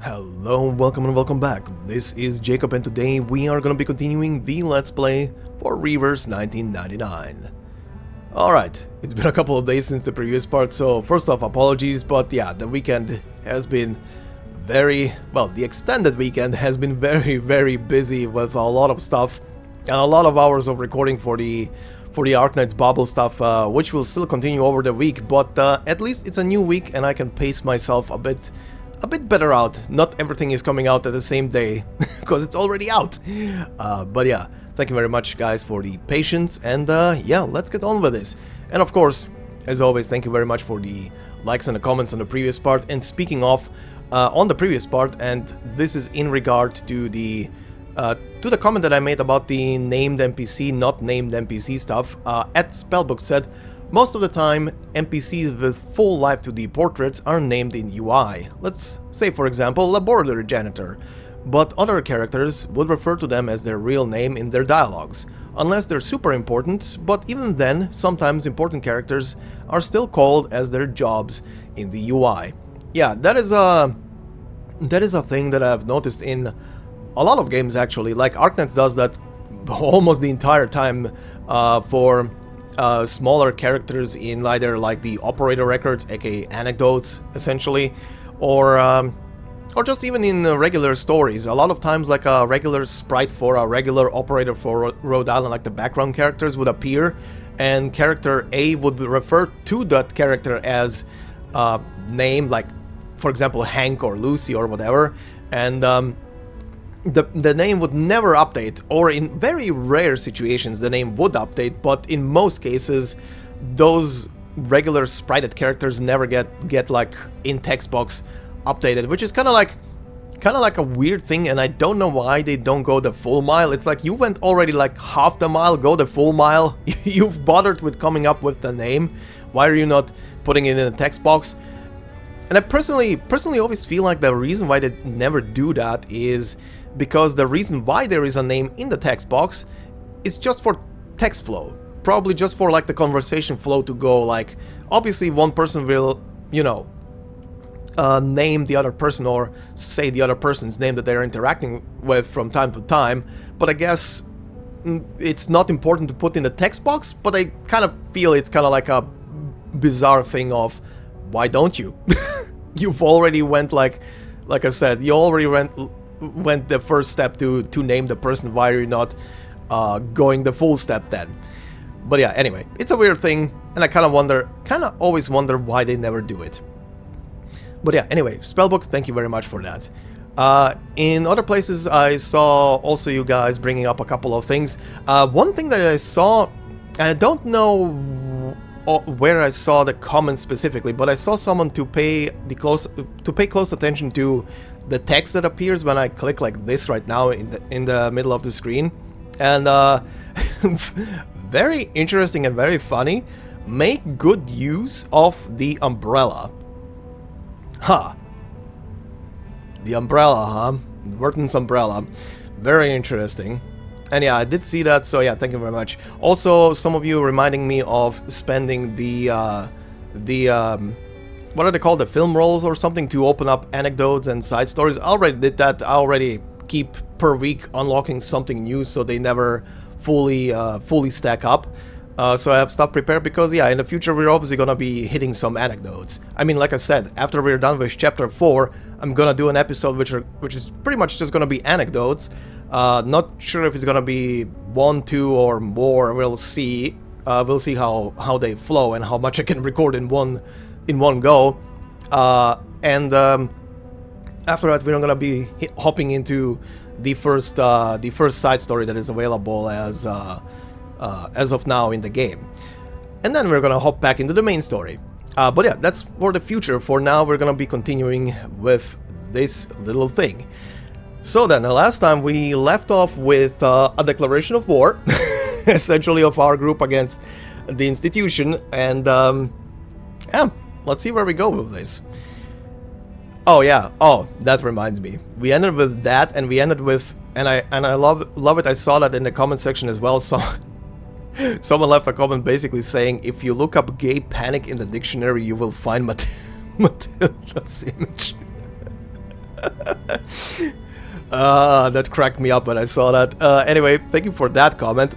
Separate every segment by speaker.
Speaker 1: Hello, welcome and welcome back. This is Jacob and today we are gonna be continuing the Let's Play for Reverse 1999. Alright, it's been a couple of days since the previous part, so first off apologies, but yeah, the weekend has been the extended weekend has been very busy with a lot of stuff and a lot of hours of recording for the Arcanists bubble stuff, which will still continue over the week, but at least it's a new week and I can pace myself a bit better out. Not everything is coming out at the same day, because it's already out. But yeah, thank you very much guys for the patience, and yeah, let's get on with this. And of course, as always, thank you very much for the likes and the comments on the previous part. And speaking of, on the previous part, and this is in regard to the comment that I made about the named NPC, not named NPC stuff, at Spellbook said, most of the time, NPCs with full life to the portraits are named in UI. Let's say, for example, Laboratory Janitor, but other characters would refer to them as their real name in their dialogues, unless they're super important, but even then, sometimes important characters are still called as their jobs in the UI. Yeah, that is a thing that I've noticed in a lot of games actually, like Arcanists does that almost the entire time for smaller characters in either like the operator records, aka anecdotes essentially, or just even in regular stories. A lot of times like a regular sprite for a regular operator for Rhode Island, like the background characters would appear and character A would refer to that character as name, like for example Hank or Lucy or whatever, and the name would never update, or in very rare situations the name would update, but in most cases those regular sprited characters never get like in text box updated, which is kind of like a weird thing, and I don't know why they don't go the full mile. It's like you went already like half the mile, go the full mile. You've bothered with coming up with the name. Why are you not putting it in a text box? And I personally always feel like the reason why they never do that is because the reason why there is a name in the text box is just for text flow. Probably just for like the conversation flow to go, like obviously one person will, you know, name the other person or say the other person's name that they're interacting with from time to time, but I guess it's not important to put in the text box, but I kind of feel it's kind of like a bizarre thing of, why don't you? You've already went like I said, you already went the first step to name the person. Why are you not going the full step then? But yeah, anyway, it's a weird thing, and I kind of always wonder why they never do it. But yeah, anyway, Spellbook, thank you very much for that. In other places, I saw also you guys bringing up a couple of things. One thing that I saw, and I don't know where I saw the comment specifically, but I saw someone to pay close attention to the text that appears when I click like this right now in the middle of the screen, and very interesting and very funny. Make good use of the umbrella. Huh. The umbrella, huh? Vertin's umbrella. Very interesting. And yeah, I did see that, so yeah, thank you very much. Also, some of you reminding me of spending the what are they called, the film rolls or something, to open up anecdotes and side stories. I already did that. I already keep per week unlocking something new, so they never fully stack up. So I have stuff prepared because yeah, in the future we're obviously gonna be hitting some anecdotes. I mean, like I said, after we're done with chapter 4, I'm gonna do an episode which is pretty much just gonna be anecdotes. Not sure if it's gonna be 1, 2, or more. We'll see. We'll see how they flow and how much I can record in one go. And after that, we're gonna be hopping into the first side story that is available as of now in the game, and then we're gonna hop back into the main story. But yeah, that's for the future. For now, we're gonna be continuing with this little thing. So then, the last time we left off with a declaration of war, essentially of our group against the institution, and yeah, let's see where we go with this. Oh yeah, oh, that reminds me. We ended with that, and we ended with, and I love it. I saw that in the comment section as well. So someone left a comment basically saying, if you look up gay panic in the dictionary, you will find Matilda's image. That cracked me up when I saw that. Anyway, thank you for that comment.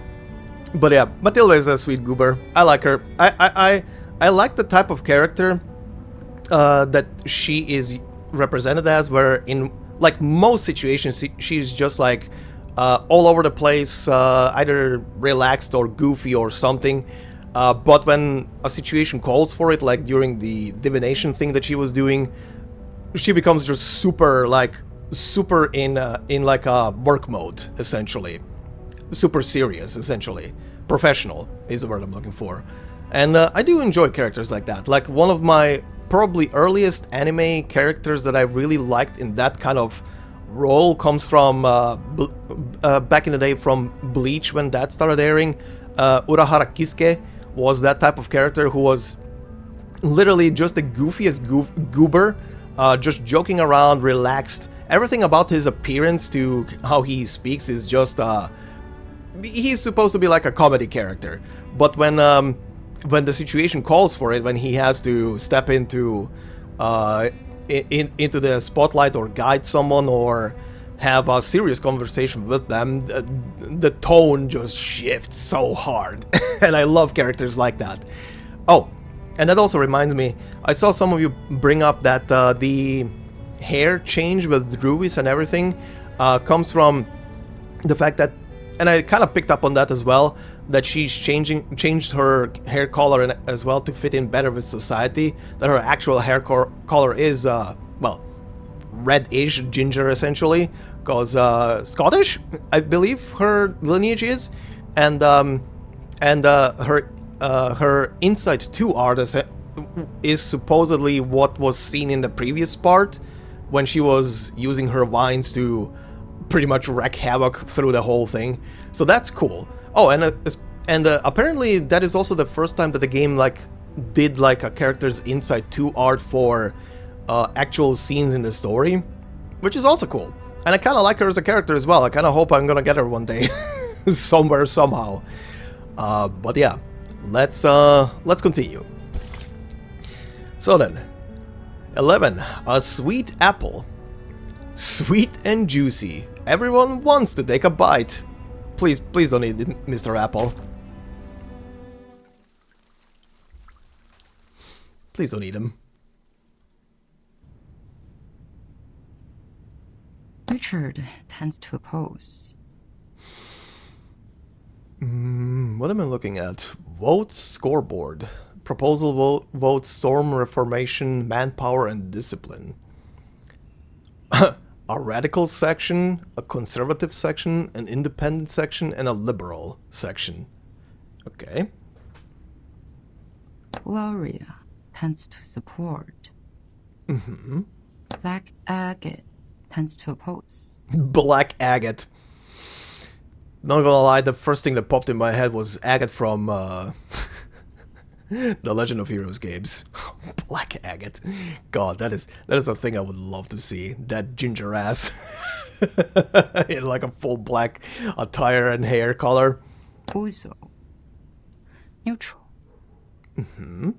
Speaker 1: But yeah, Matilda is a sweet goober. I like her. I like the type of character that she is represented as, where in like most situations she's just like all over the place, either relaxed or goofy or something. But when a situation calls for it, like during the divination thing that she was doing, she becomes just super in like a work mode, essentially. Super serious, essentially. Professional is the word I'm looking for. And I do enjoy characters like that. Like, one of my probably earliest anime characters that I really liked in that kind of role comes from back in the day from Bleach, when that started airing. Urahara Kisuke was that type of character who was literally just the goofiest goober, just joking around, relaxed. Everything about his appearance to how he speaks is just he's supposed to be like a comedy character, but when the situation calls for it, when he has to step into into the spotlight or guide someone or have a serious conversation with them, the tone just shifts so hard. And I love characters like that. Oh, and that also reminds me, I saw some of you bring up that the hair change with Ruiz and everything comes from the fact that, and I kind of picked up on that as well, that she's changed her hair color as well to fit in better with society, that her actual hair color is, well, reddish ginger, essentially, because Scottish, I believe her lineage is, and her insight to art is supposedly what was seen in the previous part, when she was using her vines to pretty much wreak havoc through the whole thing. So that's cool. Oh, and apparently that is also the first time that the game like did like a character's insight to art for actual scenes in the story, which is also cool. And I kind of like her as a character as well. I kind of hope I'm gonna get her one day, somewhere, somehow. But yeah, let's continue. So then, 11, a sweet apple. Sweet and juicy. Everyone wants to take a bite. Please don't eat it, Mr. Apple. Please don't eat him.
Speaker 2: Richard tends to oppose.
Speaker 1: What am I looking at? Vote scoreboard. Proposal vote, storm reformation, manpower and discipline. A radical section, a conservative section, an independent section, and a liberal section. Okay.
Speaker 2: Gloria tends to support. Black agate tends to oppose.
Speaker 1: Black agate. Not gonna lie, the first thing that popped in my head was agate from the Legend of Heroes games. Black agate. God, that is a thing I would love to see. That ginger ass in like a full black attire and hair color.
Speaker 2: Uso. Neutral.
Speaker 3: The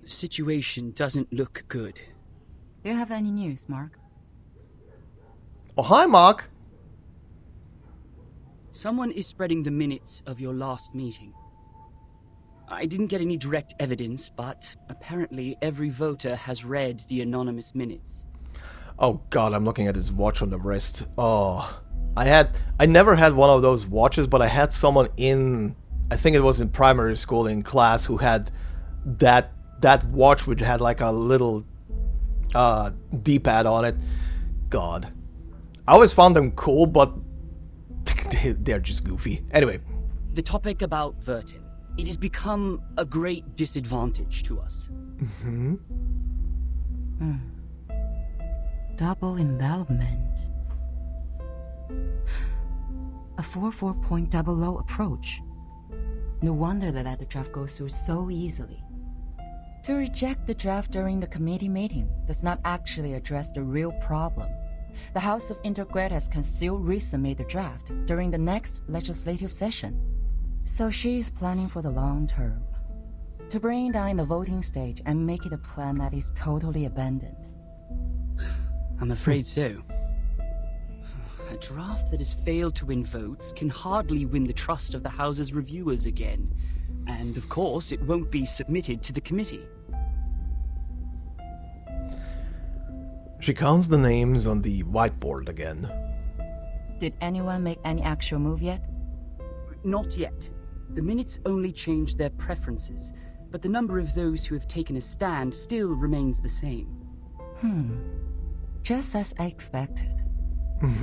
Speaker 3: situation doesn't look good.
Speaker 2: Do you have any news, Mark?
Speaker 1: Oh, hi, Mark.
Speaker 3: Someone is spreading the minutes of your last meeting. I didn't get any direct evidence, but apparently every voter has read the anonymous minutes.
Speaker 1: Oh god, I'm looking at his watch on the wrist. Oh, I never had one of those watches, but I had someone in, I think it was in primary school in class, who had that watch which had like a little D-pad on it. God, I always found them cool, but they're just goofy. Anyway,
Speaker 3: the topic about Vertin. It has become a great disadvantage to us.
Speaker 2: Double envelopment. A 4-4-point double low approach. No wonder that the draft goes through so easily. To reject the draft during the committee meeting does not actually address the real problem. The House of Intergrades can still resubmit the draft during the next legislative session. So she is planning for the long term. To bring down the voting stage and make it a plan that is totally abandoned.
Speaker 3: I'm afraid so. A draft that has failed to win votes can hardly win the trust of the House's reviewers again. And of course, it won't be submitted to the committee.
Speaker 1: She counts the names on the whiteboard again.
Speaker 2: Did anyone make any actual move yet?
Speaker 3: Not yet. The minutes only changed their preferences, but the number of those who have taken a stand still remains the same.
Speaker 2: Just as I expected.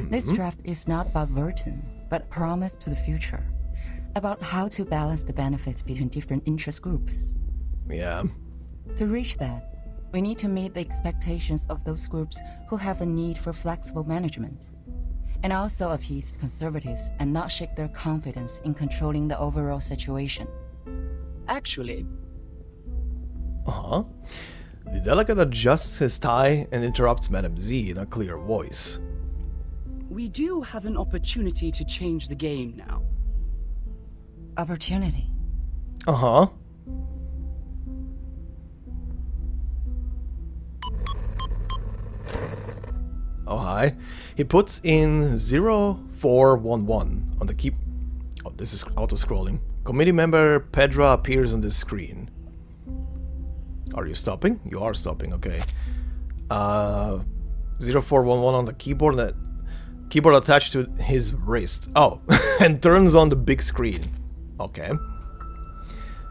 Speaker 2: This draft is not about Vertin, but a promise to the future. About how to balance the benefits between different interest groups.
Speaker 1: Yeah.
Speaker 2: To reach that, we need to meet the expectations of those groups who have a need for flexible management. And also appease conservatives and not shake their confidence in controlling the overall situation.
Speaker 3: Actually...
Speaker 1: The delegate adjusts his tie and interrupts Madame Z in a clear voice.
Speaker 3: We do have an opportunity to change the game now.
Speaker 2: Opportunity.
Speaker 1: Oh, hi. He puts in 0411 on the key... Oh, this is auto-scrolling. Committee member Pedra appears on the screen. Are you stopping? You are stopping, okay. 0411 on the keyboard, keyboard attached to his wrist. Oh, and turns on the big screen. Okay.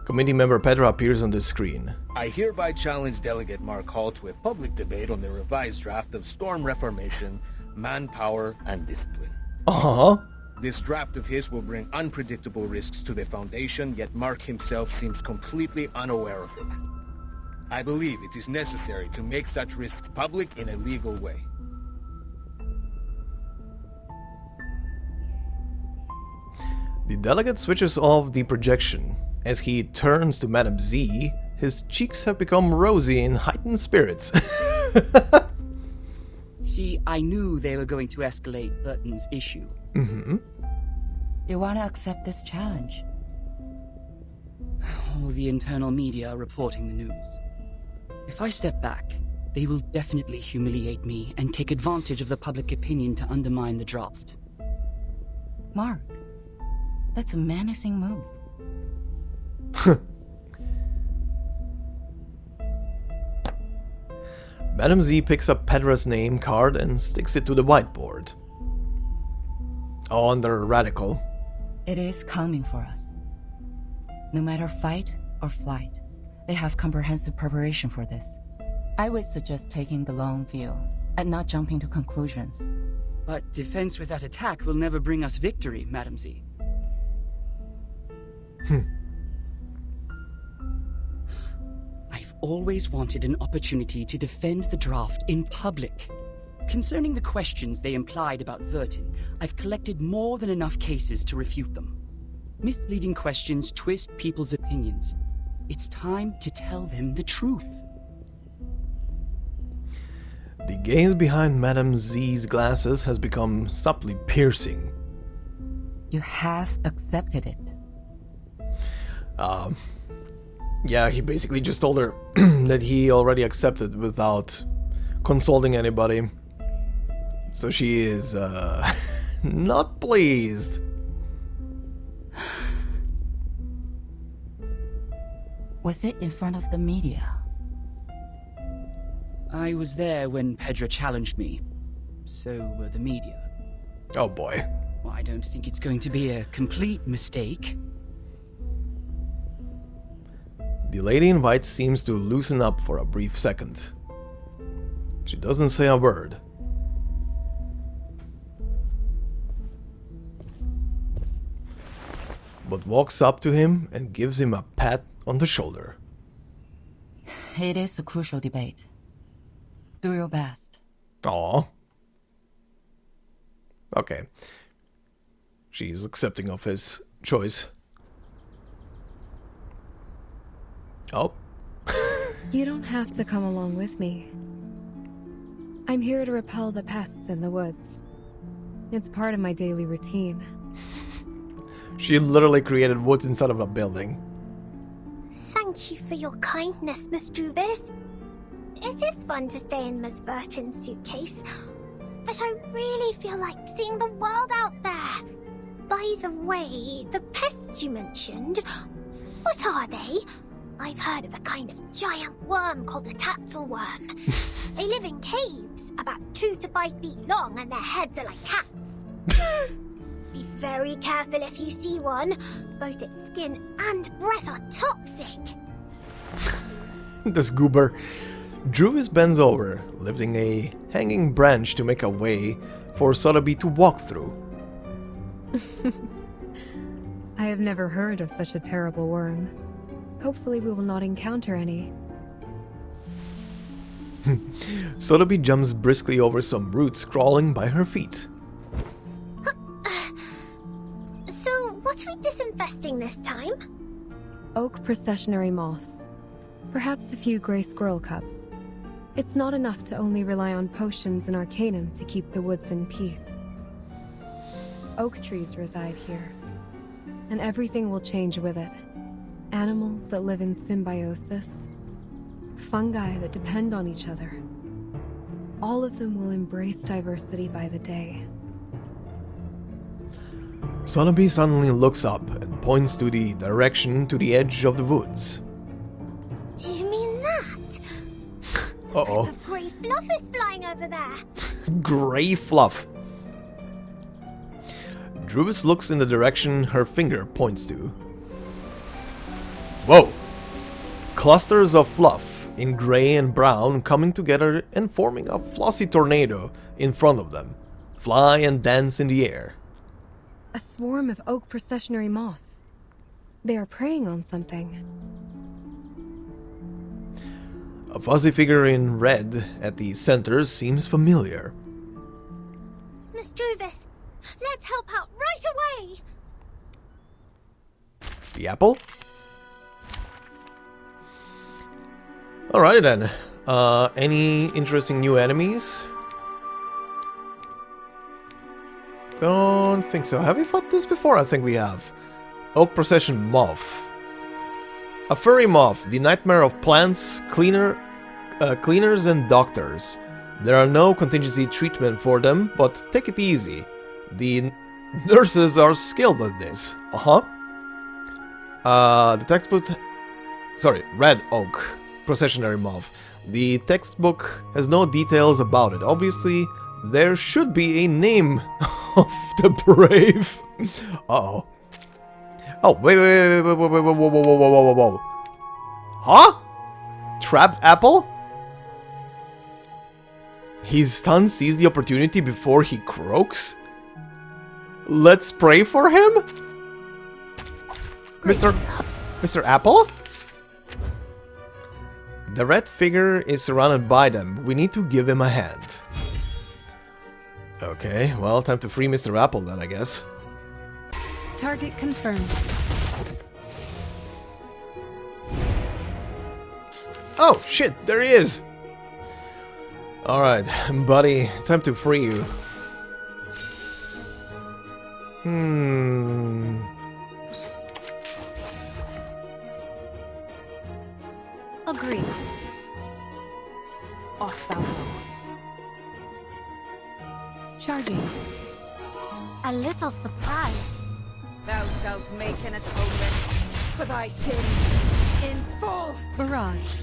Speaker 1: Committee member Pedra appears on the screen.
Speaker 4: I hereby challenge Delegate Mark Hall to a public debate on the revised draft of Storm Reformation, Manpower, and Discipline. This draft of his will bring unpredictable risks to the Foundation, yet Mark himself seems completely unaware of it. I believe it is necessary to make such risks public in a legal way.
Speaker 1: The delegate switches off the projection. As he turns to Madame Z, his cheeks have become rosy in heightened spirits.
Speaker 3: See, I knew they were going to escalate Vertin's issue.
Speaker 2: You want to accept this challenge?
Speaker 3: All the internal media are reporting the news. If I step back, they will definitely humiliate me and take advantage of the public opinion to undermine the draft.
Speaker 2: Mark, that's a menacing move.
Speaker 1: Madame Z picks up Pedra's name card and sticks it to the whiteboard. Oh, under radical.
Speaker 2: It is coming for us. No matter fight or flight, they have comprehensive preparation for this. I would suggest taking the long view and not jumping to conclusions.
Speaker 3: But defense without attack will never bring us victory, Madame Z. I've always wanted an opportunity to defend the draft in public. Concerning the questions they implied about Vertin, I've collected more than enough cases to refute them. Misleading questions twist people's opinions. It's time to tell them the truth.
Speaker 1: The gaze behind Madame Z's glasses has become subtly piercing.
Speaker 2: You have accepted it.
Speaker 1: Yeah, he basically just told her that he already accepted without consulting anybody. So she is, not pleased.
Speaker 2: Was it in front of the media?
Speaker 3: I was there when Pedra challenged me. So were the media.
Speaker 1: Oh boy.
Speaker 3: Well, I don't think it's going to be a complete mistake.
Speaker 1: The lady in white seems to loosen up for a brief second. She doesn't say a word. But walks up to him and gives him a pat on the shoulder.
Speaker 2: It is a crucial debate. Do your best.
Speaker 1: Aww. Okay. She's accepting of his choice. Oh.
Speaker 5: You don't have to come along with me. I'm here to repel the pests in the woods. It's part of my daily routine.
Speaker 1: She literally created woods inside of a building.
Speaker 6: Thank you for your kindness, Miss Druvis. it is fun to stay in Miss Vertin's suitcase, but I really feel like seeing the world out there. By the way, the pests you mentioned, what are they? I've heard of a kind of giant worm called a tatzelworm. They live in caves, about 2 to 5 feet long, and their heads are like cats. Be very careful if you see one. Both its skin and breath are toxic.
Speaker 1: This goober. Druvis bends over, lifting a hanging branch to make a way for Sotheby to walk through.
Speaker 5: I have never heard of such a terrible worm. Hopefully we will not encounter any.
Speaker 1: Sotheby jumps briskly over some roots crawling by her feet.
Speaker 6: So, what are we disinfesting this time?
Speaker 5: Oak processionary moths. Perhaps a few gray squirrel cubs. It's not enough to only rely on potions and arcanum to keep the woods in peace. Oak trees reside here, and everything will change with it. Animals that live in symbiosis, fungi that depend on each other. All of them will embrace diversity by the day.
Speaker 1: Sotheby suddenly looks up and points to the direction to the edge of the woods.
Speaker 6: Do you mean that?
Speaker 1: Uh-oh.
Speaker 6: A grey fluff is flying over there.
Speaker 1: Grey fluff. Druvis looks in the direction her finger points to. Whoa! Clusters of fluff in grey and brown coming together and forming a flossy tornado in front of them. Fly and dance in the air.
Speaker 5: A swarm of oak processionary moths. They are preying on something.
Speaker 1: A fuzzy figure in red at the center seems familiar.
Speaker 6: Miss Druvis, let's help out right away!
Speaker 1: The apple? Alright then. Any interesting new enemies? Don't think so. Have we fought this before? I think we have. Oak Procession Moth. A furry moth, the nightmare of plants, cleaners and doctors. There are no contingency treatment for them, but take it easy. The nurses are skilled at this. The textbook... Sorry, Red Oak Processionary Moth. The textbook has no details about it. Obviously, there should be a name of the brave. Uh-oh. Oh, wait, whoa. Huh? Trapped apple? His stun sees the opportunity before he croaks? Let's pray for him? Mr. Apple? The red figure is surrounded by them. We need to give him a hand. Okay, well, time to free Mr. Apple then, I guess.
Speaker 5: Target confirmed.
Speaker 1: Oh, shit, there he is! Alright, buddy, time to free you.
Speaker 2: Agreed. Off thou go.
Speaker 5: Charging.
Speaker 6: A little surprise.
Speaker 7: Thou shalt make an atonement for thy sins in full.
Speaker 5: Barrage.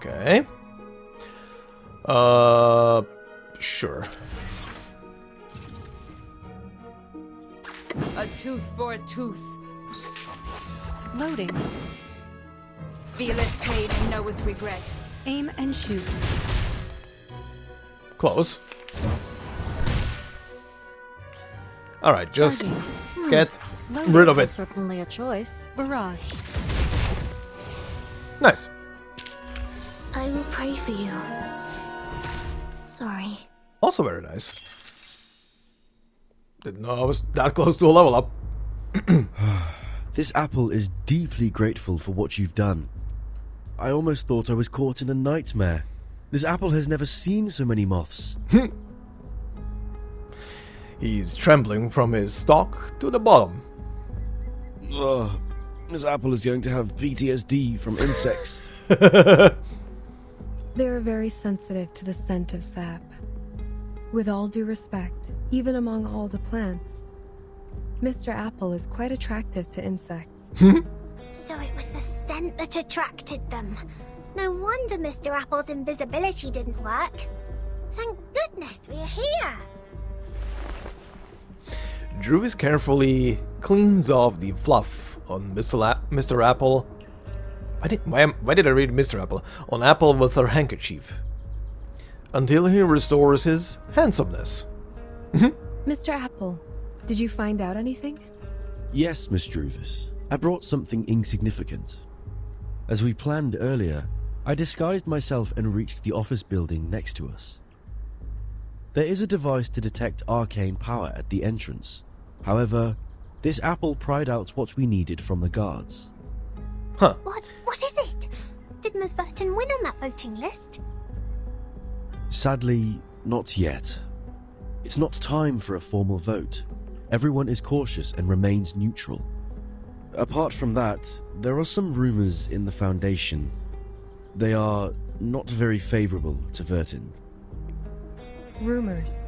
Speaker 1: Okay. Sure.
Speaker 7: A tooth for a tooth.
Speaker 5: Loading.
Speaker 7: Feeleth pain and knoweth regret.
Speaker 5: Aim and shoot.
Speaker 1: Close. Alright, just get rid of it.
Speaker 2: Certainly a choice.
Speaker 5: Barrage.
Speaker 1: Nice.
Speaker 6: I will pray for you. Sorry.
Speaker 1: Also very nice. Didn't know I was that close to a level up.
Speaker 8: This apple is deeply grateful for what you've done. I almost thought I was caught in a nightmare. This apple has never seen so many moths.
Speaker 1: He's trembling from his stalk to the bottom.
Speaker 8: Ugh, this apple is going to have PTSD from insects.
Speaker 5: They are very sensitive to the scent of sap. With all due respect, even among all the plants, Mr. Apple is quite attractive to insects.
Speaker 6: So it was the scent that attracted them. No wonder Mr. Apple's invisibility didn't work. Thank goodness we're here.
Speaker 1: Druvis carefully cleans off the fluff on Mr. Apple. Why did I read Mr. Apple? On Apple with her handkerchief. Until he restores his handsomeness.
Speaker 5: Mr. Apple, did you find out anything?
Speaker 8: Yes, Miss Druvis. I brought something insignificant. As we planned earlier, I disguised myself and reached the office building next to us. There is a device to detect arcane power at the entrance. However, this apple pried out what we needed from the guards.
Speaker 1: Huh.
Speaker 6: What is it? Did Miss Vertin win on that voting list?
Speaker 8: Sadly, not yet. It's not time for a formal vote. Everyone is cautious and remains neutral. Apart from that, there are some rumors in the Foundation. They are not very favorable to Vertin.
Speaker 5: Rumors.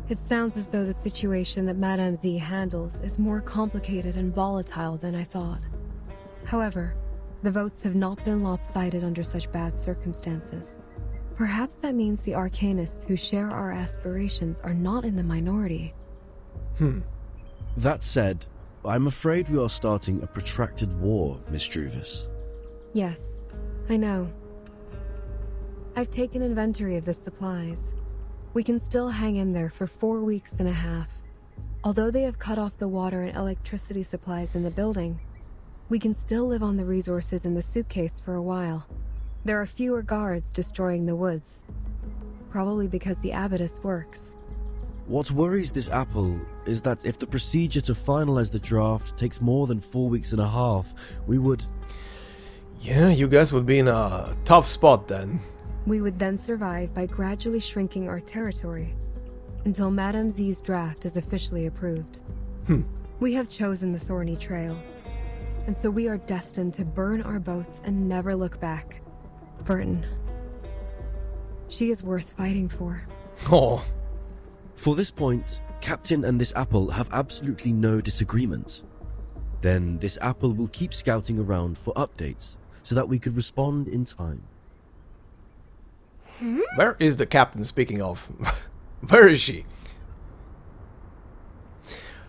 Speaker 5: It sounds as though the situation that Madame Z handles is more complicated and volatile than I thought. However, the votes have not been lopsided under such bad circumstances. Perhaps that means the Arcanists who share our aspirations are not in the minority.
Speaker 8: That said, I'm afraid we are starting a protracted war, Miss Druvis.
Speaker 5: Yes, I know. I've taken inventory of the supplies. We can still hang in there for 4 weeks and a half. Although they have cut off the water and electricity supplies in the building, we can still live on the resources in the suitcase for a while. There are fewer guards destroying the woods. Probably because the abattis works.
Speaker 8: What worries this apple is that if the procedure to finalize the draft takes more than 4 weeks and a half, we would...
Speaker 1: Yeah, you guys would be in a tough spot then.
Speaker 5: We would then survive by gradually shrinking our territory until Madame Z's draft is officially approved. We have chosen the thorny trail, and so we are destined to burn our boats and never look back. Vertin. She is worth fighting for.
Speaker 1: Oh.
Speaker 8: For this point, Captain and this apple have absolutely no disagreement. Then this apple will keep scouting around for updates so that we could respond in time.
Speaker 1: Where is the captain speaking of? Where is she?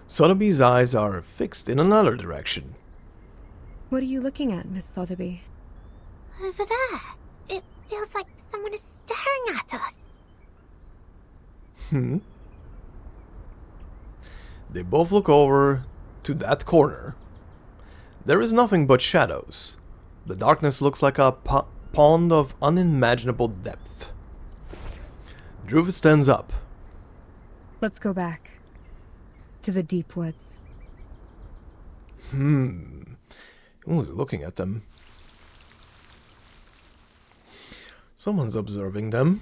Speaker 1: Sotheby's eyes are fixed in another direction.
Speaker 5: What are you looking at, Miss Sotheby?
Speaker 6: Over there. It feels like someone is staring at us.
Speaker 1: They both look over to that corner. There is nothing but shadows. The darkness looks like a pond of unimaginable depth. Druvis stands up.
Speaker 5: Let's go back. To the deep woods.
Speaker 1: Who's looking at them? Someone's observing them.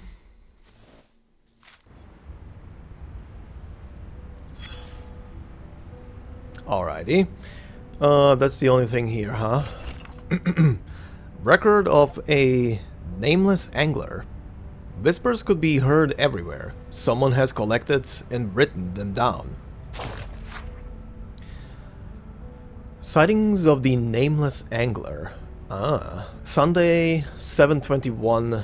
Speaker 1: Alrighty. That's the only thing here, huh? Record of a nameless angler. Whispers could be heard everywhere. Someone has collected and written them down. Sightings of the nameless angler. Sunday, 7:21,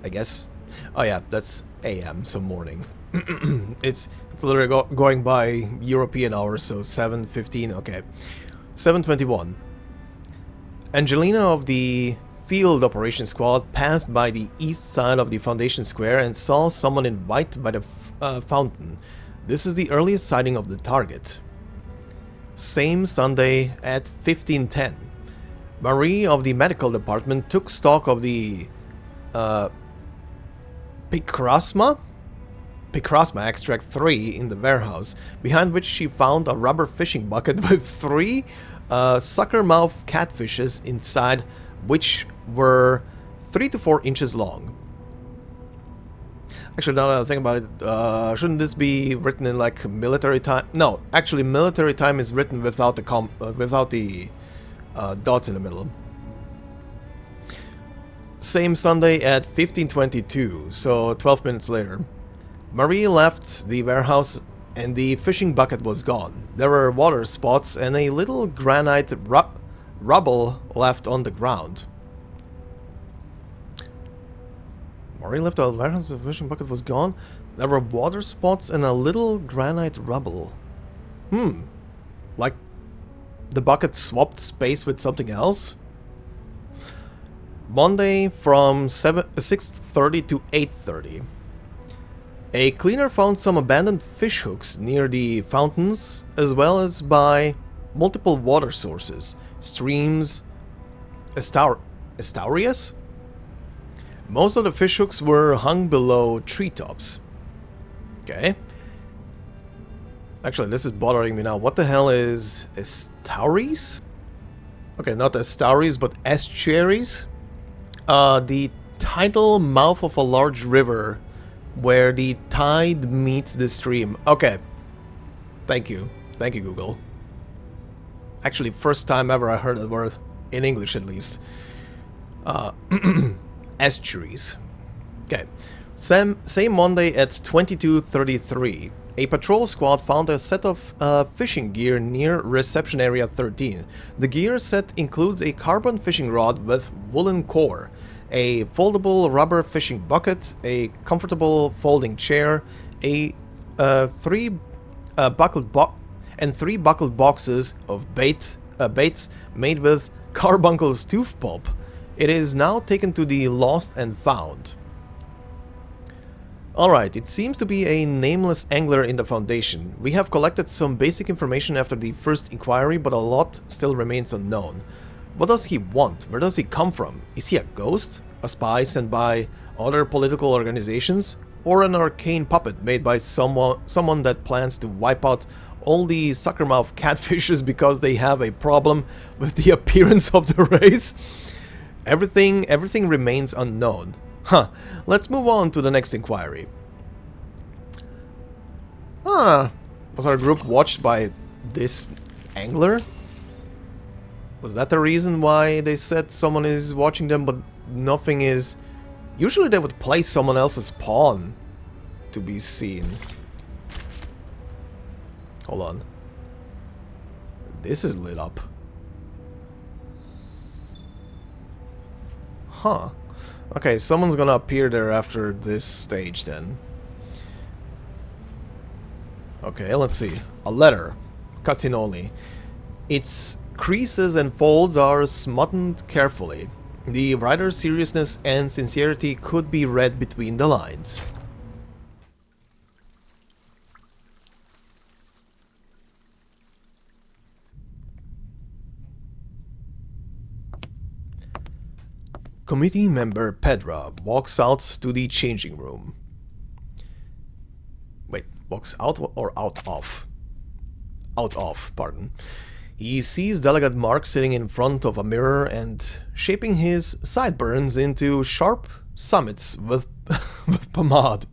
Speaker 1: I guess. Oh yeah, that's AM, so morning. it's literally going by European hours, so 7:15, okay. 7:21. Angelina of the Field Operations Squad passed by the east side of the Foundation Square and saw someone in white by the fountain. This is the earliest sighting of the target. Same Sunday at 15:10. Marie of the Medical Department took stock of the Picrasma Extract 3 in the warehouse, behind which she found a rubber fishing bucket with 3 sucker-mouth catfishes inside, which were 3 to 4 inches long. Actually, now that I think about it, shouldn't this be written in like military time? No, actually, military time is written without the dots in the middle. Same Sunday at 15:22, so 12 minutes later. Marie left the warehouse and the fishing bucket was gone. There were water spots and a little granite rubble left on the ground. Marie left the warehouse, the fishing bucket was gone. There were water spots and a little granite rubble. Like the bucket swapped space with something else? Monday from 6:30 to 8:30. A cleaner found some abandoned fish hooks near the fountains, as well as by multiple water sources, streams, estuaries? Most of the fish hooks were hung below treetops. Okay. Actually, this is bothering me now. What the hell is estuaries? Okay, not estuaries, but estuaries. The tidal mouth of a large river where the tide meets the stream. Okay. Thank you. Thank you, Google. Actually, first time ever I heard that word. In English, at least. Estuaries. Okay. Same Monday at 22:33. A patrol squad found a set of fishing gear near reception area 13. The gear set includes a carbon fishing rod with woolen core, a foldable rubber fishing bucket, a comfortable folding chair, three buckled boxes of baits made with carbuncle's tooth pulp. It is now taken to the Lost and Found. Alright, it seems to be a nameless angler in the Foundation. We have collected some basic information after the first inquiry, but a lot still remains unknown. What does he want? Where does he come from? Is he a ghost? A spy sent by other political organizations? Or an arcane puppet made by someone that plans to wipe out all the suckermouth catfishes because they have a problem with the appearance of the race? Everything remains unknown. Huh, let's move on to the next inquiry. Was our group watched by this angler? Was that the reason why they said someone is watching them but nothing is... Usually they would place someone else's pawn to be seen. Hold on. This is lit up. Huh. Okay, someone's gonna appear there after this stage then. Okay, let's see. A letter. Cutscene only. Its creases and folds are smoothed carefully. The writer's seriousness and sincerity could be read between the lines. Committee member Pedra walks out to the changing room. Wait, walks out or out of? Out of, pardon. He sees Delegate Mark sitting in front of a mirror and shaping his sideburns into sharp summits with, with pomade.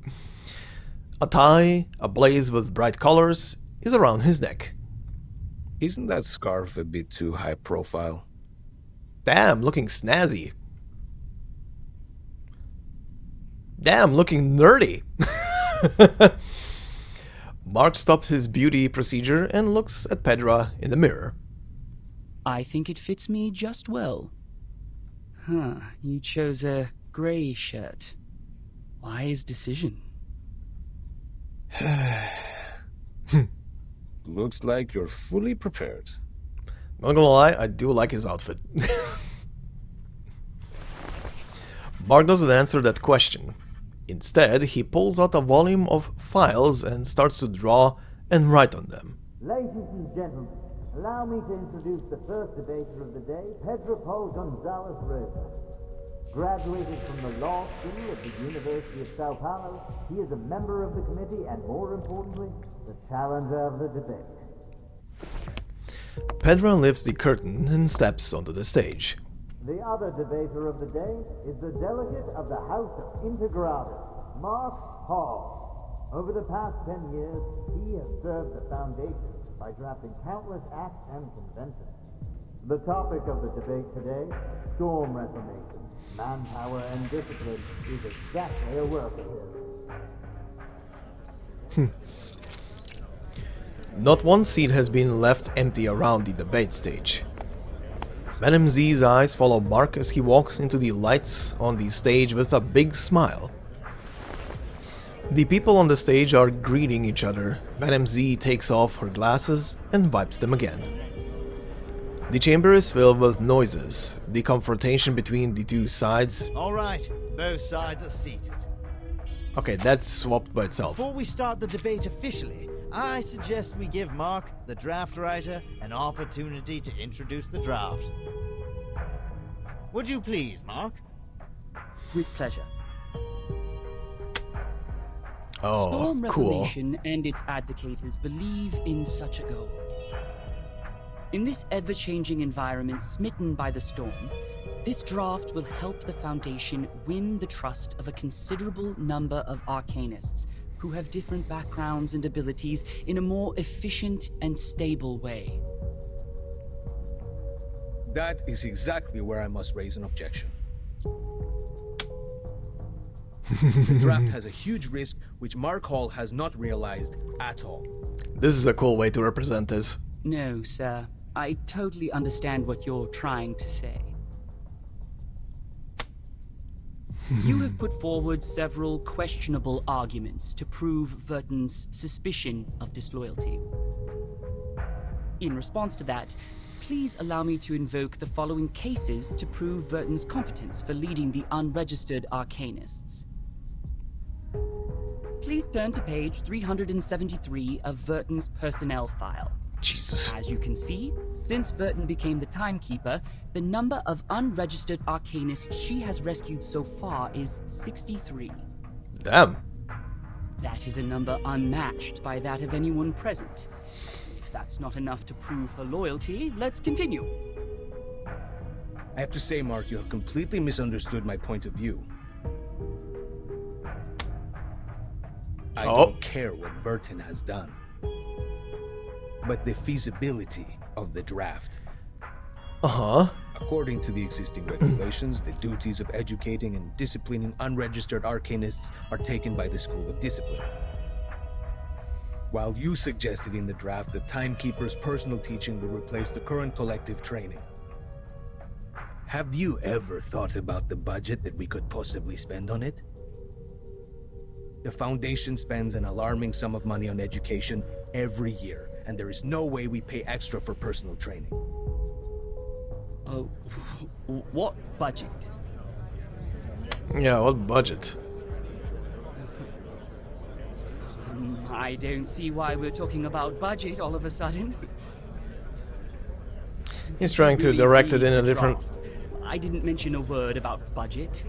Speaker 1: A tie, ablaze with bright colors, is around his neck.
Speaker 4: Isn't that scarf a bit too high profile?
Speaker 1: Damn, looking snazzy. Damn, looking nerdy. Mark stops his beauty procedure and looks at Pedra in the mirror.
Speaker 3: I think it fits me just well. Huh, you chose a grey shirt. Wise decision.
Speaker 4: Looks like you're fully prepared.
Speaker 1: Not gonna lie, I do like his outfit. Mark doesn't answer that question. Instead, he pulls out a volume of files and starts to draw and write on them.
Speaker 9: Ladies and gentlemen, allow me to introduce the first debater of the day, Pedro Paul Gonzalez Rosa. Graduated from the Law School at the University of Sao Paulo, he is a member of the committee and, more importantly, the challenger of the debate.
Speaker 1: Pedra lifts the curtain and steps onto the stage.
Speaker 9: The other debater of the day is the delegate of the House of Integrados, Mark Hall. Over the past 10 years, he has served the Foundation by drafting countless acts and conventions. The topic of the debate today, storm reformation, manpower and discipline, is exactly a work of his.
Speaker 1: Not one seat has been left empty around the debate stage. Madam Z's eyes follow Mark as he walks into the lights on the stage with a big smile. The people on the stage are greeting each other. Madam Z takes off her glasses and wipes them again. The chamber is filled with noises, the confrontation between the two sides.
Speaker 10: Alright, both sides are seated.
Speaker 1: Okay, that's swapped by itself.
Speaker 10: Before we start the debate officially, I suggest we give Mark, the draft writer, an opportunity to introduce the draft. Would you please, Mark?
Speaker 3: With pleasure.
Speaker 1: Oh,
Speaker 3: Storm
Speaker 1: cool.
Speaker 3: Reformation and its advocators believe in such a goal. In this ever-changing environment smitten by the storm, this draft will help the Foundation win the trust of a considerable number of Arcanists who have different backgrounds and abilities in a more efficient and stable way.
Speaker 4: That is exactly where I must raise an objection. The draft has a huge risk which Mark Hall has not realized at all.
Speaker 1: This is a cool way to represent this.
Speaker 3: No, sir. I totally understand what you're trying to say. You have put forward several questionable arguments to prove Vertin's suspicion of disloyalty. In response to that, please allow me to invoke the following cases to prove Vertin's competence for leading the unregistered Arcanists. Please turn to page 373 of Vertin's personnel file.
Speaker 1: Jesus.
Speaker 3: As you can see, since Vertin became the Timekeeper, the number of unregistered Arcanists she has rescued so far is 63.
Speaker 1: Damn.
Speaker 3: That is a number unmatched by that of anyone present. If that's not enough to prove her loyalty, let's continue.
Speaker 4: I have to say, Mark, you have completely misunderstood my point of view. I don't care what Vertin has done, but the feasibility of the draft.
Speaker 1: Uh-huh.
Speaker 4: According to the existing regulations, the duties of educating and disciplining unregistered Arcanists are taken by the School of Discipline. While you suggested in the draft that Timekeeper's personal teaching will replace the current collective training. Have you ever thought about the budget that we could possibly spend on it? The Foundation spends an alarming sum of money on education every year, and there is no way we pay extra for personal training.
Speaker 3: Oh, what budget?
Speaker 1: Yeah, what budget?
Speaker 3: I don't see why we're talking about budget all of a sudden.
Speaker 1: He's trying to direct it in a different...
Speaker 3: I didn't mention a word about budget.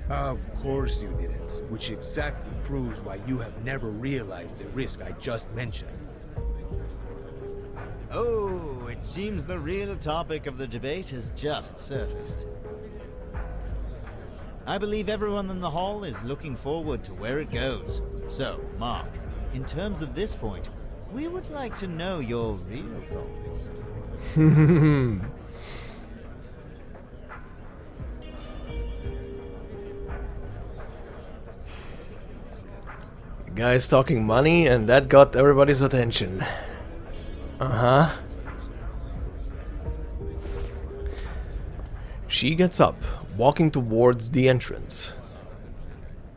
Speaker 4: Of course you didn't, which exactly proves why you have never realized the risk I just mentioned.
Speaker 10: Oh, it seems the real topic of the debate has just surfaced. I believe everyone in the hall is looking forward to where it goes. So, Mark, in terms of this point, we would like to know your real thoughts.
Speaker 1: Guy's talking money, and that got everybody's attention. Uh-huh. She gets up, walking towards the entrance.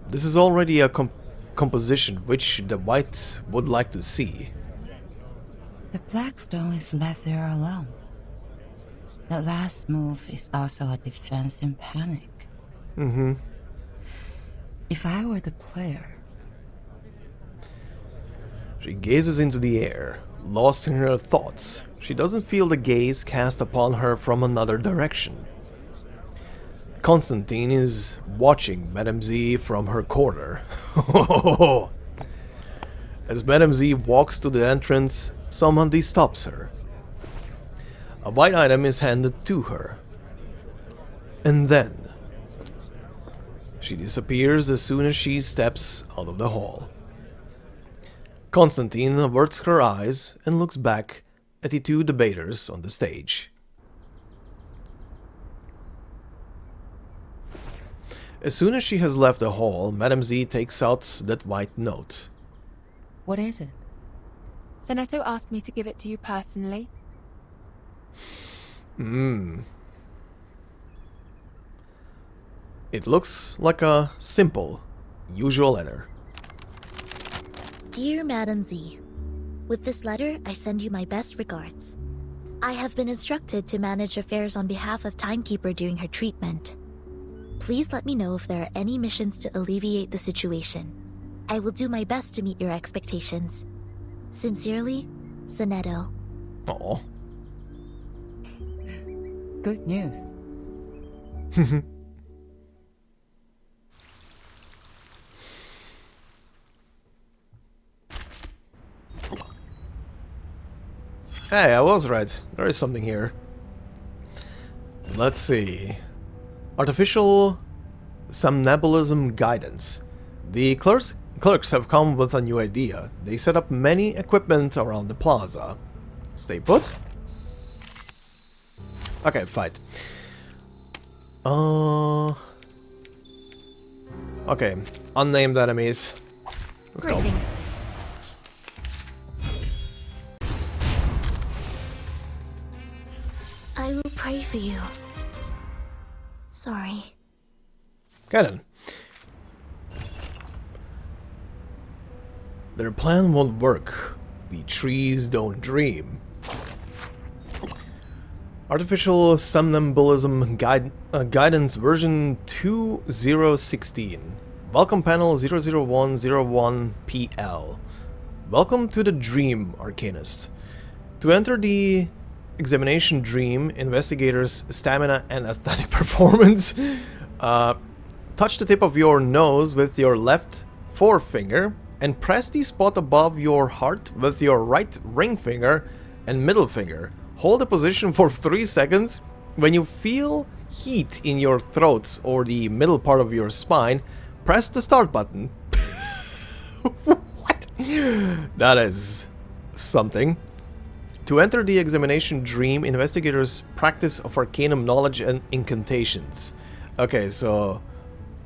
Speaker 1: This is already a composition which the White would like to see.
Speaker 2: The Blackstone is left there alone. The last move is also a defense in panic.
Speaker 1: Mm-hmm.
Speaker 2: If I were the player...
Speaker 1: She gazes into the air, lost in her thoughts. She doesn't feel the gaze cast upon her from another direction. Constantine is watching Madame Z from her corner. As Madame Z walks to the entrance, someone stops her. A white item is handed to her. And then... She disappears as soon as she steps out of the hall. Constantine averts her eyes and looks back at the two debaters on the stage. As soon as she has left the hall, Madame Z takes out that white note.
Speaker 2: What is it?
Speaker 11: Sonetto asked me to give it to you personally.
Speaker 1: It looks like a simple, usual letter.
Speaker 12: Dear Madame Z, with this letter, I send you my best regards. I have been instructed to manage affairs on behalf of Timekeeper during her treatment. Please let me know if there are any missions to alleviate the situation. I will do my best to meet your expectations. Sincerely, Sonetto.
Speaker 1: Aw.
Speaker 2: Good news.
Speaker 1: Hey, I was right. There is something here. Let's see. Artificial somnambulism guidance. The clerks have come with a new idea. They set up many equipment around the plaza. Stay put. Okay, fight. Okay, unnamed enemies. Let's go.
Speaker 12: I will pray for you. Sorry.
Speaker 1: Okay then. Their plan won't work. The trees don't dream. Artificial somnambulism guidance version 2016. Welcome panel 00101PL. Welcome to the dream, Arcanist. To enter the examination dream, investigators' stamina and athletic performance, touch the tip of your nose with your left forefinger and press the spot above your heart with your right ring finger and middle finger. Hold the position for 3 seconds. When you feel heat in your throat or the middle part of your spine, press the start button. What? That is something. To enter the examination dream, investigators practice of Arcanum knowledge and incantations. Okay, so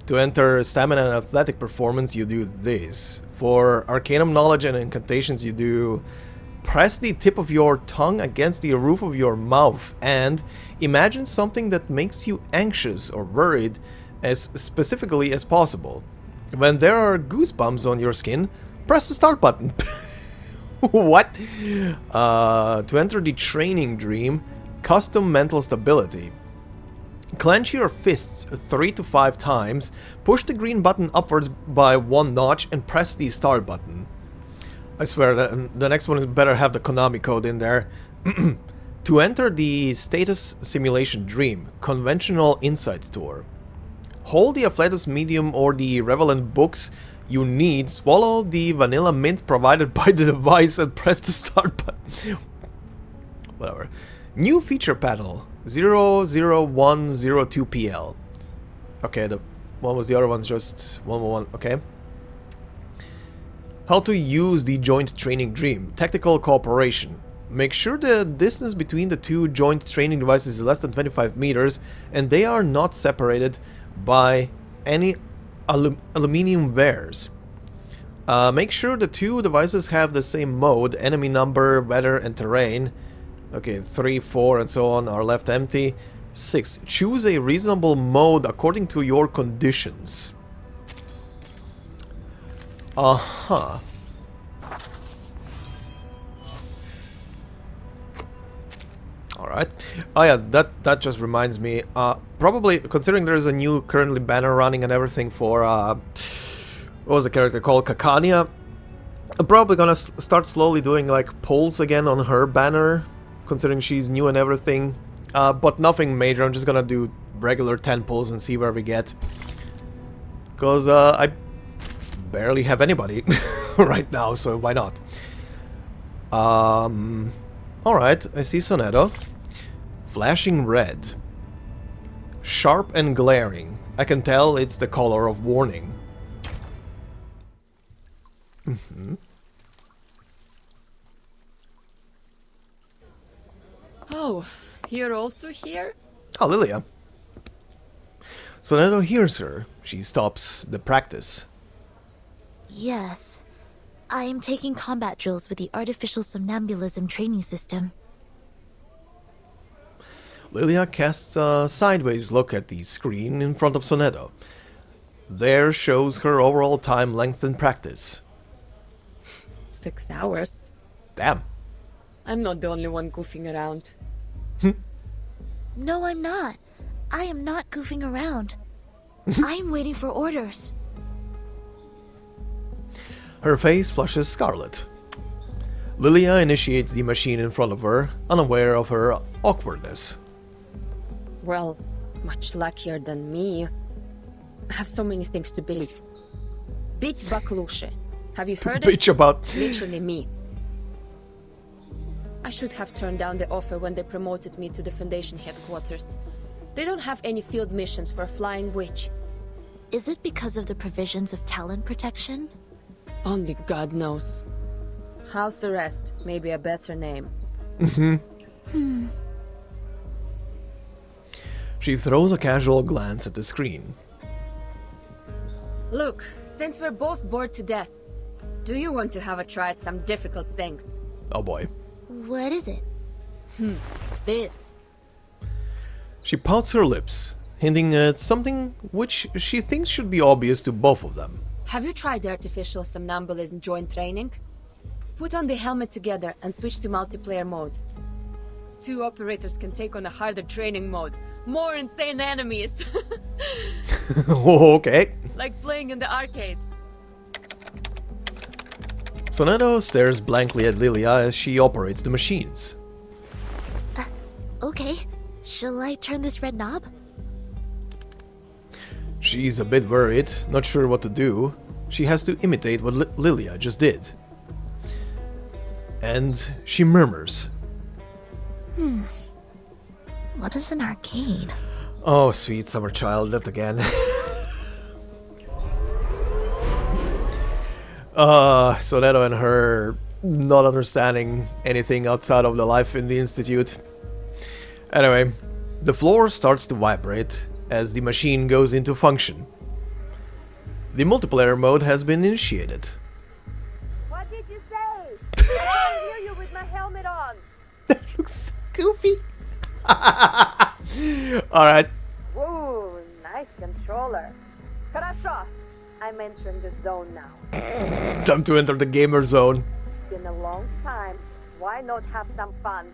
Speaker 1: to enter stamina and athletic performance, you do this. For Arcanum knowledge and incantations, you do press the tip of your tongue against the roof of your mouth and imagine something that makes you anxious or worried as specifically as possible. When there are goosebumps on your skin, press the start button. What? To enter the training dream, custom mental stability. Clench your fists 3 to 5 times, push the green button upwards by 1 notch and press the start button. I swear that the next one better have the Konami code in there. To enter the status simulation dream, conventional insight tour. Hold the Afflatus medium or the relevant books you need, swallow the vanilla mint provided by the device and press the start button. Whatever. New feature panel 00102PL. Okay, the one was the other one's just 111. Okay. How to use the joint training dream. Tactical cooperation. Make sure the distance between the two joint training devices is less than 25 meters and they are not separated by any aluminium wares. Make sure the two devices have the same mode, enemy number, weather and terrain. Okay, 3, 4 and so on are left empty. 6. Choose a reasonable mode according to your conditions. Uh-huh. Alright. Oh yeah, that just reminds me. Probably, considering there's a new currently banner running and everything for, what was the character called? Cacania. I'm probably gonna start slowly doing, like, polls again on her banner, considering she's new and everything. But nothing major, I'm just gonna do regular 10 polls and see where we get. Because, I barely have anybody right now, so why not? Alright, I see Sonetto. Flashing red. Sharp and glaring. I can tell it's the color of warning.
Speaker 13: Oh, you're also here?
Speaker 1: Oh, Lilia. Sonetto hears her. She stops the practice.
Speaker 12: Yes. I am taking combat drills with the artificial somnambulism training system.
Speaker 1: Lilia casts a sideways look at the screen in front of Sonetto. There shows her overall time length in practice.
Speaker 13: 6 hours.
Speaker 1: Damn.
Speaker 13: I'm not the only one goofing around.
Speaker 12: No, I'm not. I am not goofing around. I am waiting for orders.
Speaker 1: Her face flushes scarlet. Lilia initiates the machine in front of her, unaware of her awkwardness.
Speaker 13: Well, much luckier than me. I have so many things to bitch. Bitch Baklushe. Have you heard it?
Speaker 1: Bitch about...
Speaker 13: Literally me. I should have turned down the offer when they promoted me to the Foundation headquarters. They don't have any field missions for a flying witch.
Speaker 12: Is it because of the provisions of talent protection?
Speaker 13: Only God knows. House arrest may be a better name.
Speaker 1: She throws a casual glance at the screen.
Speaker 13: Look, since we're both bored to death, do you want to have a try at some difficult things?
Speaker 1: Oh boy.
Speaker 12: What is it?
Speaker 13: This.
Speaker 1: She pouts her lips, hinting at something which she thinks should be obvious to both of them.
Speaker 13: Have you tried the artificial somnambulism joint training? Put on the helmet together and switch to multiplayer mode. 2 operators can take on a harder training mode. More insane enemies.
Speaker 1: Okay.
Speaker 13: Like playing in the arcade.
Speaker 1: Sonetto stares blankly at Lilia as she operates the machines.
Speaker 12: Okay. Shall I turn this red knob?
Speaker 1: She's a bit worried, not sure what to do. She has to imitate what Lilia just did. And she murmurs.
Speaker 12: What is an arcade?
Speaker 1: Oh, sweet summer child, not again. Sonetto and her not understanding anything outside of the life in the Institute. Anyway, the floor starts to vibrate as the machine goes into function. The multiplayer mode has been initiated.
Speaker 7: What did you say? I can't hear you with my helmet on.
Speaker 1: That looks so goofy. Alright.
Speaker 7: Whoa, nice controller. Хорошо. I'm entering the zone now.
Speaker 1: Time to enter the gamer zone.
Speaker 7: Been a long time. Why not have some fun?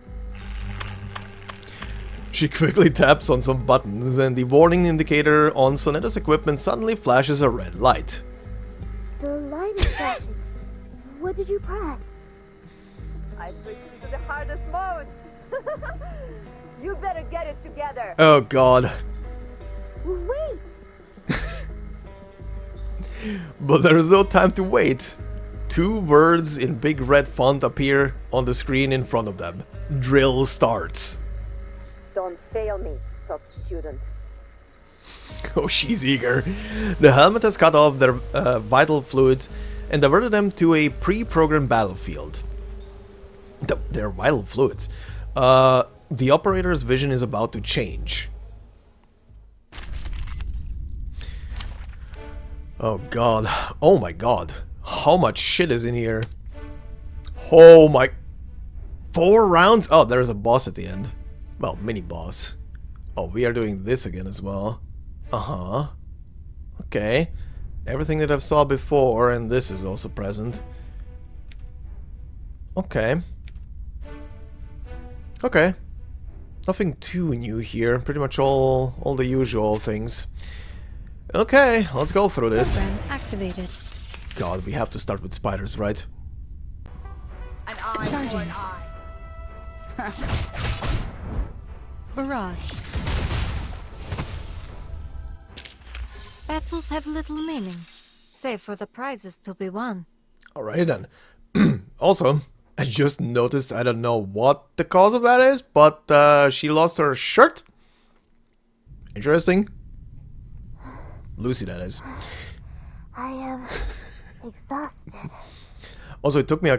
Speaker 1: She quickly taps on some buttons and the warning indicator on Sonetto's equipment suddenly flashes a red light.
Speaker 6: The light is flashing. What did you press?
Speaker 7: I switched into the hardest mode. You better get it together.
Speaker 1: Oh god.
Speaker 6: Wait!
Speaker 1: But there's no time to wait. 2 words in big red font appear on the screen in front of them. Drill starts.
Speaker 7: Don't fail me, top student.
Speaker 1: Oh, she's eager. The helmet has cut off their vital fluids and diverted them to a pre-programmed battlefield. Their vital fluids. The operator's vision is about to change. Oh god. Oh my god. How much shit is in here? Oh my... 4 rounds? Oh, there's a boss at the end. Well, mini-boss. Oh, we are doing this again as well. Uh-huh. Okay. Everything that I've saw before, and this is also present. Okay. Okay. Nothing too new here. Pretty much all the usual things. Okay, let's go through this.
Speaker 5: Program activated.
Speaker 1: God, we have to start with spiders, right?
Speaker 7: An eye for an eye.
Speaker 5: Barrage.
Speaker 14: Battles have little meaning, save for the prizes to be won.
Speaker 1: Alright then. Also, I just noticed, I don't know what the cause of that is, but she lost her shirt. Interesting. Lucy, that is.
Speaker 6: I am exhausted.
Speaker 1: Also, it took me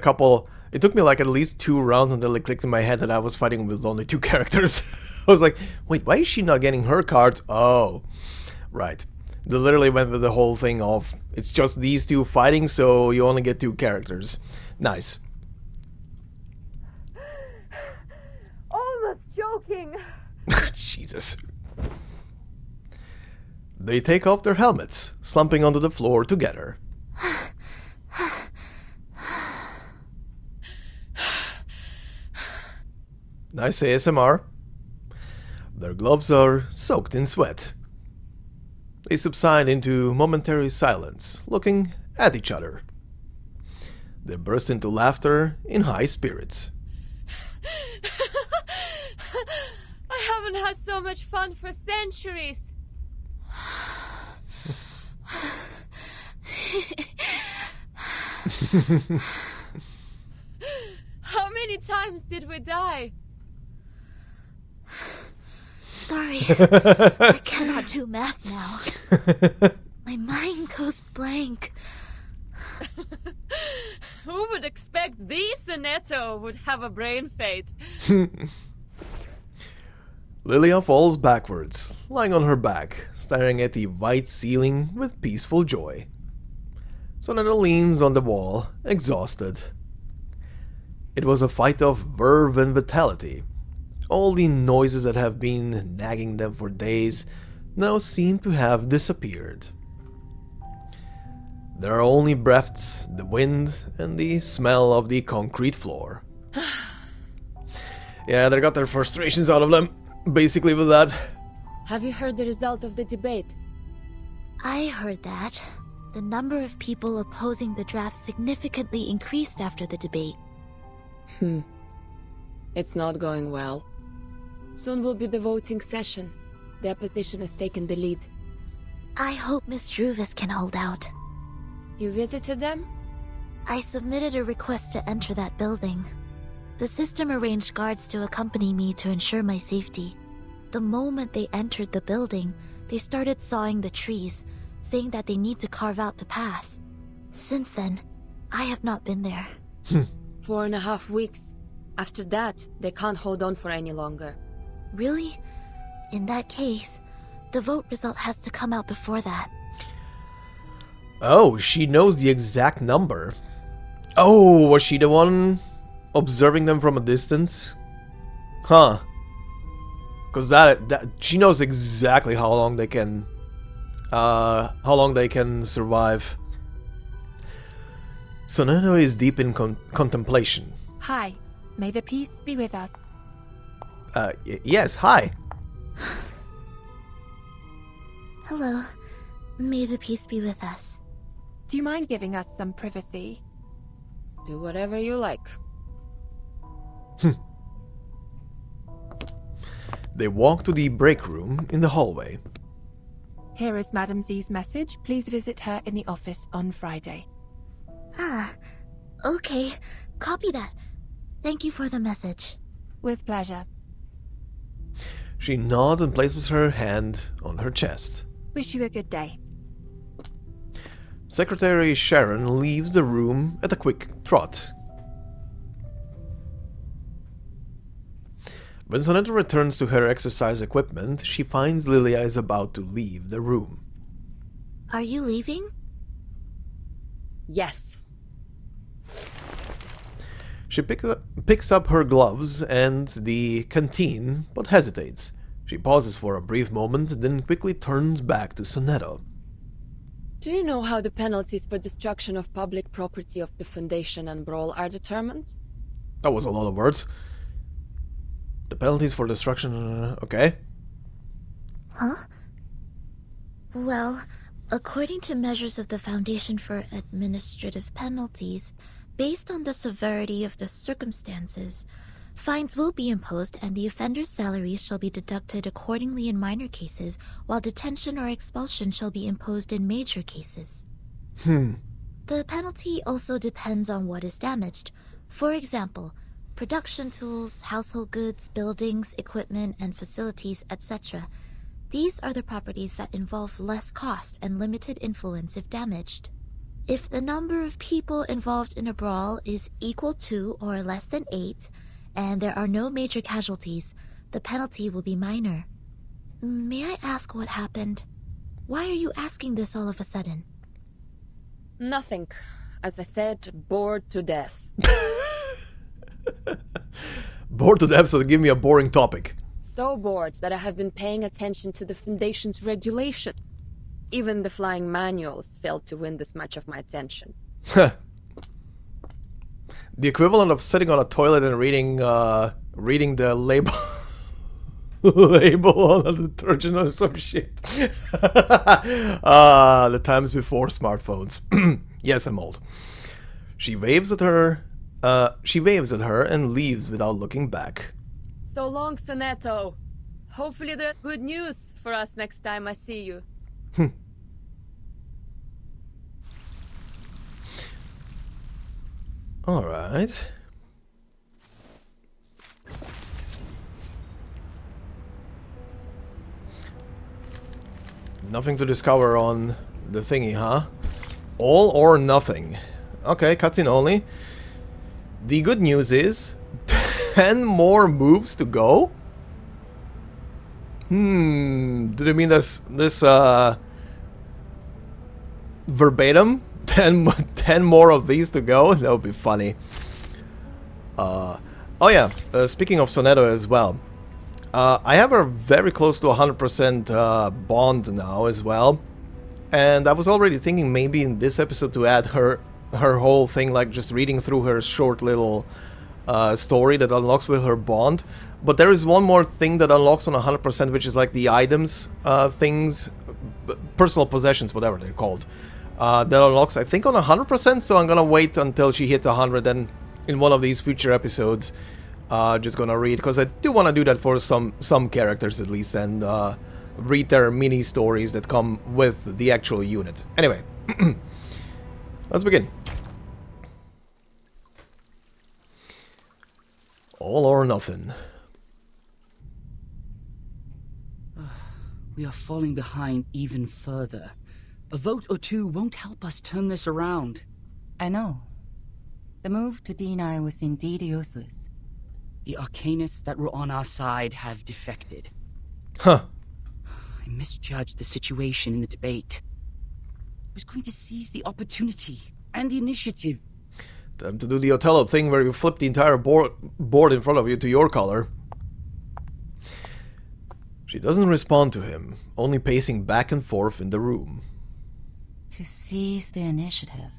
Speaker 1: like at least 2 rounds until it clicked in my head that I was fighting with only 2 characters. I was like, wait, why is she not getting her cards? Oh, right. They literally went with the whole thing of, it's just these 2 fighting, so you only get 2 characters. Nice.
Speaker 7: Almost joking.
Speaker 1: Jesus. They take off their helmets, slumping onto the floor together. Nice ASMR. Their gloves are soaked in sweat. They subside into momentary silence, looking at each other. They burst into laughter in high spirits.
Speaker 13: I haven't had so much fun for centuries. How many times did we die?
Speaker 12: Sorry, I cannot do math now. My mind goes blank.
Speaker 13: Who would expect the Sonetto would have a brain fade?
Speaker 1: Lilia falls backwards, lying on her back, staring at the white ceiling with peaceful joy. Sonetto leans on the wall, exhausted. It was a fight of verve and vitality. All the noises that have been nagging them for days now seem to have disappeared. There are only breaths, the wind, and the smell of the concrete floor. Yeah, they got their frustrations out of them, basically with that.
Speaker 13: Have you heard the result of the debate?
Speaker 12: I heard that. The number of people opposing the draft significantly increased after the debate.
Speaker 13: It's not going well. Soon will be the voting session. The opposition has taken the lead.
Speaker 12: I hope Miss Druvis can hold out.
Speaker 13: You visited them?
Speaker 12: I submitted a request to enter that building. The system arranged guards to accompany me to ensure my safety. The moment they entered the building, they started sawing the trees, saying that they need to carve out the path. Since then, I have not been there.
Speaker 13: 4.5 weeks. After that, they can't hold on for any longer.
Speaker 12: Really? In that case, the vote result has to come out before that.
Speaker 1: Oh, she knows the exact number. Oh, was she the one observing them from a distance? Huh. Because that she knows exactly how long they can survive. Sonetto is deep in contemplation.
Speaker 11: Hi, may the peace be with us.
Speaker 1: Yes, hi.
Speaker 12: Hello. May the peace be with us.
Speaker 11: Do you mind giving us some privacy?
Speaker 13: Do whatever you like.
Speaker 1: They walk to the break room in the hallway.
Speaker 11: Here is Madam Z's message. Please visit her in the office on Friday.
Speaker 12: Ah, okay. Copy that. Thank you for the message.
Speaker 11: With pleasure.
Speaker 1: She nods and places her hand on her chest.
Speaker 11: Wish you a good day.
Speaker 1: Secretary Sharon leaves the room at a quick trot. When Sonetto returns to her exercise equipment, she finds Lilia is about to leave the room.
Speaker 12: Are you leaving?
Speaker 13: Yes.
Speaker 1: She picks up her gloves and the canteen, but hesitates. She pauses for a brief moment, then quickly turns back to Sonetto.
Speaker 13: Do you know how the penalties for destruction of public property of the Foundation and Brawl are determined?
Speaker 1: That was a lot of words. The penalties for destruction... okay.
Speaker 12: Huh? Well, according to measures of the Foundation for Administrative Penalties, based on the severity of the circumstances, fines will be imposed and the offender's salaries shall be deducted accordingly in minor cases, while detention or expulsion shall be imposed in major cases. The penalty also depends on what is damaged. For example, production tools, household goods, buildings, equipment, and facilities, etc. These are the properties that involve less cost and limited influence if damaged. If the number of people involved in a brawl is equal to or less than 8, and there are no major casualties, the penalty will be minor. May I ask what happened? Why are you asking this all of a sudden?
Speaker 13: Nothing. As I said, bored to death.
Speaker 1: Bored to death, so give me a boring topic.
Speaker 13: So bored that I have been paying attention to the Foundation's regulations. Even the flying manuals failed to win this much of my attention.
Speaker 1: The equivalent of sitting on a toilet and reading the label label on a detergent or some shit. The times before smartphones. Yes, I'm old. She waves at her and leaves without looking back.
Speaker 13: So long, Sonetto. Hopefully there's good news for us next time I see you.
Speaker 1: Alright. Nothing to discover on the thingy, huh? All or nothing. Okay, cutscene only. The good news is 10 more moves to go? Do they mean this verbatim? 10 more of these to go? That would be funny. Oh yeah, speaking of Sonetto as well. I have her very close to 100% bond now as well. And I was already thinking maybe in this episode to add her whole thing, like just reading through her short little story that unlocks with her bond. But there is one more thing that unlocks on 100%, which is like the items things, personal possessions, whatever they're called. That unlocks, I think, on 100%, so I'm gonna wait until she hits 100, and in one of these future episodes, just gonna read, because I do want to do that for some characters at least, and read their mini stories that come with the actual unit. Anyway, let's begin. All or nothing.
Speaker 3: We are falling behind even further. A vote or two won't help us turn this around.
Speaker 2: I know. The move to deny was indeed useless.
Speaker 3: The Arcanists that were on our side have defected.
Speaker 1: Huh.
Speaker 3: I misjudged the situation in the debate. I was going to seize the opportunity and the initiative.
Speaker 1: Time to do the Othello thing where you flip the entire board in front of you to your color. She doesn't respond to him, only pacing back and forth in the room.
Speaker 2: To seize the initiative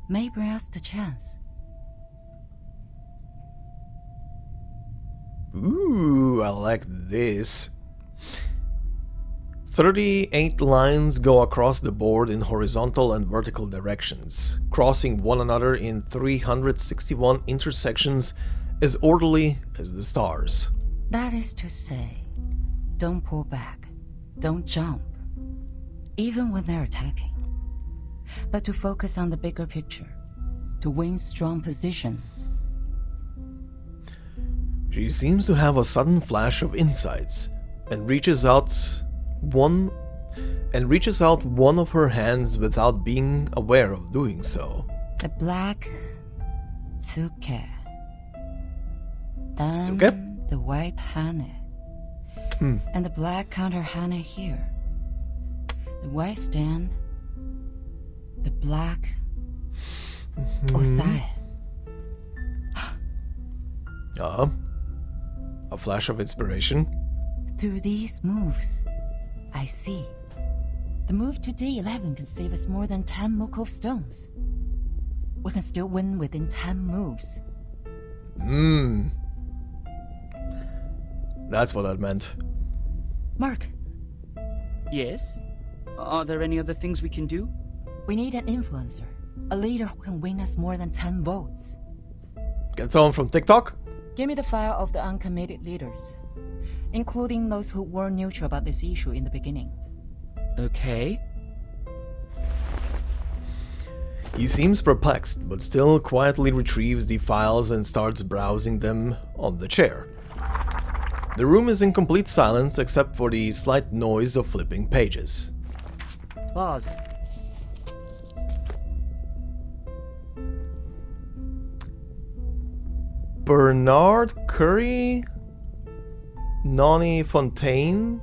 Speaker 2: may bring us the chance.
Speaker 1: Ooh, I like this. 38 lines go across the board in horizontal and vertical directions, crossing one another in 361 intersections as orderly as the stars.
Speaker 2: That is to say, don't pull back, don't jump, even when they're attacking, but to focus on the bigger picture, to win strong positions.
Speaker 1: She seems to have a sudden flash of insights and reaches out one of her hands without being aware of doing so.
Speaker 2: The black tsuke. Then
Speaker 1: Tsuke?
Speaker 2: The white hane. And the black counter hane here. The white stand. The black osae.
Speaker 1: A flash of inspiration.
Speaker 2: Through these moves, I see. The move to D11 can save us more than 10 Mukov stones. We can still win within 10 moves.
Speaker 1: That's what that meant.
Speaker 2: Mark.
Speaker 3: Yes? Are there any other things we can do?
Speaker 2: We need an influencer. A leader who can win us more than 10 votes.
Speaker 1: Get someone from TikTok?
Speaker 2: Give me the file of the uncommitted leaders, including those who were neutral about this issue in the beginning.
Speaker 3: Okay.
Speaker 1: He seems perplexed, but still quietly retrieves the files and starts browsing them on the chair. The room is in complete silence except for the slight noise of flipping pages.
Speaker 3: Pause.
Speaker 1: Bernard Curry, Noni Fontaine,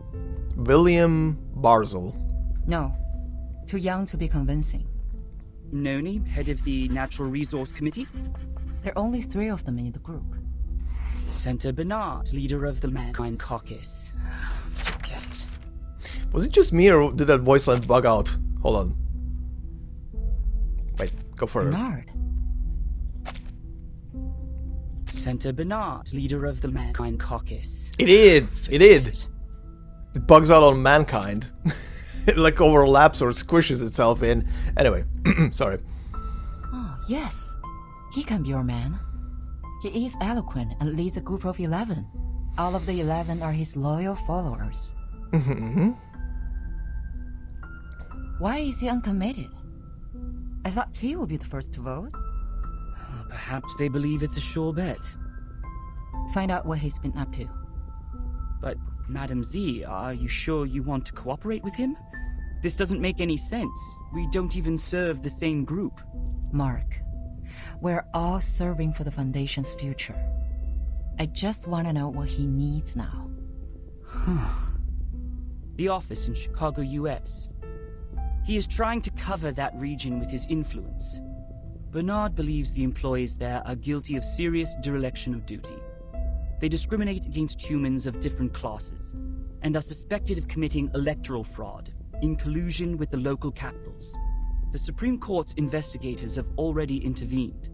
Speaker 1: William Barzell.
Speaker 2: No, too young to be convincing.
Speaker 3: Noni, head of the Natural Resource Committee.
Speaker 2: There are only 3 of them in the group.
Speaker 3: Senator Bernard, leader of the Mankind Caucus. Forget it.
Speaker 1: Was it just me or did that voice line bug out? Hold on. Wait, go further.
Speaker 2: Bernard.
Speaker 3: Senator Bernard, leader of the Mankind Caucus.
Speaker 1: It did! It did! It bugs out on Mankind. It like overlaps or squishes itself in. Anyway, sorry.
Speaker 2: Oh, yes. He can be your man. He is eloquent and leads a group of 11. All of the 11 are his loyal followers.
Speaker 1: Mm-hmm.
Speaker 2: Why is he uncommitted? I thought he would be the first to vote.
Speaker 3: Perhaps they believe it's a sure bet.
Speaker 2: Find out what he's been up to.
Speaker 3: But, Madam Z, are you sure you want to cooperate with him? This doesn't make any sense. We don't even serve the same group.
Speaker 2: Mark, we're all serving for the Foundation's future. I just want to know what he needs now.
Speaker 3: The office in Chicago, US. He is trying to cover that region with his influence. Bernard believes the employees there are guilty of serious dereliction of duty. They discriminate against humans of different classes, and are suspected of committing electoral fraud in collusion with the local capitals. The Supreme Court's investigators have already intervened,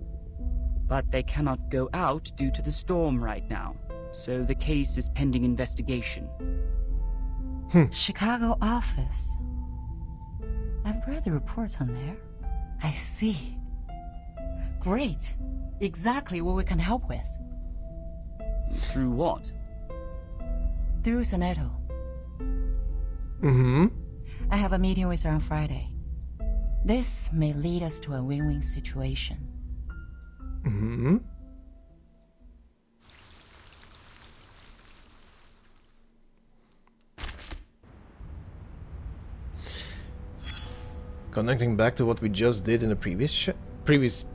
Speaker 3: but they cannot go out due to the storm right now, so the case is pending investigation.
Speaker 2: Chicago office. I've read the reports on there. I see. Great. Exactly what we can help with.
Speaker 3: Through what?
Speaker 2: Through Sonetto.
Speaker 1: Mm-hmm.
Speaker 2: I have a meeting with her on Friday. This may lead us to a win-win situation.
Speaker 1: Mm-hmm. Connecting back to what we just did in the previous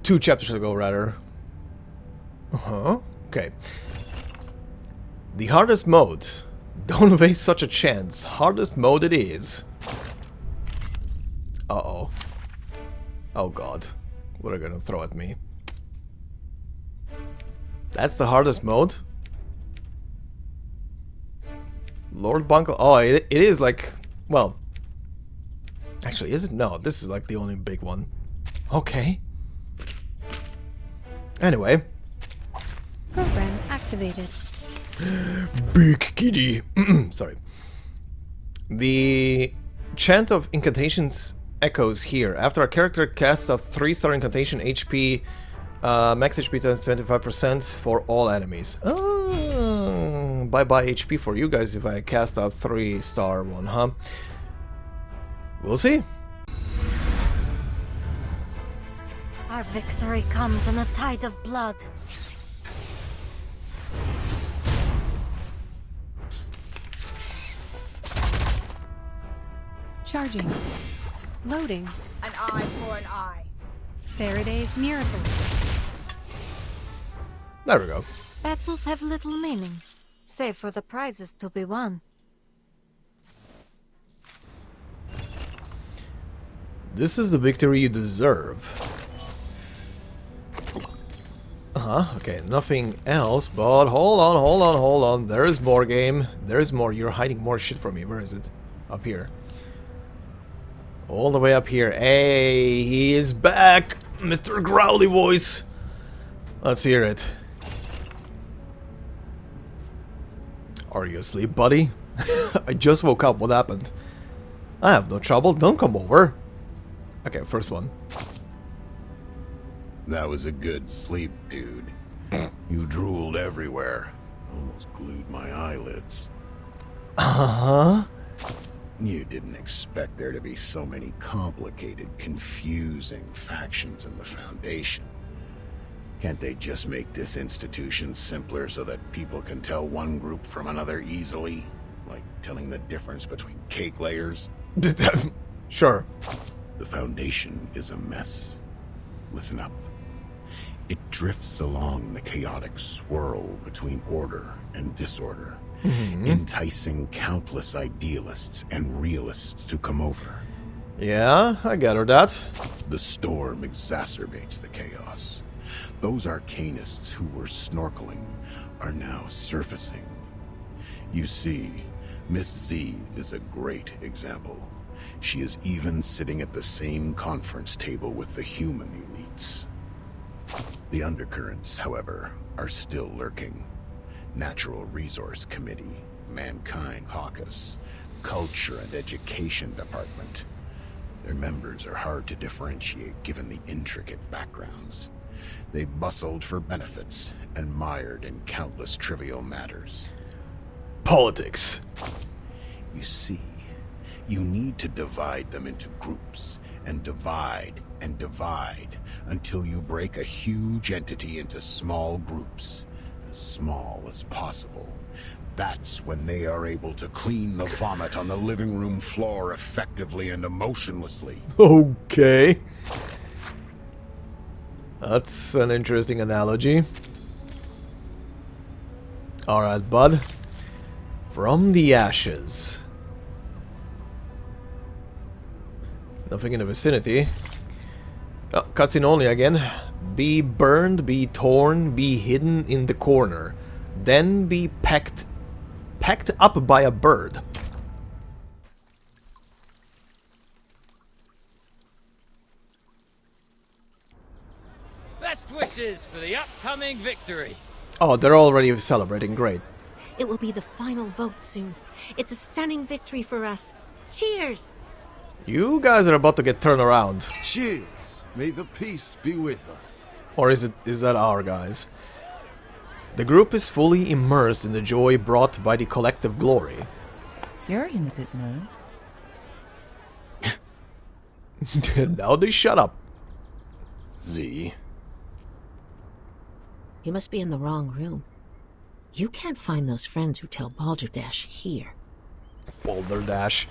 Speaker 1: 2 chapters ago, rather. Okay. The hardest mode. Don't waste such a chance. Hardest mode it is. Uh-oh. Oh god. What are they gonna throw at me? That's the hardest mode? Lord Buncle. Oh, it is like... Well... Actually, is it? No, this is like the only big one. Okay. Anyway.
Speaker 5: Program activated.
Speaker 1: Big kitty. Sorry. The chant of incantations echoes here. After a character casts a 3-star incantation, HP, max HP times 25% for all enemies. Oh, bye-bye HP for you guys if I cast a 3-star one, huh? We'll see.
Speaker 14: Our victory comes in a tide of blood.
Speaker 5: Charging. Loading.
Speaker 7: An eye for an eye.
Speaker 5: Faraday's miracle.
Speaker 1: There we go.
Speaker 14: Battles have little meaning, save for the prizes to be won.
Speaker 1: This is the victory you deserve. Okay, nothing else, but hold on. There is more game. There is more. You're hiding more shit from me. Where is it? Up here. All the way up here. Hey, he is back! Mr. Growly voice! Let's hear it. Are you asleep, buddy? I just woke up. What happened? I have no trouble. Don't come over. Okay, first one.
Speaker 15: That was a good sleep, dude. You drooled everywhere. Almost glued my eyelids.
Speaker 1: Uh-huh.
Speaker 15: You didn't expect there to be so many complicated, confusing factions in the Foundation. Can't they just make this institution simpler so that people can tell one group from another easily? Like telling the difference between cake layers?
Speaker 1: Sure.
Speaker 15: The Foundation is a mess. Listen up. It drifts along the chaotic swirl between order and disorder, enticing countless idealists and realists to come over.
Speaker 1: Yeah, I gather that.
Speaker 15: The storm exacerbates the chaos. Those Arcanists who were snorkeling are now surfacing. You see, Miss Z is a great example. She is even sitting at the same conference table with the human elites. The undercurrents, however, are still lurking. Natural Resource Committee, Mankind Caucus, Culture and Education Department. Their members are hard to differentiate given the intricate backgrounds. They bustled for benefits and mired in countless trivial matters.
Speaker 1: Politics.
Speaker 15: You see, you need to divide them into groups, and divide until you break a huge entity into small groups, as small as possible. That's when they are able to clean the vomit on the living room floor effectively and emotionlessly.
Speaker 1: Okay. That's an interesting analogy. Alright, bud. From the ashes. Nothing in the vicinity. Oh, cutscene only again. Be burned, be torn, be hidden in the corner. Then be pecked up by a bird.
Speaker 16: Best wishes for the upcoming victory.
Speaker 1: Oh, they're already celebrating. Great.
Speaker 17: It will be the final vote soon. It's a stunning victory for us. Cheers!
Speaker 1: You guys are about to get turned around.
Speaker 18: Cheers! May the peace be with us.
Speaker 1: Or is that our guys? The group is fully immersed in the joy brought by the collective glory.
Speaker 2: You're in a good mood.
Speaker 1: Now they shut up.
Speaker 18: Z.
Speaker 17: You must be in the wrong room. You can't find those friends who tell Balderdash here.
Speaker 1: Balderdash.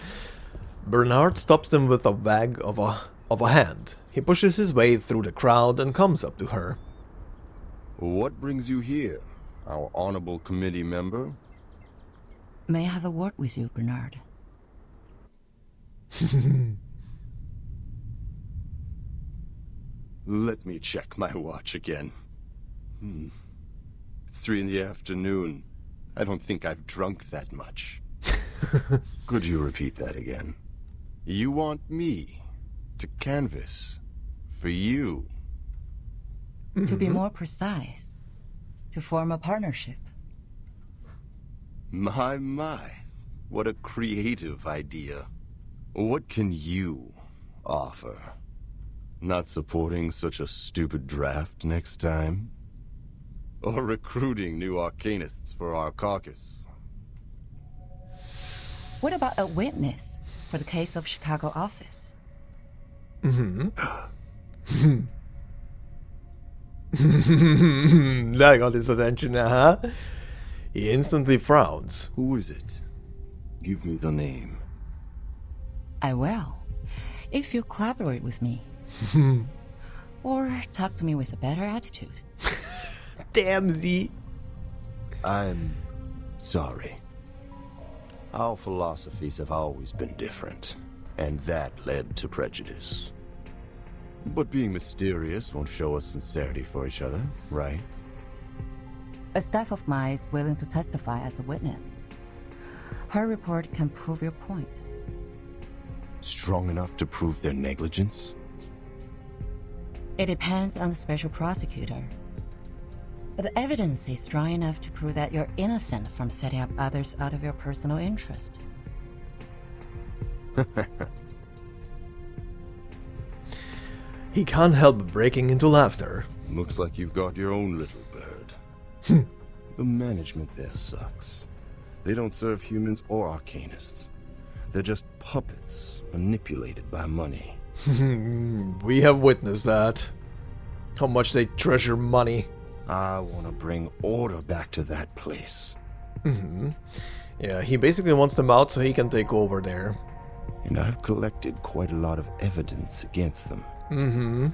Speaker 1: Bernard stops them with a wag of a hand. He pushes his way through the crowd and comes up to her.
Speaker 18: What brings you here, our honorable committee member?
Speaker 2: May I have a word with you, Bernard?
Speaker 18: Let me check my watch again. It's 3 in the afternoon. I don't think I've drunk that much. Could you repeat that again? You want me to canvass for you?
Speaker 2: To be more precise, to form a partnership.
Speaker 18: My, what a creative idea. What can you offer? Not supporting such a stupid draft next time? Or recruiting new Arcanists for our caucus?
Speaker 2: What about a witness for the case of Chicago office?
Speaker 1: That got his attention, He instantly frowns.
Speaker 18: Who is it? Give me the name.
Speaker 2: I will, if you collaborate with me. Or talk to me with a better attitude.
Speaker 1: Damn, Z.
Speaker 18: I'm sorry. Our philosophies have always been different, and that led to prejudice. But being mysterious won't show us sincerity for each other, right?
Speaker 2: A staff of mine is willing to testify as a witness. Her report can prove your point.
Speaker 18: Strong enough to prove their negligence?
Speaker 2: It depends on the special prosecutor. But the evidence is strong enough to prove that you're innocent from setting up others out of your personal interest.
Speaker 1: He can't help breaking into laughter.
Speaker 18: Looks like you've got your own little bird. The management there sucks. They don't serve humans or Arcanists. They're just puppets manipulated by money.
Speaker 1: We have witnessed that. How much they treasure money.
Speaker 18: I want to bring order back to that place.
Speaker 1: Yeah, he basically wants them out so he can take over there.
Speaker 18: And I've collected quite a lot of evidence against them.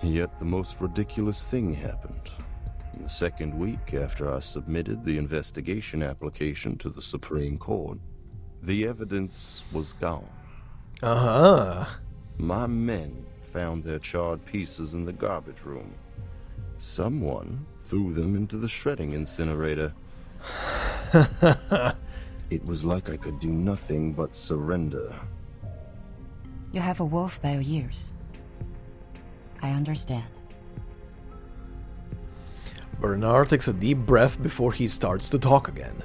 Speaker 18: Yet the most ridiculous thing happened. In the second week after I submitted the investigation application to the Supreme Court, the evidence was gone. My men found their charred pieces in the garbage room. Someone threw them into the shredding incinerator. It was like I could do nothing but surrender.
Speaker 2: You have a wolf by your ears. I understand.
Speaker 1: Bernard takes a deep breath before he starts to talk again.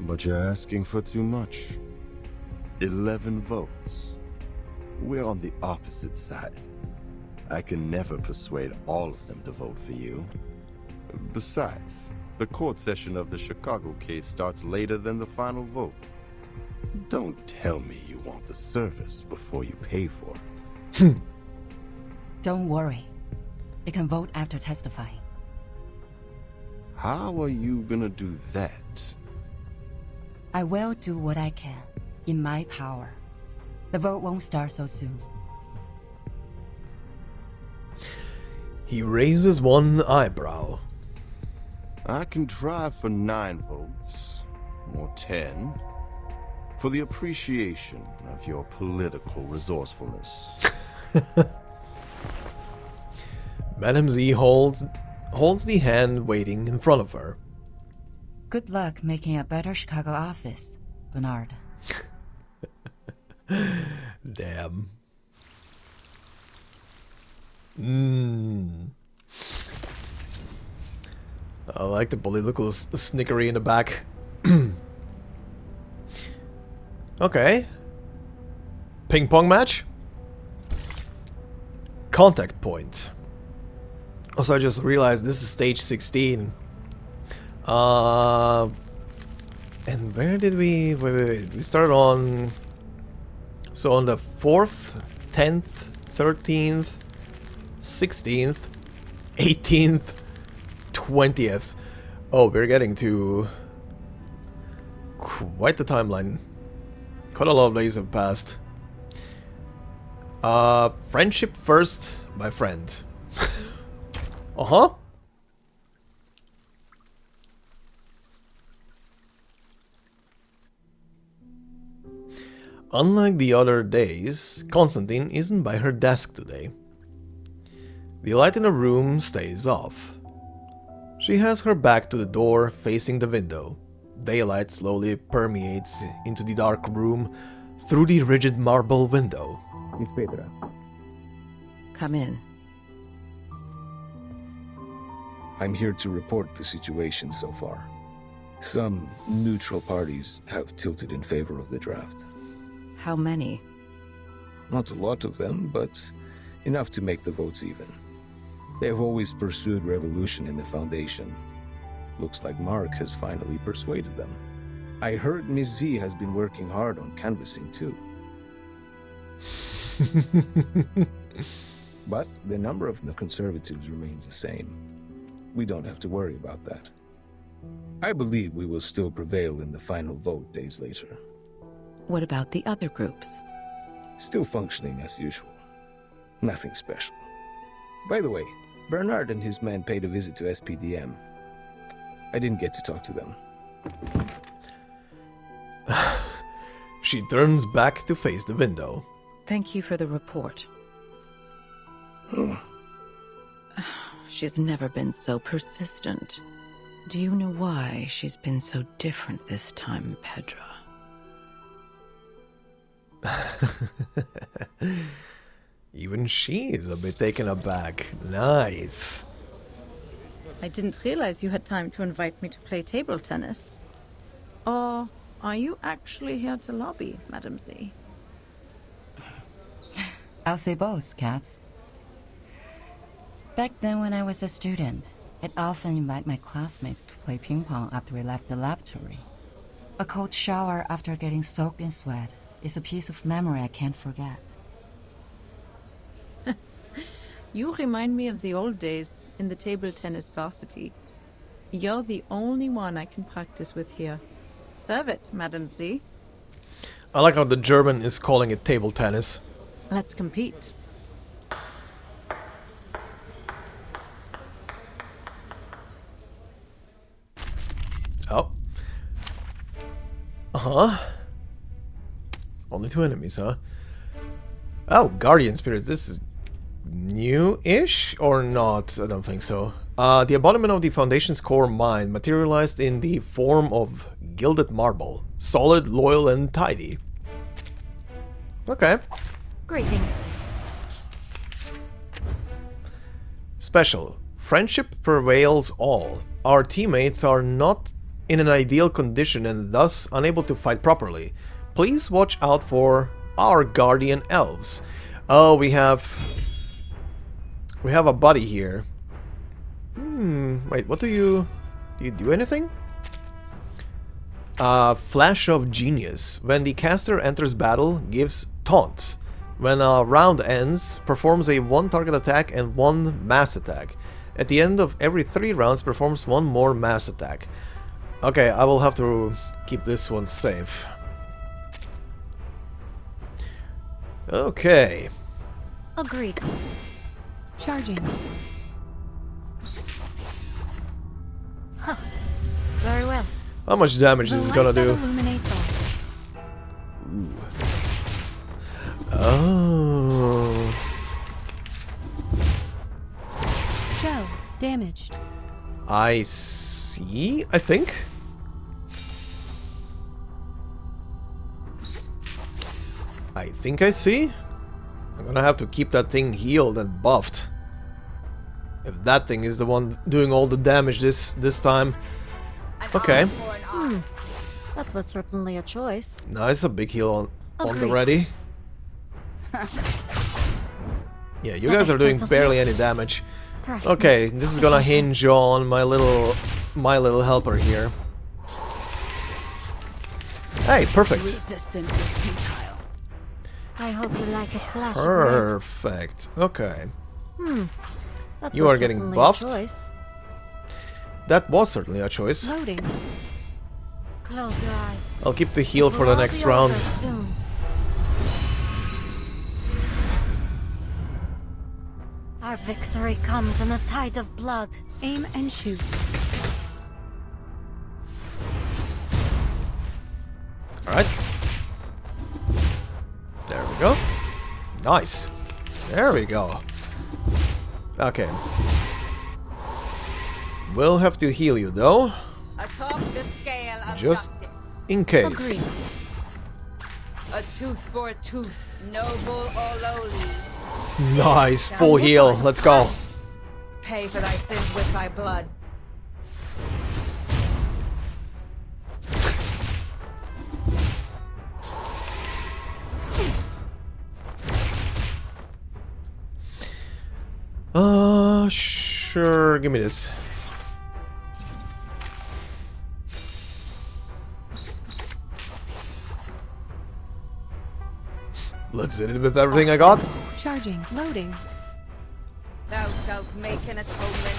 Speaker 18: But you're asking for too much. 11 votes. We're on the opposite side. I can never persuade all of them to vote for you. Besides, the court session of the Chicago case starts later than the final vote. Don't tell me you want the service before you pay for it.
Speaker 2: Don't worry. You can vote after testifying.
Speaker 18: How are you gonna do that?
Speaker 2: I will do what I can, in my power. The vote won't start so soon.
Speaker 1: He raises one eyebrow.
Speaker 18: I can try for 9 votes, or 10, for the appreciation of your political resourcefulness.
Speaker 1: Madame Z holds the hand waiting in front of her.
Speaker 2: Good luck making a better Chicago office, Bernard.
Speaker 1: Damn. I like the political snickery in the back. Okay. Ping pong match? Contact point. Also, I just realized this is stage 16. And where did we... Wait. We started on... So on the 4th, 10th, 13th, 16th, 18th, 20th. Oh, we're getting to... quite the timeline. Quite a lot of days have passed. Friendship first, my friend. Unlike the other days, Constantine isn't by her desk today. The light in the room stays off. She has her back to the door, facing the window. Daylight slowly permeates into the dark room through the rigid marble window.
Speaker 4: It's Petra.
Speaker 17: Come in.
Speaker 4: I'm here to report the situation so far. Some neutral parties have tilted in favor of the draft.
Speaker 17: How many?
Speaker 4: Not a lot of them, but enough to make the votes even. They have always pursued revolution in the Foundation. Looks like Mark has finally persuaded them. I heard Miss Z has been working hard on canvassing too. But the number of the conservatives remains the same. We don't have to worry about that. I believe we will still prevail in the final vote days later.
Speaker 17: What about the other groups?
Speaker 4: Still functioning as usual. Nothing special. By the way, Bernard and his men paid a visit to SPDM. I didn't get to talk to them.
Speaker 1: She turns back to face the window.
Speaker 17: Thank you for the report. She's never been so persistent. Do you know why she's been so different this time, Pedro?
Speaker 1: Even she is a bit taken aback. Nice.
Speaker 19: I didn't realize you had time to invite me to play table tennis. Or are you actually here to lobby, Madame Z?
Speaker 2: I'll say both, Cats. Back then when I was a student, I'd often invite my classmates to play ping pong after we left the laboratory. A cold shower after getting soaked in sweat is a piece of memory I can't forget.
Speaker 19: You remind me of the old days in the table tennis varsity. You're the only one I can practice with here. Serve it, Madam Z.
Speaker 1: I like how the German is calling it table tennis.
Speaker 19: Let's compete.
Speaker 1: Oh. Uh-huh. Only 2 enemies, huh? Oh, Guardian Spirits. This is new-ish or not? I don't think so. The embodiment of the Foundation's core mind materialized in the form of gilded marble. Solid, loyal, and tidy. Okay.
Speaker 14: Greetings.
Speaker 1: Special. Friendship prevails all. Our teammates are not in an ideal condition and thus unable to fight properly. Please watch out for our guardian elves. Oh, we have a buddy here. Wait, what do you do anything? Flash of Genius. When the caster enters battle, gives taunt. When a round ends, performs a 1 target attack and 1 mass attack. At the end of every 3 rounds, performs 1 more mass attack. Okay, I will have to keep this one safe. Okay.
Speaker 14: Agreed. Charging. Huh. Very well.
Speaker 1: How much damage this is gonna do? Ooh. Oh.
Speaker 5: Shell damaged.
Speaker 1: I see, I think. I see. I'm gonna have to keep that thing healed and buffed. If that thing is the one doing all the damage this time. Okay.
Speaker 14: That was certainly a choice.
Speaker 1: Nice, a big heal on the ready. Yeah, you guys are doing barely any damage. Okay, this is gonna hinge on my little helper here. Hey, perfect.
Speaker 14: Resistance is futile. I hope you like a splash of
Speaker 1: Perfect. Okay.
Speaker 14: That
Speaker 1: You
Speaker 14: was
Speaker 1: are getting
Speaker 14: certainly a
Speaker 1: buffed.
Speaker 14: choice.
Speaker 1: That was certainly a choice.
Speaker 14: Loading. Close your eyes.
Speaker 1: I'll keep the heal for the next round.
Speaker 14: Soon. Our victory comes in a tide of blood. Aim and shoot.
Speaker 1: Alright. There we go. Nice. There we go. Okay. We'll have to heal you though.
Speaker 20: Atop the scale of
Speaker 1: Just
Speaker 20: justice.
Speaker 1: in case.
Speaker 20: Agreed. A tooth for a tooth, noble or lowly.
Speaker 1: Nice, full heal. Let's go.
Speaker 20: Pay for thy sins with thy blood.
Speaker 1: Sure, give me this. Let's hit it with everything I got.
Speaker 5: Charging. Loading.
Speaker 20: Thou shalt make an atonement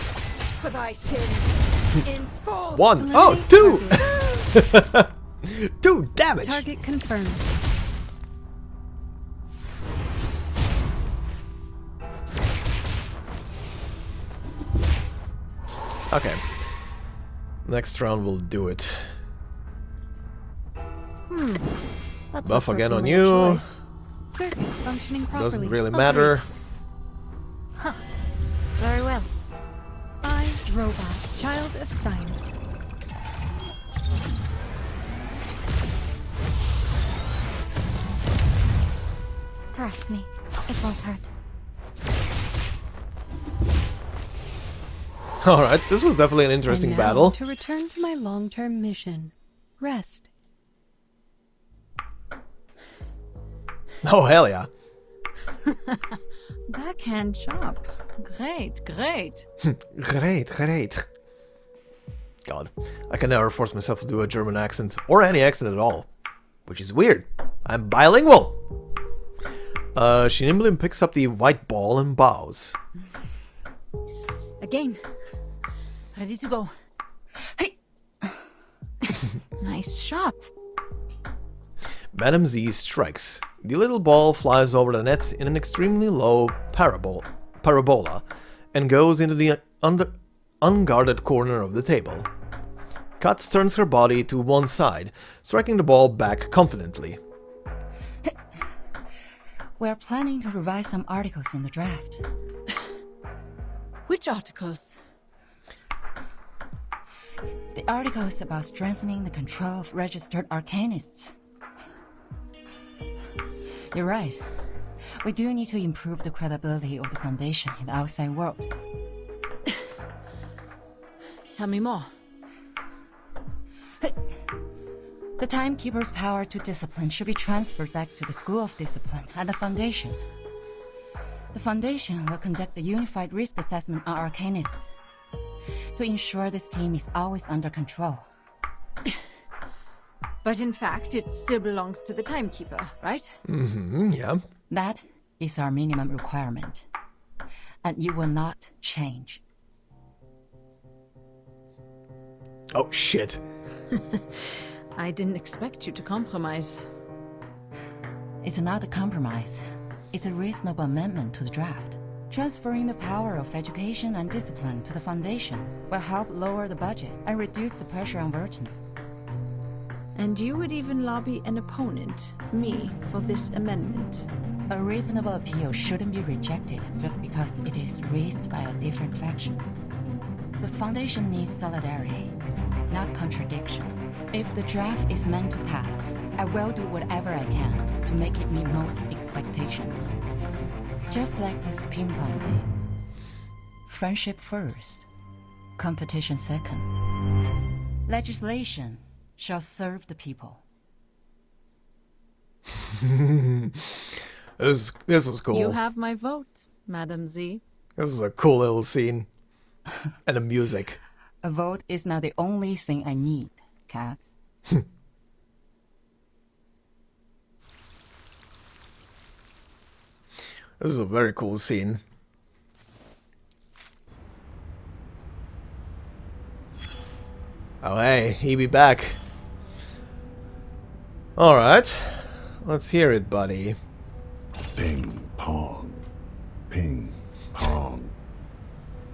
Speaker 20: for thy sins in full.
Speaker 1: 1. Oh, 2! 2 damage!
Speaker 5: Target confirmed.
Speaker 1: Okay. Next round will do it.
Speaker 5: That
Speaker 1: Buff
Speaker 5: was
Speaker 1: again on
Speaker 5: certainly a
Speaker 1: you.
Speaker 5: choice. Circuits functioning properly.
Speaker 1: Doesn't really matter.
Speaker 14: Huh. Very well.
Speaker 5: I, robot, child of science.
Speaker 14: Trust me, it won't hurt.
Speaker 1: Alright, this was definitely an interesting
Speaker 5: And now,
Speaker 1: battle.
Speaker 5: To return to my long-term mission. Rest.
Speaker 1: Oh, hell yeah.
Speaker 19: Backhand chop. Great, great.
Speaker 1: Great. God, I can never force myself to do a German accent, or any accent at all. Which is weird. I'm bilingual! She nimbly picks up the white ball and bows.
Speaker 19: Again. Ready to go. Hey. Nice shot.
Speaker 1: Madam Z strikes. The little ball flies over the net in an extremely low parabola and goes into the unguarded corner of the table. Katz turns her body to one side, striking the ball back confidently.
Speaker 2: We're planning to revise some articles in the draft.
Speaker 19: Which articles?
Speaker 2: The articles about strengthening the control of registered Arcanists. You're right. We do need to improve the credibility of the Foundation in the outside world.
Speaker 19: Tell me more.
Speaker 2: The Timekeeper's power to discipline should be transferred back to the School of Discipline and the Foundation. The Foundation will conduct a unified risk assessment on Arcanists to ensure this team is always under control.
Speaker 19: But in fact, it still belongs to the Timekeeper, right?
Speaker 1: Yeah.
Speaker 2: That is our minimum requirement. And you will not change.
Speaker 1: Oh, shit.
Speaker 19: I didn't expect you to compromise.
Speaker 2: It's not a compromise. It's a reasonable amendment to the draft. Transferring the power of education and discipline to the Foundation will help lower the budget and reduce the pressure on Vertin.
Speaker 19: And you would even lobby an opponent, me, for this amendment.
Speaker 2: A reasonable appeal shouldn't be rejected just because it is raised by a different faction. The Foundation needs solidarity, not contradiction. If the draft is meant to pass, I will do whatever I can to make it meet most expectations. Just like this ping pong game. Friendship first, competition second. Legislation shall serve the people.
Speaker 1: This was cool.
Speaker 19: You have my vote, Madam Z.
Speaker 1: This is a cool little scene. And the music.
Speaker 2: A vote is not the only thing I need, Katz.
Speaker 1: This is a very cool scene. Oh hey, he be back. Alright. Let's hear it, buddy.
Speaker 15: Ping pong. Ping pong.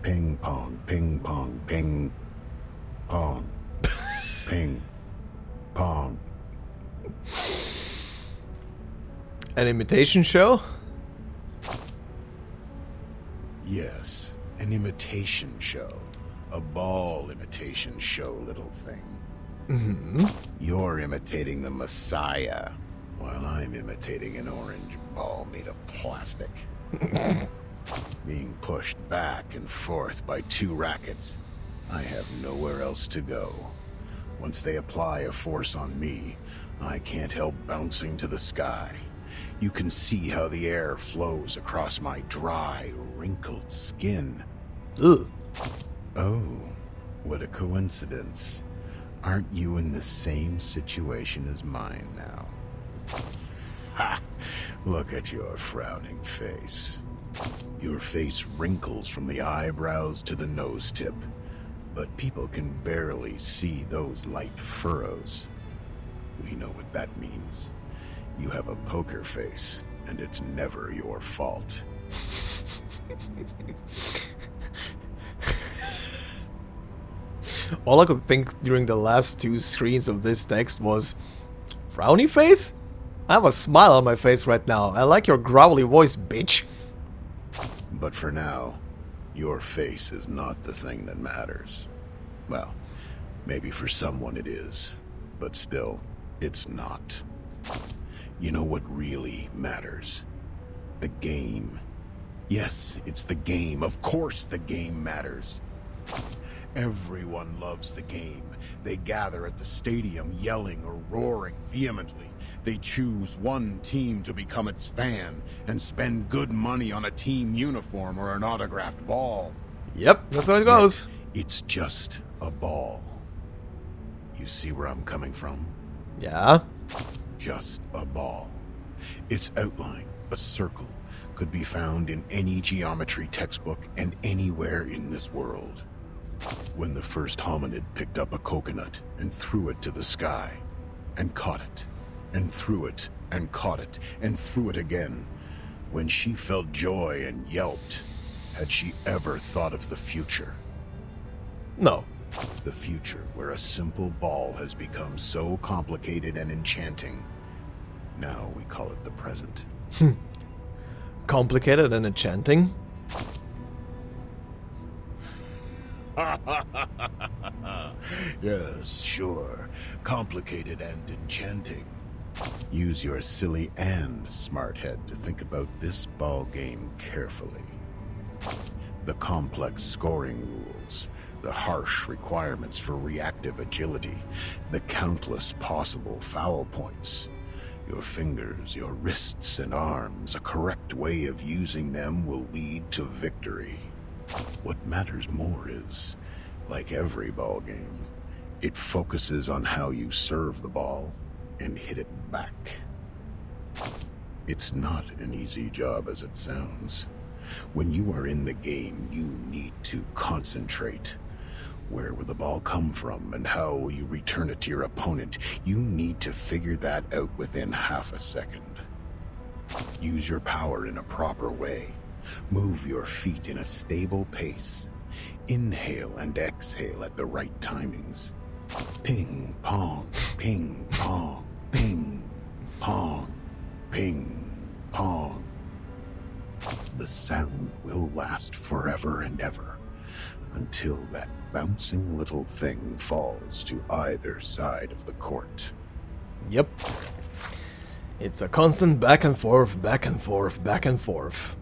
Speaker 15: Ping pong. Ping pong. Ping pong. Ping pong.
Speaker 1: An imitation show?
Speaker 15: Yes, an imitation show. A ball imitation show, little thing. You're imitating the Messiah, while I'm imitating an orange ball made of plastic. Being pushed back and forth by two rackets. I have nowhere else to go. Once they apply a force on me, I can't help bouncing to the sky. You can see how the air flows across my dry, wrinkled skin.
Speaker 1: Ugh.
Speaker 15: Oh, what a coincidence. Aren't you in the same situation as mine now? Ha! Look at your frowning face. Your face wrinkles from the eyebrows to the nose tip, but people can barely see those light furrows. We know what that means. You have a poker face, and it's never your fault.
Speaker 1: All I could think during the last two screens of this text was, frowny face? I have a smile on my face right now. I like your growly voice, bitch.
Speaker 15: But for now, your face is not the thing that matters. Well, maybe for someone it is, but still, it's not. You know what really matters? The game. Yes, it's the game. Of course the game matters. Everyone loves the game. They gather at the stadium yelling or roaring vehemently. They choose one team to become its fan and spend good money on a team uniform or an autographed ball.
Speaker 1: Yep, that's how it goes.
Speaker 15: Yet, it's just a ball. You see where I'm coming from?
Speaker 1: Yeah.
Speaker 15: Just a ball. Its outline, a circle, could be found in any geometry textbook and anywhere in this world. When the first hominid picked up a coconut and threw it to the sky, and caught it, and threw it, and caught it, and threw it again, when she felt joy and yelped, had she ever thought of the future?
Speaker 1: No.
Speaker 15: The future where a simple ball has become so complicated and enchanting. Now we call it the present.
Speaker 1: Complicated and enchanting?
Speaker 15: Yes, sure. Complicated and enchanting. Use your silly and smart head to think about this ball game carefully. The complex scoring rules, the harsh requirements for reactive agility, the countless possible foul points. Your fingers, your wrists and arms, a correct way of using them will lead to victory. What matters more is, like every ball game, it focuses on how you serve the ball and hit it back. It's not an easy job as it sounds. When you are in the game, you need to concentrate. Where will the ball come from and how will you return it to your opponent? You need to figure that out within half a second. Use your power in a proper way. Move your feet in a stable pace. Inhale and exhale at the right timings. Ping, pong, ping, pong, ping, pong, ping, pong. The sound will last forever and ever, until that bouncing little thing falls to either side of the court.
Speaker 1: Yep. It's a constant back and forth, back and forth, back and forth.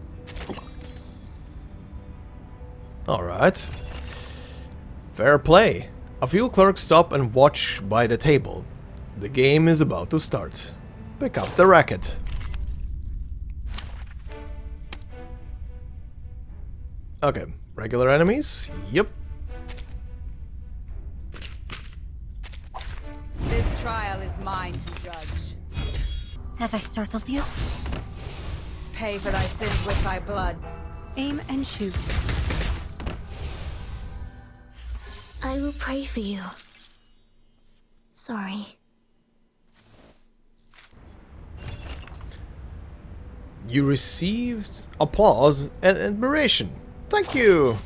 Speaker 1: Alright. Fair play. A few clerks stop and watch by the table. The game is about to start. Pick up the racket. Okay, regular enemies? Yep.
Speaker 20: This trial is mine to judge.
Speaker 14: Have I startled you?
Speaker 20: Pay for thy sins with thy blood.
Speaker 14: Aim and shoot.
Speaker 12: I will pray for you. Sorry.
Speaker 1: You received applause and admiration. Thank you.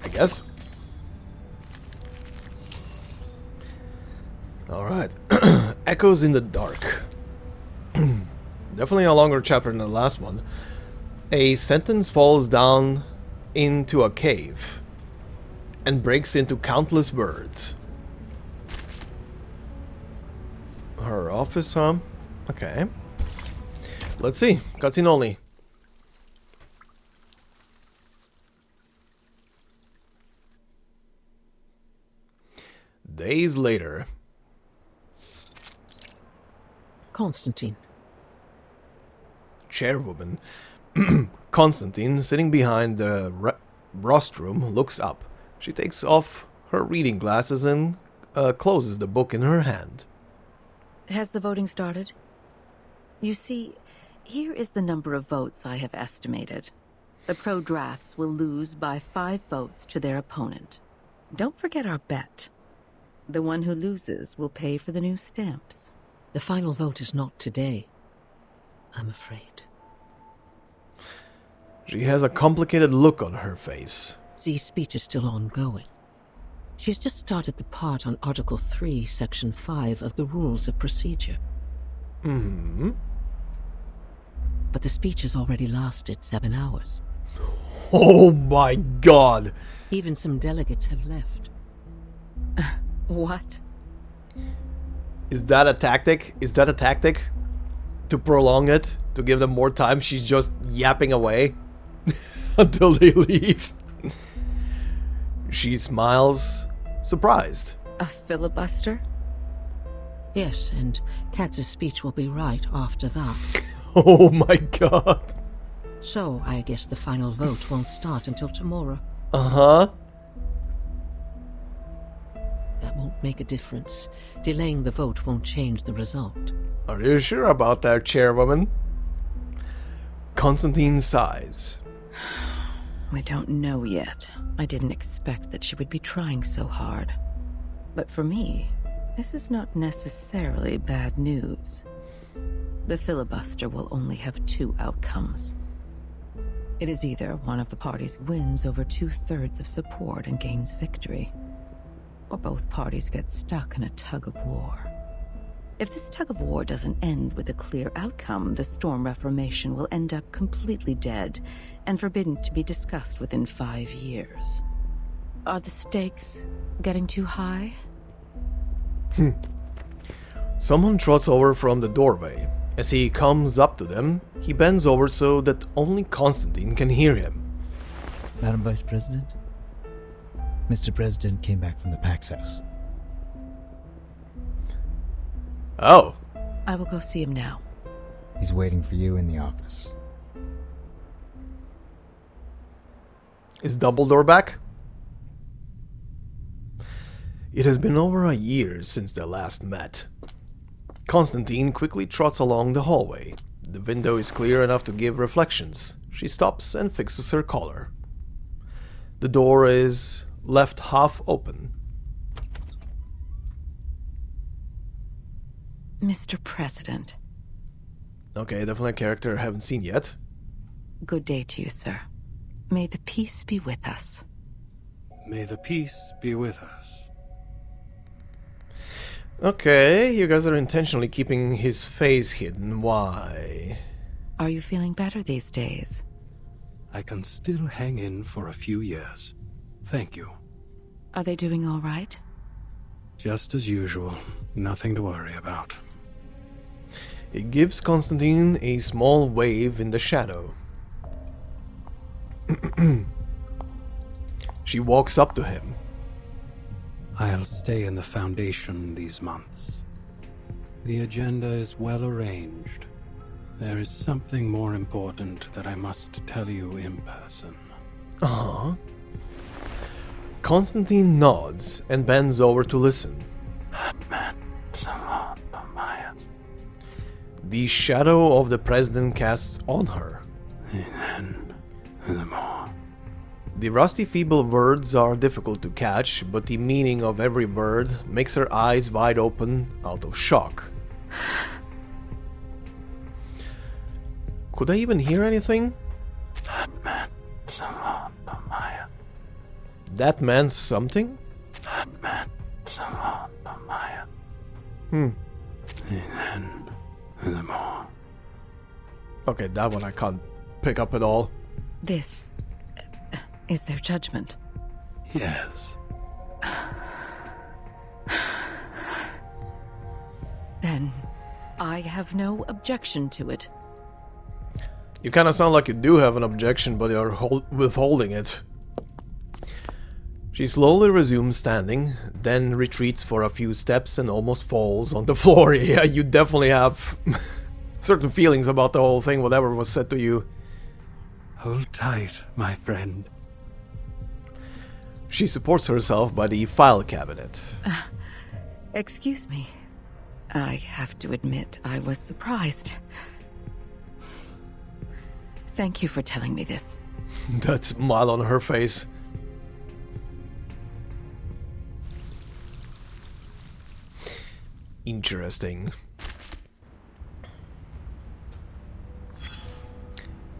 Speaker 1: I guess. Alright. Echoes in the dark. Definitely a longer chapter than the last one. A sentence falls down into a cave and breaks into countless words. Her office, huh? Okay. Let's see. Cutscene only. Days later.
Speaker 17: Constantine.
Speaker 1: Chairwoman Constantine, sitting behind the rostrum, looks up. She takes off her reading glasses and closes the book in her hand.
Speaker 17: Has the voting started? You see, here is the number of votes I have estimated. The pro-drafts will lose by 5 votes to their opponent. Don't forget our bet. The one who loses will pay for the new stamps.
Speaker 21: The final vote is not today, I'm afraid.
Speaker 1: She has a complicated look on her face.
Speaker 21: Z's speech is still ongoing. She has just started the part on Article 3, Section 5 of the Rules of Procedure.
Speaker 1: Mm-hmm.
Speaker 21: But the speech has already lasted 7 hours.
Speaker 1: Oh my god!
Speaker 21: Even some delegates have left.
Speaker 17: What?
Speaker 1: Is that a tactic? Is that a tactic? To prolong it? To give them more time? She's just yapping away until they leave. She smiles, surprised.
Speaker 17: A filibuster?
Speaker 21: Yes, and Katz's speech will be right after that.
Speaker 1: Oh my god.
Speaker 21: So, I guess the final vote won't start until tomorrow.
Speaker 1: Uh-huh.
Speaker 21: That won't make a difference. Delaying the vote won't change the result.
Speaker 1: Are you sure about that, Chairwoman? Constantine sighs.
Speaker 21: We don't know yet. I didn't expect that she would be trying so hard. But for me, this is not necessarily bad news. The filibuster will only have two outcomes. It is either one of the parties wins over 2/3 of support and gains victory, or both parties get stuck in a tug of war. If this tug of war doesn't end with a clear outcome, the Storm Reformation will end up completely dead and forbidden to be discussed within 5 years. Are the stakes getting too high?
Speaker 1: Someone trots over from the doorway. As he comes up to them, he bends over so that only Constantine can hear him.
Speaker 8: Madam Vice President? Mr. President came back from the Pax House.
Speaker 1: Oh.
Speaker 21: I will go see him now.
Speaker 8: He's waiting for you in the office.
Speaker 1: Is Dumbledore back? It has been over a year since they last met. Constantine quickly trots along the hallway. The window is clear enough to give reflections. She stops and fixes her collar. The door is left half open.
Speaker 21: Mr. President.
Speaker 1: Okay, definitely a character I haven't seen yet.
Speaker 21: Good day to you, sir. May the peace be with us.
Speaker 22: May the peace be with us.
Speaker 1: Okay, you guys are intentionally keeping his face hidden. Why?
Speaker 21: Are you feeling better these days?
Speaker 22: I can still hang in for a few years. Thank you.
Speaker 21: Are they doing all right?
Speaker 22: Just as usual. Nothing to worry about.
Speaker 1: It gives Constantine a small wave in the shadow. She walks up to him.
Speaker 22: I'll stay in the Foundation these months. The agenda is well arranged. There is something more important that I must tell you in person.
Speaker 1: Uh-huh. Constantine nods and bends over to listen. The shadow of the president casts on her. The rusty, feeble words are difficult to catch, but the meaning of every word makes her eyes wide open out of shock. Could I even hear anything? That meant something? Okay, that one I can't pick up at all.
Speaker 21: This is their judgment.
Speaker 22: Yes.
Speaker 21: Then I have no objection to it.
Speaker 1: You kinda sound like you do have an objection, but you're withholding it. She slowly resumes standing, then retreats for a few steps and almost falls on the floor. Yeah, you definitely have certain feelings about the whole thing, whatever was said to you.
Speaker 22: Hold tight, my friend.
Speaker 1: She supports herself by the file cabinet.
Speaker 21: Excuse me. I have to admit, I was surprised. Thank you for telling me this.
Speaker 1: That smile on her face. Interesting.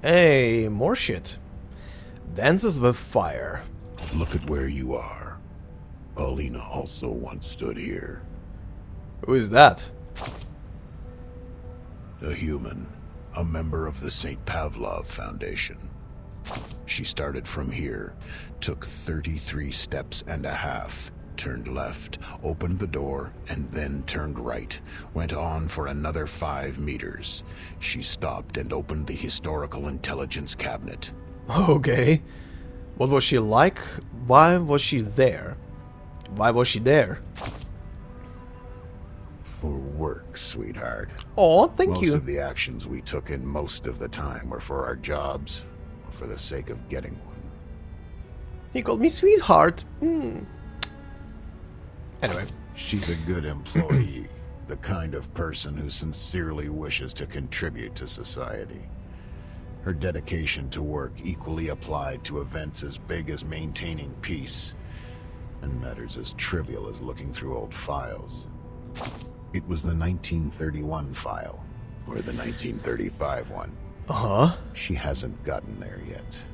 Speaker 1: Hey, more shit. Dances with fire.
Speaker 15: Look at where you are. Paulina also once stood here.
Speaker 1: Who is that?
Speaker 15: A human. A member of the St. Pavlov Foundation. She started from here, took 33 steps and a half, turned left, opened the door, and then turned right, went on for another 5 meters. She stopped and opened the Historical Intelligence Cabinet.
Speaker 1: Okay. What was she like? Why was she there? Why was she there?
Speaker 15: For work, sweetheart.
Speaker 1: Oh, thank you.
Speaker 15: Most of the actions we took in most of the time were for our jobs, or for the sake of getting one.
Speaker 1: He called me sweetheart. Anyway.
Speaker 15: She's a good employee. The kind of person who sincerely wishes to contribute to society. Her dedication to work equally applied to events as big as maintaining peace, and matters as trivial as looking through old files. It was the 1931 file, or the 1935 one.
Speaker 1: Uh-huh.
Speaker 15: She hasn't gotten there yet.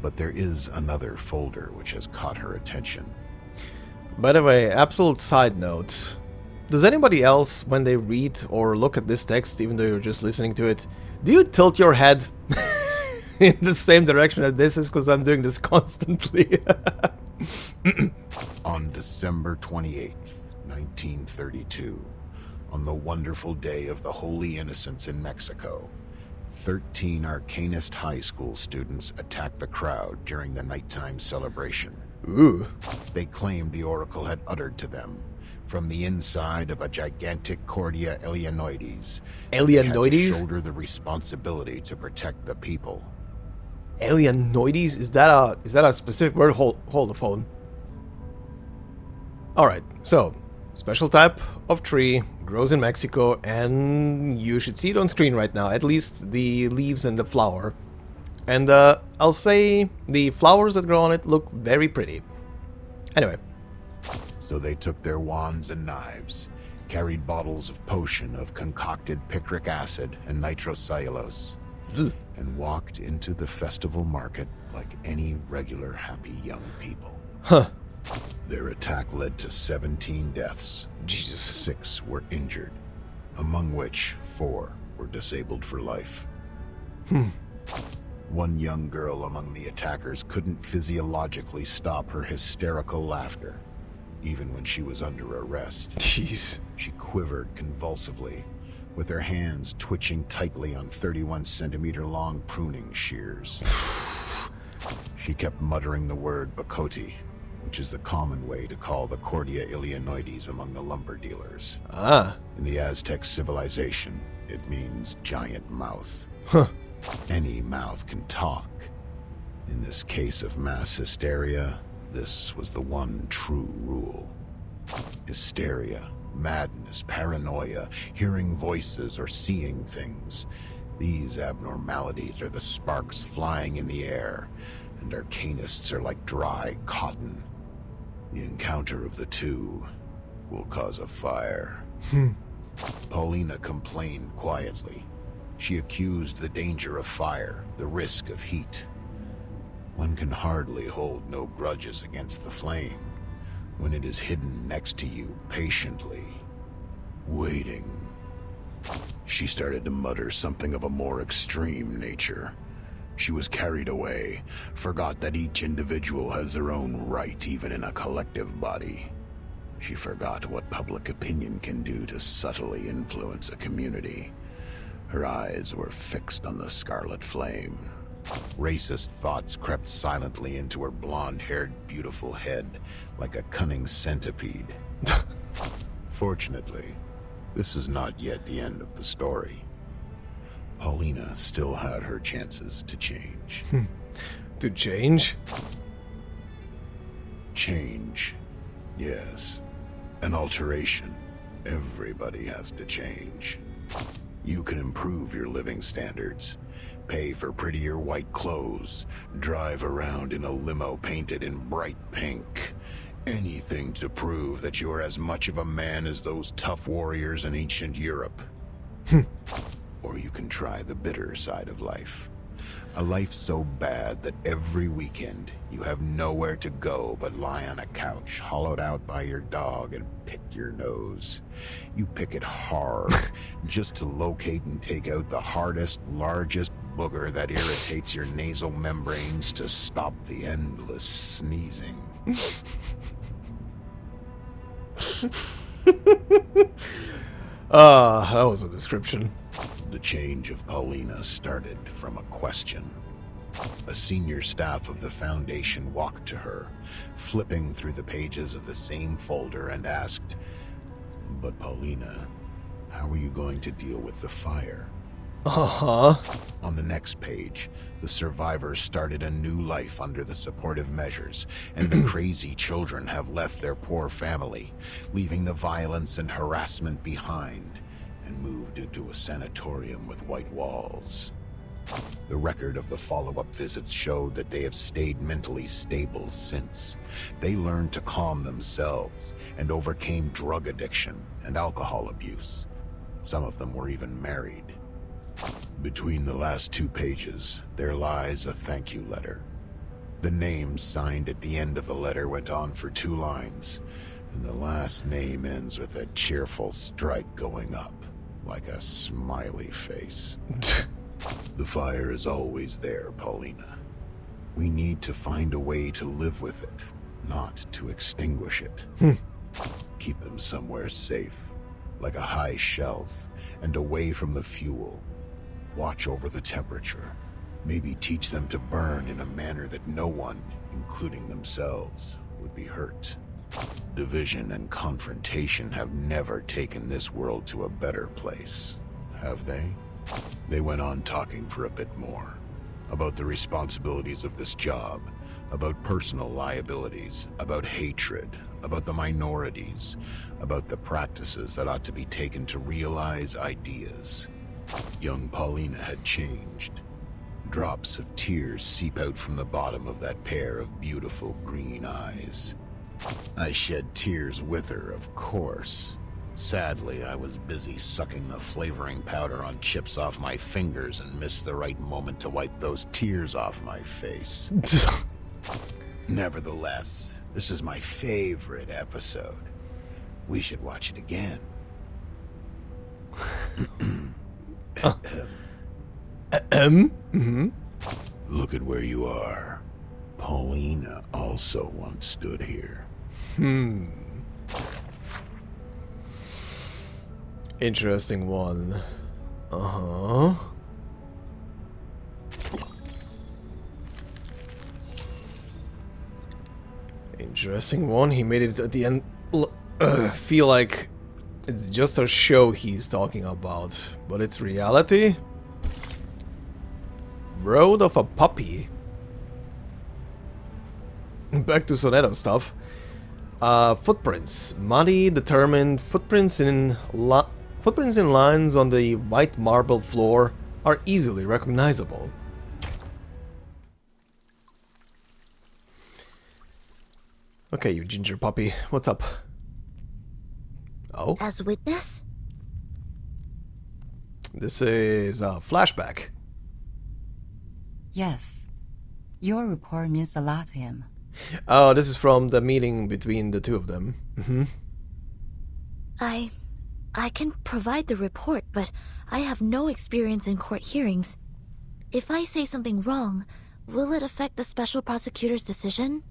Speaker 15: But there is another folder which has caught her attention.
Speaker 1: By the way, absolute side note. Does anybody else, when they read or look at this text, even though you're just listening to it, do you tilt your head in the same direction that this is? Because I'm doing this constantly.
Speaker 15: On December 28th, 1932, on the wonderful day of the Holy Innocents in Mexico, 13 Arcanist high school students attacked the crowd during the nighttime celebration.
Speaker 1: Ooh.
Speaker 15: They claimed the oracle had uttered to them from the inside of a gigantic Cordia Alienoides.
Speaker 1: Alienoides?
Speaker 15: They had to shoulder the responsibility to protect the people.
Speaker 1: Alienoides? Is that a specific word? Hold the phone. Alright, so special type of tree, grows in Mexico, and you should see it on screen right now, at least the leaves and the flower. And I'll say the flowers that grow on it look very pretty. Anyway.
Speaker 15: So they took their wands and knives, carried bottles of potion of concocted picric acid and nitrocellulose, and walked into the festival market like any regular happy young people.
Speaker 1: Huh.
Speaker 15: Their attack led to 17 deaths.
Speaker 1: Jesus.
Speaker 15: 6 were injured, among which 4 were disabled for life. One young girl among the attackers couldn't physiologically stop her hysterical laughter, even when she was under arrest.
Speaker 1: Jeez.
Speaker 15: She quivered convulsively, with her hands twitching tightly on 31-centimeter-long pruning shears. She kept muttering the word Bacoti, which is the common way to call the Cordia Alienoides among the lumber dealers.
Speaker 1: Ah.
Speaker 15: In the Aztec civilization, it means giant mouth.
Speaker 1: Huh.
Speaker 15: Any mouth can talk. In this case of mass hysteria, this was the one true rule. Hysteria, madness, paranoia, hearing voices or seeing things. These abnormalities are the sparks flying in the air, and Arcanists are like dry cotton. The encounter of the two will cause a fire. Paulina complained quietly. She accused the danger of fire, the risk of heat. One can hardly hold no grudges against the flame when it is hidden next to you patiently, waiting. She started to mutter something of a more extreme nature. She was carried away, forgot that each individual has their own right even in a collective body. She forgot what public opinion can do to subtly influence a community. Her eyes were fixed on the scarlet flame. Racist thoughts crept silently into her blonde-haired, beautiful head like a cunning centipede. Fortunately, this is not yet the end of the story. Paulina still had her chances to change.
Speaker 1: To change?
Speaker 15: Change. Yes. An alteration. Everybody has to change. You can improve your living standards, pay for prettier white clothes, drive around in a limo painted in bright pink. Anything to prove that you're as much of a man as those tough warriors in ancient Europe. Or you can try the bitter side of life. A life so bad that every weekend you have nowhere to go but lie on a couch hollowed out by your dog and pick your nose. You pick it hard just to locate and take out the hardest, largest booger that irritates your nasal membranes to stop the endless sneezing.
Speaker 1: That was a description.
Speaker 15: The change of Paulina started from a question. A senior staff of the Foundation walked to her, flipping through the pages of the same folder, and asked, "But Paulina, how are you going to deal with the fire?"
Speaker 1: Uh-huh.
Speaker 15: On the next page, the survivors started a new life under the supportive measures, and the crazy children have left their poor family, leaving the violence and harassment behind, and moved into a sanatorium with white walls. The record of the follow-up visits showed that they have stayed mentally stable since. They learned to calm themselves and overcame drug addiction and alcohol abuse. Some of them were even married. Between the last 2 pages, there lies a thank you letter. The name signed at the end of the letter went on for 2 lines, and the last name ends with a cheerful strike going up, like a smiley face. The fire is always there, Paulina. We need to find a way to live with it, not to extinguish it. Keep them somewhere safe, like a high shelf, and away from the fuel. Watch over the temperature. Maybe teach them to burn in a manner that no one, including themselves, would be hurt. Division and confrontation have never taken this world to a better place, have they? They went on talking for a bit more, about the responsibilities of this job, about personal liabilities, about hatred, about the minorities, about the practices that ought to be taken to realize ideas. Young Paulina had changed. Drops of tears seep out from the bottom of that pair of beautiful green eyes. I shed tears with her, of course. Sadly, I was busy sucking the flavoring powder on chips off my fingers and missed the right moment to wipe those tears off my face. Nevertheless, this is my favorite episode. We should watch it again. Look at where you are. Paulina also once stood here.
Speaker 1: Interesting one. Interesting one. He made it at the end feel like it's just a show he's talking about, but it's reality. Road of a puppy. Back to Sonetto stuff. Footprints. Muddy, determined. Footprints in lines on the white marble floor are easily recognizable. Okay, you ginger puppy. What's up? Oh?
Speaker 12: As witness?
Speaker 1: This is a flashback.
Speaker 2: Yes. Your report means a lot to him.
Speaker 1: Oh, this is from the meeting between the two of them.
Speaker 12: I can provide the report, but I have no experience in court hearings. If I say something wrong, will it affect the special prosecutor's decision?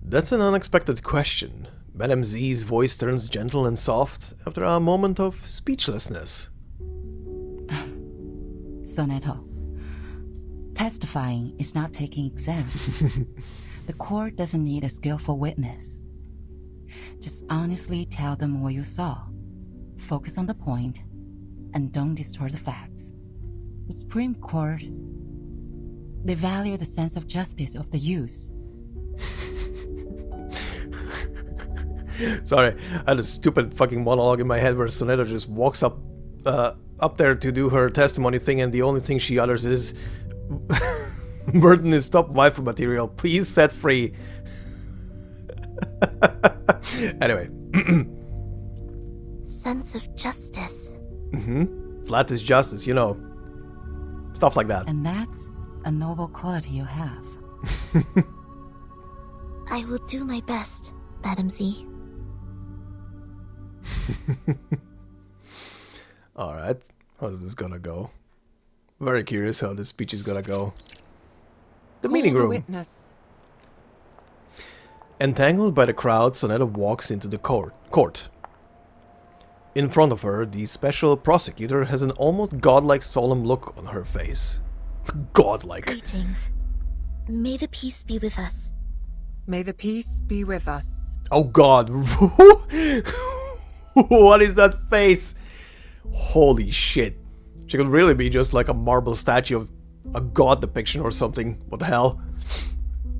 Speaker 1: That's an unexpected question. Madame Z's voice turns gentle and soft after a moment of speechlessness.
Speaker 2: Sonetto, testifying is not taking exams. The court doesn't need a skillful witness. Just honestly tell them what you saw. Focus on the point, and don't distort the facts. The Supreme Court, they value the sense of justice of the youth.
Speaker 1: Sorry, I had a stupid fucking monologue in my head where Sonetto just walks up there to do her testimony thing, and the only thing she utters is Vertin is top waifu material, please set free. Anyway.
Speaker 12: Sense of justice.
Speaker 1: Flat is justice, you know. Stuff like that.
Speaker 2: And that's a noble quality you have.
Speaker 12: I will do my best, Madame Z.
Speaker 1: Alright, how's this gonna go? Very curious how this speech is gonna go. The meeting room.
Speaker 11: Witness.
Speaker 1: Entangled by the crowd, Sonetto walks into the court. In front of her, the special prosecutor has an almost godlike solemn look on her face. Godlike.
Speaker 12: Greetings. May the peace be with us.
Speaker 11: May the peace be with us.
Speaker 1: Oh god. What is that face? Holy shit. She could really be just like a marble statue of a god depiction or something. What the hell?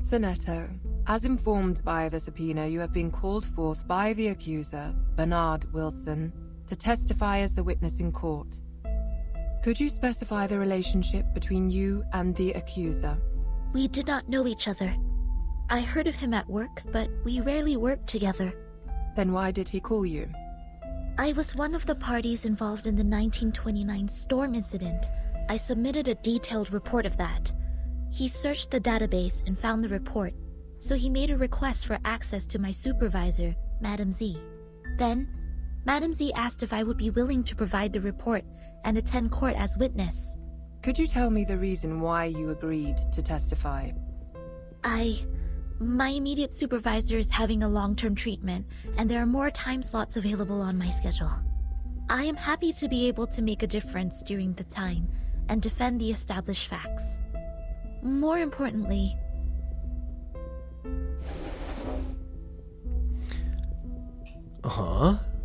Speaker 11: Sonetto, as informed by the subpoena, you have been called forth by the accuser, Bernard Wilson, to testify as the witness in court. Could you specify the relationship between you and the accuser?
Speaker 12: We did not know each other. I heard of him at work, but we rarely worked together.
Speaker 11: Then why did he call you?
Speaker 12: I was one of the parties involved in the 1929 storm incident. I submitted a detailed report of that. He searched the database and found the report, so he made a request for access to my supervisor, Madam Z. Then, Madam Z asked if I would be willing to provide the report and attend court as witness.
Speaker 11: Could you tell me the reason why you agreed to testify?
Speaker 12: My immediate supervisor is having a long-term treatment, and there are more time slots available on my schedule. I am happy to be able to make a difference during the time and defend the established facts. More importantly...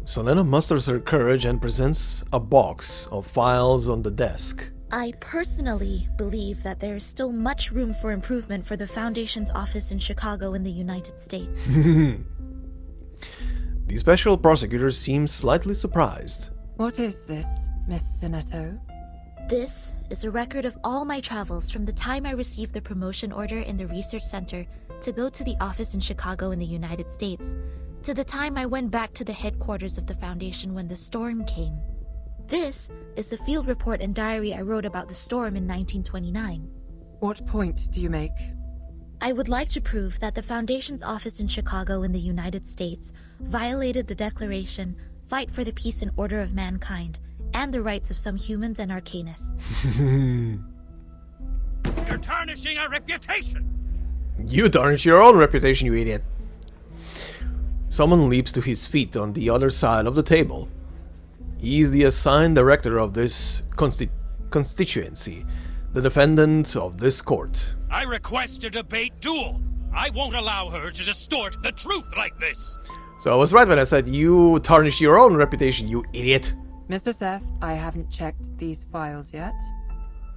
Speaker 1: Sonetto musters her courage and presents a box of files on the desk.
Speaker 12: I personally believe that there is still much room for improvement for the Foundation's office in Chicago in the United States.
Speaker 1: The special prosecutor seems slightly surprised.
Speaker 11: What is this, Miss Sonetto?
Speaker 12: This is a record of all my travels from the time I received the promotion order in the research center to go to the office in Chicago in the United States, to the time I went back to the headquarters of the Foundation when the storm came. This is the field report and diary I wrote about the storm in 1929.
Speaker 11: What point do you make?
Speaker 12: I would like to prove that the Foundation's office in Chicago in the United States violated the Declaration, Fight for the Peace and Order of Mankind, and the rights of some humans and Arcanists.
Speaker 9: You're tarnishing our reputation!
Speaker 1: You tarnish your own reputation, you idiot. Someone leaps to his feet on the other side of the table. He is the assigned director of this constituency, the defendant of this court.
Speaker 9: I request a debate duel. I won't allow her to distort the truth like this.
Speaker 1: So I was right when I said you tarnish your own reputation, you idiot.
Speaker 11: Mr. Seth, I haven't checked these files yet.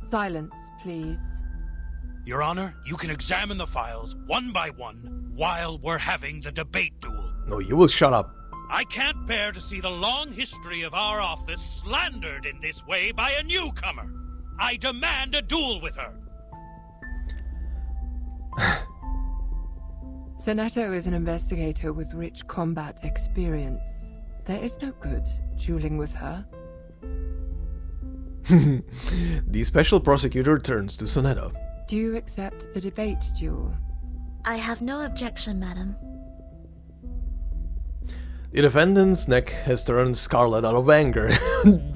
Speaker 11: Silence, please.
Speaker 9: Your Honor, you can examine the files one by one while we're having the debate duel.
Speaker 1: No, you will shut up.
Speaker 9: I can't bear to see the long history of our office slandered in this way by a newcomer. I demand a duel with her.
Speaker 11: Sonetto is an investigator with rich combat experience. There is no good dueling with her.
Speaker 1: The special prosecutor turns to Sonetto.
Speaker 11: Do you accept the debate duel?
Speaker 12: I have no objection, madam.
Speaker 1: The defendant's neck has turned scarlet out of anger.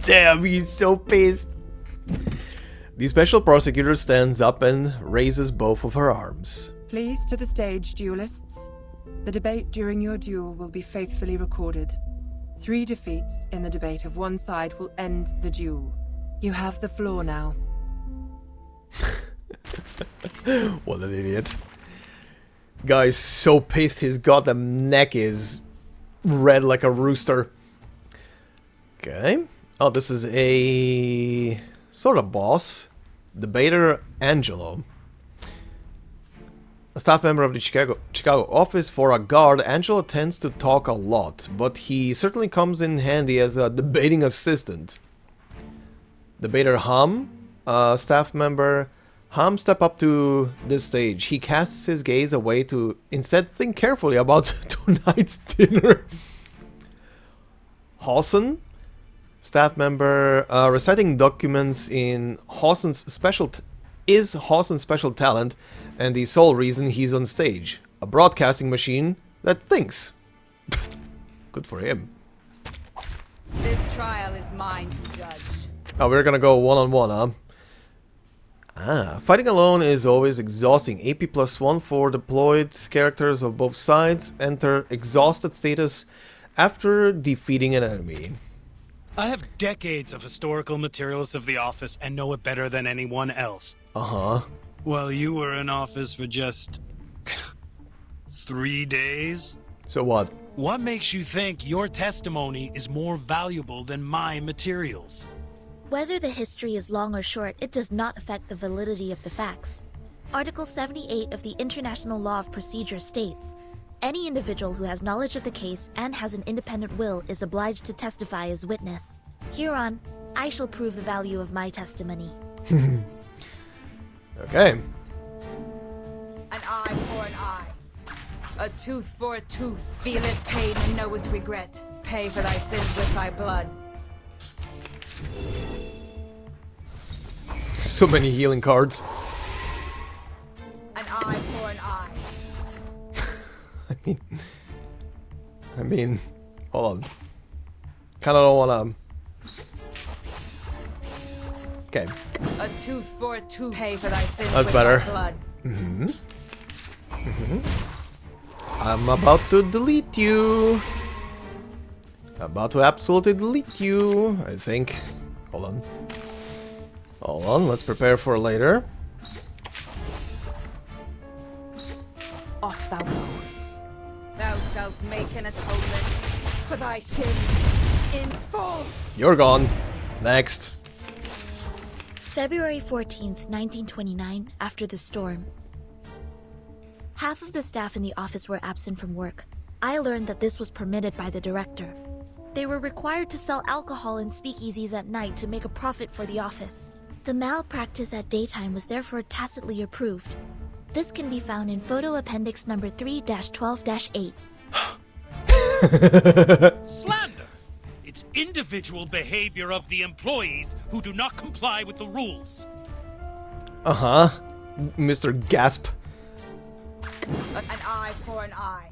Speaker 1: Damn, he's so pissed. The special prosecutor stands up and raises both of her arms.
Speaker 11: Please to the stage, duelists. The debate during your duel will be faithfully recorded. 3 defeats in the debate of one side will end the duel. You have the floor now.
Speaker 1: What an idiot. Guy's so pissed his goddamn neck is red like a rooster. Okay. Oh, this is a sort of boss. Debater Angelo. A staff member of the Chicago office for a guard, Angelo tends to talk a lot, but he certainly comes in handy as a debating assistant. Debater Ham, staff member. Ham step up to this stage. He casts his gaze away to instead think carefully about tonight's dinner. Hawson, staff member, reciting documents in Hawson's special talent and the sole reason he's on stage. A broadcasting machine that thinks. Good for him.
Speaker 20: This trial is mine to judge.
Speaker 1: Oh, we're gonna go one-on-one, huh? Fighting alone is always exhausting. AP +1 for deployed characters of both sides. Enter exhausted status after defeating an enemy.
Speaker 9: I have decades of historical materials of the office and know it better than anyone else.
Speaker 1: Uh-huh.
Speaker 9: Well, you were in office for just 3 days?
Speaker 1: So what?
Speaker 9: What makes you think your testimony is more valuable than my materials?
Speaker 12: Whether the history is long or short, it does not affect the validity of the facts. Article 78 of the International Law of Procedure states, any individual who has knowledge of the case and has an independent will is obliged to testify as witness. Hereon, I shall prove the value of my testimony.
Speaker 1: Okay.
Speaker 20: An eye for an eye. A tooth for a tooth. Feel it pain and know with regret. Pay for thy sins with thy blood.
Speaker 1: So many healing cards.
Speaker 20: An eye for an eye.
Speaker 1: I mean, hold on. Kinda don't wanna... Okay.
Speaker 20: A tooth for a tooth. Pay for thy sins
Speaker 1: That's
Speaker 20: with
Speaker 1: better.
Speaker 20: thy blood.
Speaker 1: I'm about to delete you. About to absolutely delete you, I think. Hold on. Hold on, let's prepare for later.
Speaker 20: Off thou go. Thou shalt make an atonement for thy sins in full.
Speaker 1: You're gone. Next.
Speaker 12: February 14th, 1929, after the storm. Half of the staff in the office were absent from work. I learned that this was permitted by the director. They were required to sell alcohol in speakeasies at night to make a profit for the office. The malpractice at daytime was therefore tacitly approved. This can be found in photo appendix number 3-12-8.
Speaker 9: Slander! It's individual behavior of the employees who do not comply with the rules.
Speaker 1: Uh-huh. Mr. Gasp.
Speaker 20: An eye for an eye.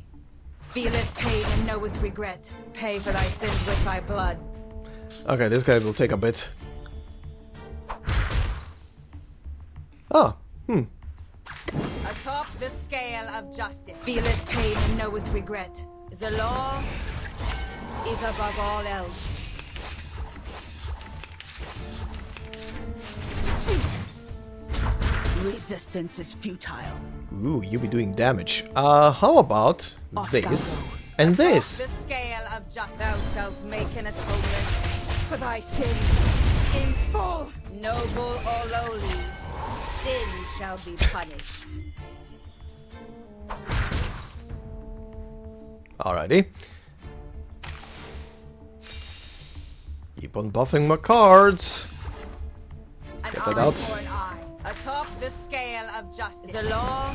Speaker 20: Feel it pain and know with regret. Pay for thy sins with thy blood.
Speaker 1: Okay, this guy will take a bit. Oh,
Speaker 20: Atop the scale of justice. Feel it pain and know with regret. The law is above all else. Resistance is futile.
Speaker 1: Ooh, you be doing damage. How about this and this?
Speaker 20: The scale of justice. Thou shalt make an atonement for thy sins in full. Noble or lowly, sin shall be punished.
Speaker 1: Alrighty. Keep on buffing my cards. Get that out.
Speaker 20: For an eye. Atop the scale of justice. The law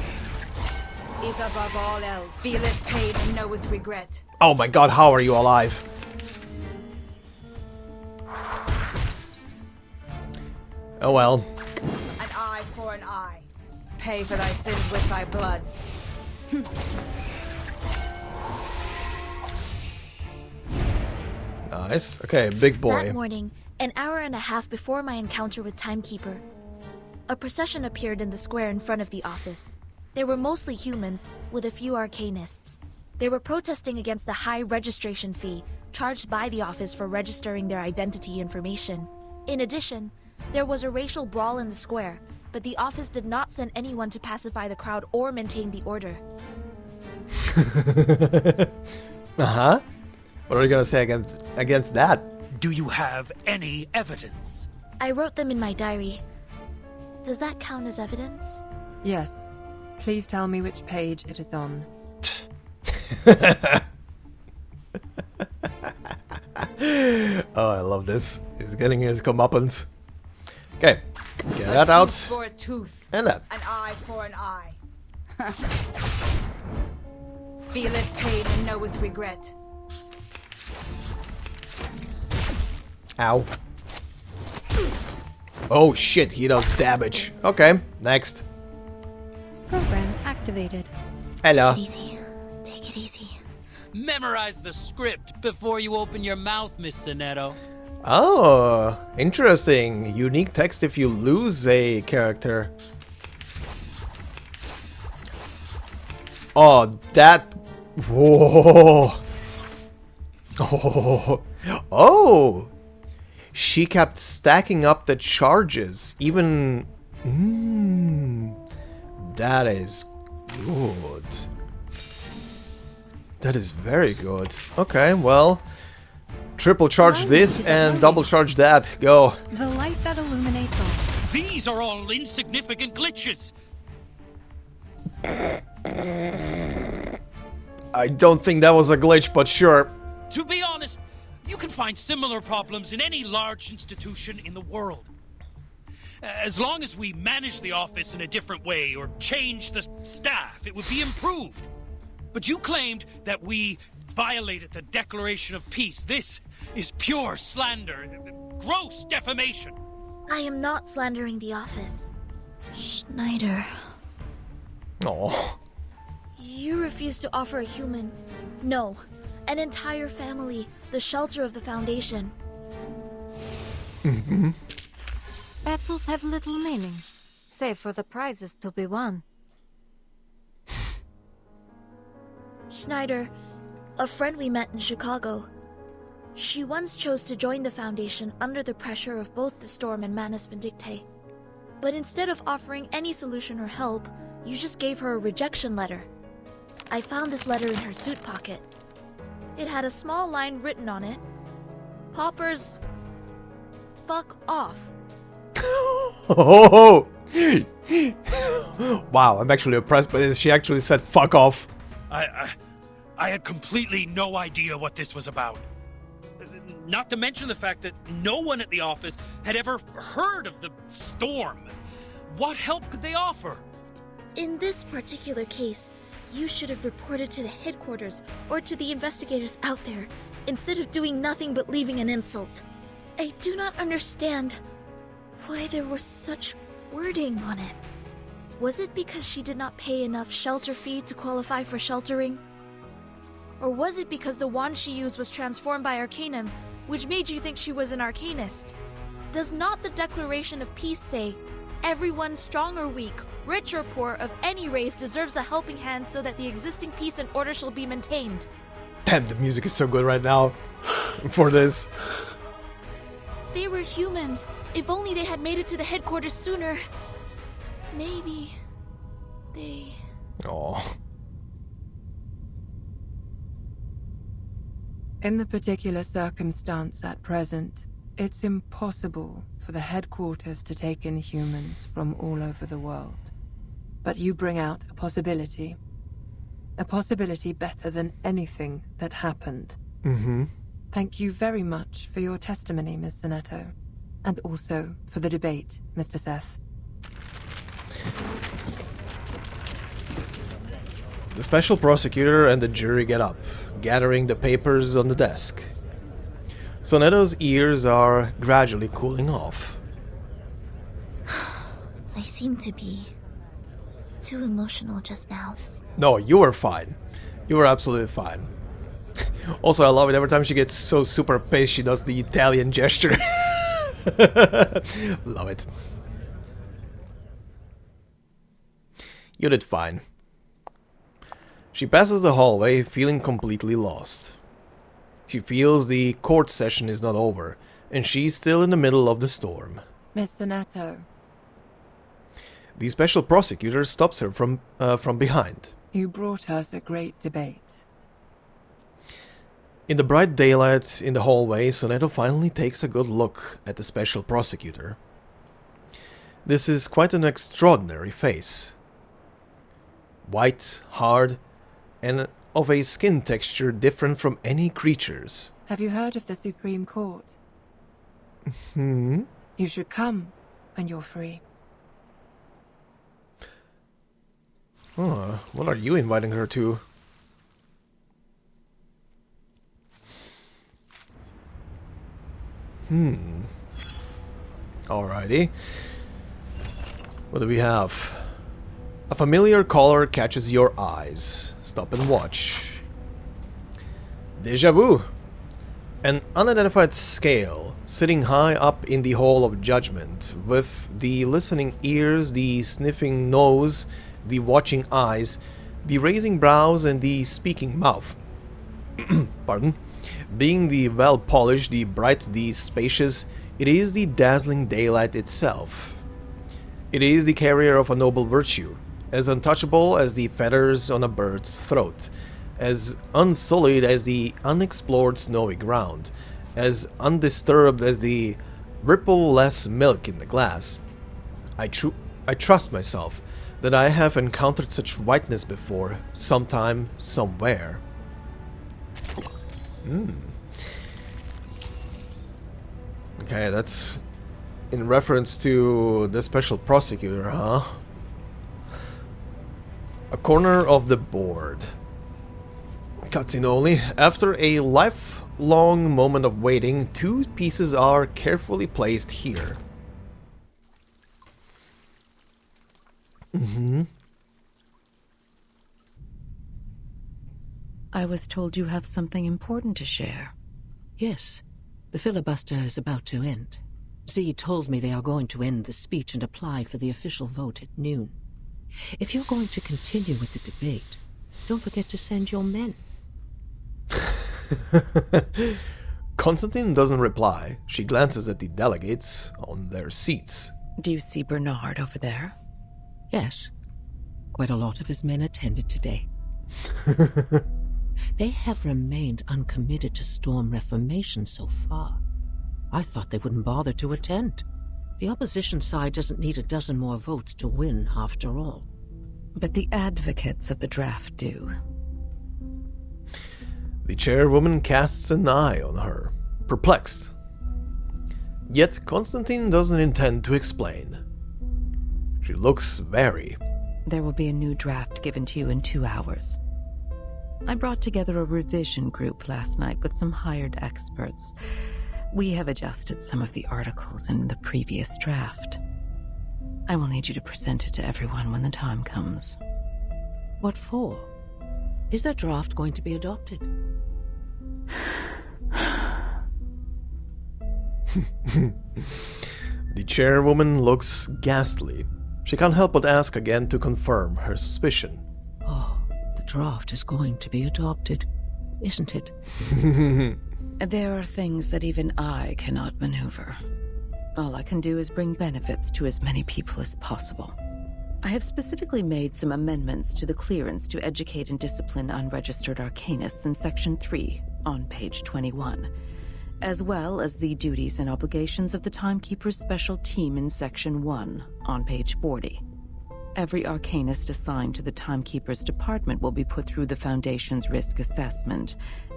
Speaker 20: is above all else. Feel it pain and know with regret.
Speaker 1: Oh my god, how are you alive? Oh well.
Speaker 20: An eye for an eye. Pay for thy sins with thy blood.
Speaker 1: Nice. Okay, big boy.
Speaker 12: That morning, an hour and a half before my encounter with Timekeeper, a procession appeared in the square in front of the office. They were mostly humans, with a few Arcanists. They were protesting against the high registration fee charged by the office for registering their identity information. In addition, there was a racial brawl in the square, but the office did not send anyone to pacify the crowd or maintain the order.
Speaker 1: Uh-huh. What are you gonna say against that?
Speaker 9: Do you have any evidence?
Speaker 12: I wrote them in my diary. Does that count as evidence?
Speaker 11: Yes. Please tell me which page it is on.
Speaker 1: Oh, I love this. He's getting his comeuppance. Okay, get that out.
Speaker 20: For a tooth.
Speaker 1: And that.
Speaker 20: An eye for an eye. Feel it pain and know with regret.
Speaker 1: Ow. Oh shit, he does damage. Okay, next.
Speaker 5: Program activated.
Speaker 1: Hello.
Speaker 12: Take it easy. Take it easy.
Speaker 16: Memorize the script before you open your mouth, Miss Sonetto.
Speaker 1: Oh, interesting. Unique text if you lose a character. Oh, that... Whoa. Oh. Oh. She kept stacking up the charges. Even... That is good. That is very good. Okay, well... Triple charge this and double charge that. Go.
Speaker 5: The light that illuminates all.
Speaker 9: These are all insignificant glitches.
Speaker 1: I don't think that was a glitch, but sure.
Speaker 9: To be honest, You can find similar problems in any large institution in the world. As long as we manage the office in a different way or change the staff, it would be improved. But you claimed that we violated the Declaration of Peace. This is pure slander, gross defamation.
Speaker 12: I am not slandering the office. Schneider.
Speaker 1: Oh.
Speaker 12: You refuse to offer a human, no, an entire family, the shelter of the Foundation.
Speaker 1: Mm-hmm.
Speaker 14: Battles have little meaning, save for the prizes to be won.
Speaker 12: Schneider, a friend we met in Chicago. She once chose to join the Foundation under the pressure of both the Storm and Manus Vindictae. But instead of offering any solution or help, you just gave her a rejection letter. I found this letter in her suit pocket. It had a small line written on it. Poppers... fuck off.
Speaker 1: Oh! Wow, I'm actually impressed by this. She actually said fuck off.
Speaker 9: I had completely no idea what this was about. Not to mention the fact that no one at the office had ever heard of the Storm. What help could they offer?
Speaker 12: In this particular case, you should have reported to the headquarters or to the investigators out there, instead of doing nothing but leaving an insult. I do not understand why there was such wording on it. Was it because she did not pay enough shelter fee to qualify for sheltering? Or was it because the wand she used was transformed by Arcanum, which made you think she was an Arcanist? Does not the Declaration of Peace say, everyone strong or weak, rich or poor, of any race deserves a helping hand so that the existing peace and order shall be maintained?
Speaker 1: Damn, the music is so good right now for this.
Speaker 12: They were humans. If only they had made it to the headquarters sooner. Maybe they...
Speaker 1: Oh.
Speaker 11: In the particular circumstance at present, it's impossible for the headquarters to take in humans from all over the world. But you bring out a possibility. A possibility better than anything that happened.
Speaker 1: Mm-hmm.
Speaker 11: Thank you very much for your testimony, Miss Sonetto. And also for the debate, Mr. Seth.
Speaker 1: The special prosecutor and the jury get up, gathering the papers on the desk. Sonetto's ears are gradually cooling off.
Speaker 12: I seem to be too emotional just now.
Speaker 1: No, you were fine. You were absolutely fine. Also, I love it. Every time she gets so super pissed, she does the Italian gesture. Love it. You did fine. She passes the hallway, feeling completely lost. She feels the court session is not over, and she's still in the middle of the storm.
Speaker 11: Miss Sonetto.
Speaker 1: The special prosecutor stops her from behind.
Speaker 11: You brought us a great debate.
Speaker 1: In the bright daylight in the hallway, Sonetto finally takes a good look at the special prosecutor. This is quite an extraordinary face. White, hard, and of a skin texture different from any creature's.
Speaker 11: Have you heard of the Supreme Court?
Speaker 1: Hmm?
Speaker 11: You should come when you're free.
Speaker 1: What are you inviting her to? Alrighty. What do we have? A familiar color catches your eyes. Stop and watch. Déjà vu. An unidentified scale sitting high up in the Hall of Judgment, with the listening ears, the sniffing nose, the watching eyes, the raising brows, and the speaking mouth. Pardon. Being the well-polished, the bright, the spacious, it is the dazzling daylight itself. It is the carrier of a noble virtue, as untouchable as the feathers on a bird's throat, as unsullied as the unexplored snowy ground, as undisturbed as the ripple-less milk in the glass. I trust myself that I have encountered such whiteness before, sometime, somewhere. Okay, that's in reference to the special prosecutor, huh? A corner of the board. Cutscene only. After a lifelong moment of waiting, 2 pieces are carefully placed here.
Speaker 21: I was told you have something important to share.
Speaker 17: Yes. The filibuster is about to end. Z told me they are going to end the speech and apply for the official vote at noon. If you're going to continue with the debate, don't forget to send your men.
Speaker 1: Constantine doesn't reply. She glances at the delegates on their seats.
Speaker 21: Do you see Bernard over there?
Speaker 17: Yes. Quite a lot of his men attended today. They have remained uncommitted to Storm Reformation so far. I thought they wouldn't bother to attend. The opposition side doesn't need a dozen more votes to win, after all.
Speaker 21: But the advocates of the draft do.
Speaker 1: The chairwoman casts an eye on her, perplexed. Yet Constantine doesn't intend to explain. She looks very...
Speaker 21: There will be a new draft given to you in 2 hours. I brought together a revision group last night with some hired experts. We have adjusted some of the articles in the previous draft. I will need you to present it to everyone when the time comes.
Speaker 17: What for? Is that draft going to be adopted?
Speaker 1: The chairwoman looks ghastly. She can't help but ask again to confirm her suspicion.
Speaker 17: Oh, the draft is going to be adopted, isn't it?
Speaker 21: There are things that even I cannot maneuver. All I can do is bring benefits to as many people as possible. I have specifically made some amendments to the clearance to educate and discipline unregistered Arcanists in Section 3 on page 21, as well as the duties and obligations of the Timekeeper's special team in Section 1 on page 40. Every Arcanist assigned to the Timekeeper's department will be put through the Foundation's risk assessment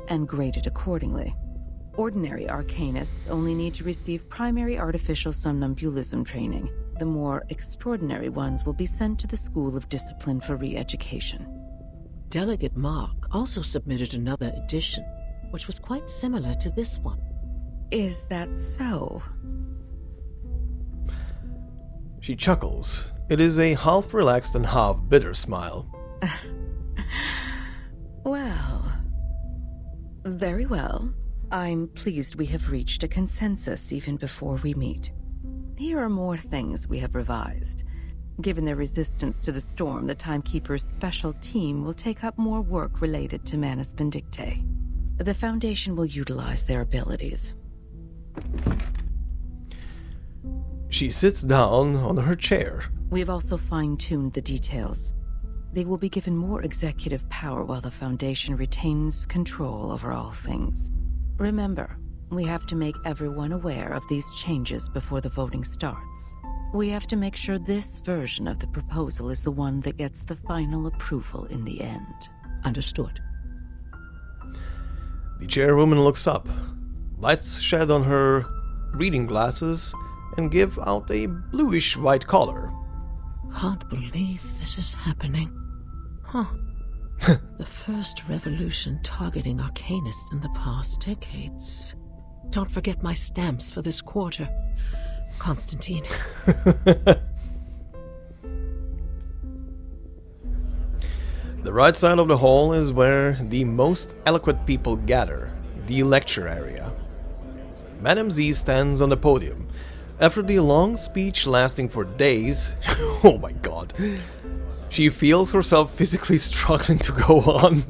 Speaker 21: and graded accordingly. Ordinary Arcanists only need to receive primary artificial somnambulism training. The more extraordinary ones will be sent to the School of Discipline for re-education.
Speaker 17: Delegate Mark also submitted another edition, which was quite similar to this one.
Speaker 21: Is that so?
Speaker 1: She chuckles. It is a half-relaxed and half-bitter smile.
Speaker 21: Well, very well. I'm pleased we have reached a consensus even before we meet. Here are more things we have revised. Given their resistance to the storm, the Timekeeper's special team will take up more work related to Manus Vindictae. The Foundation will utilize their abilities.
Speaker 1: She sits down on her chair.
Speaker 21: We have also fine-tuned the details. They will be given more executive power while the Foundation retains control over all things. Remember, we have to make everyone aware of these changes before the voting starts. We have to make sure this version of the proposal is the one that gets the final approval in the end.
Speaker 17: Understood.
Speaker 1: The chairwoman looks up. Lights shed on her reading glasses and give out a bluish-white color.
Speaker 17: Can't believe this is happening. Huh. The first revolution targeting Arcanists in the past decades. Don't forget my stamps for this quarter, Constantine.
Speaker 1: The right side of the hall is where the most eloquent people gather, the lecture area. Madame Z stands on the podium. After the long speech lasting for days, oh my god, she feels herself physically struggling to go on.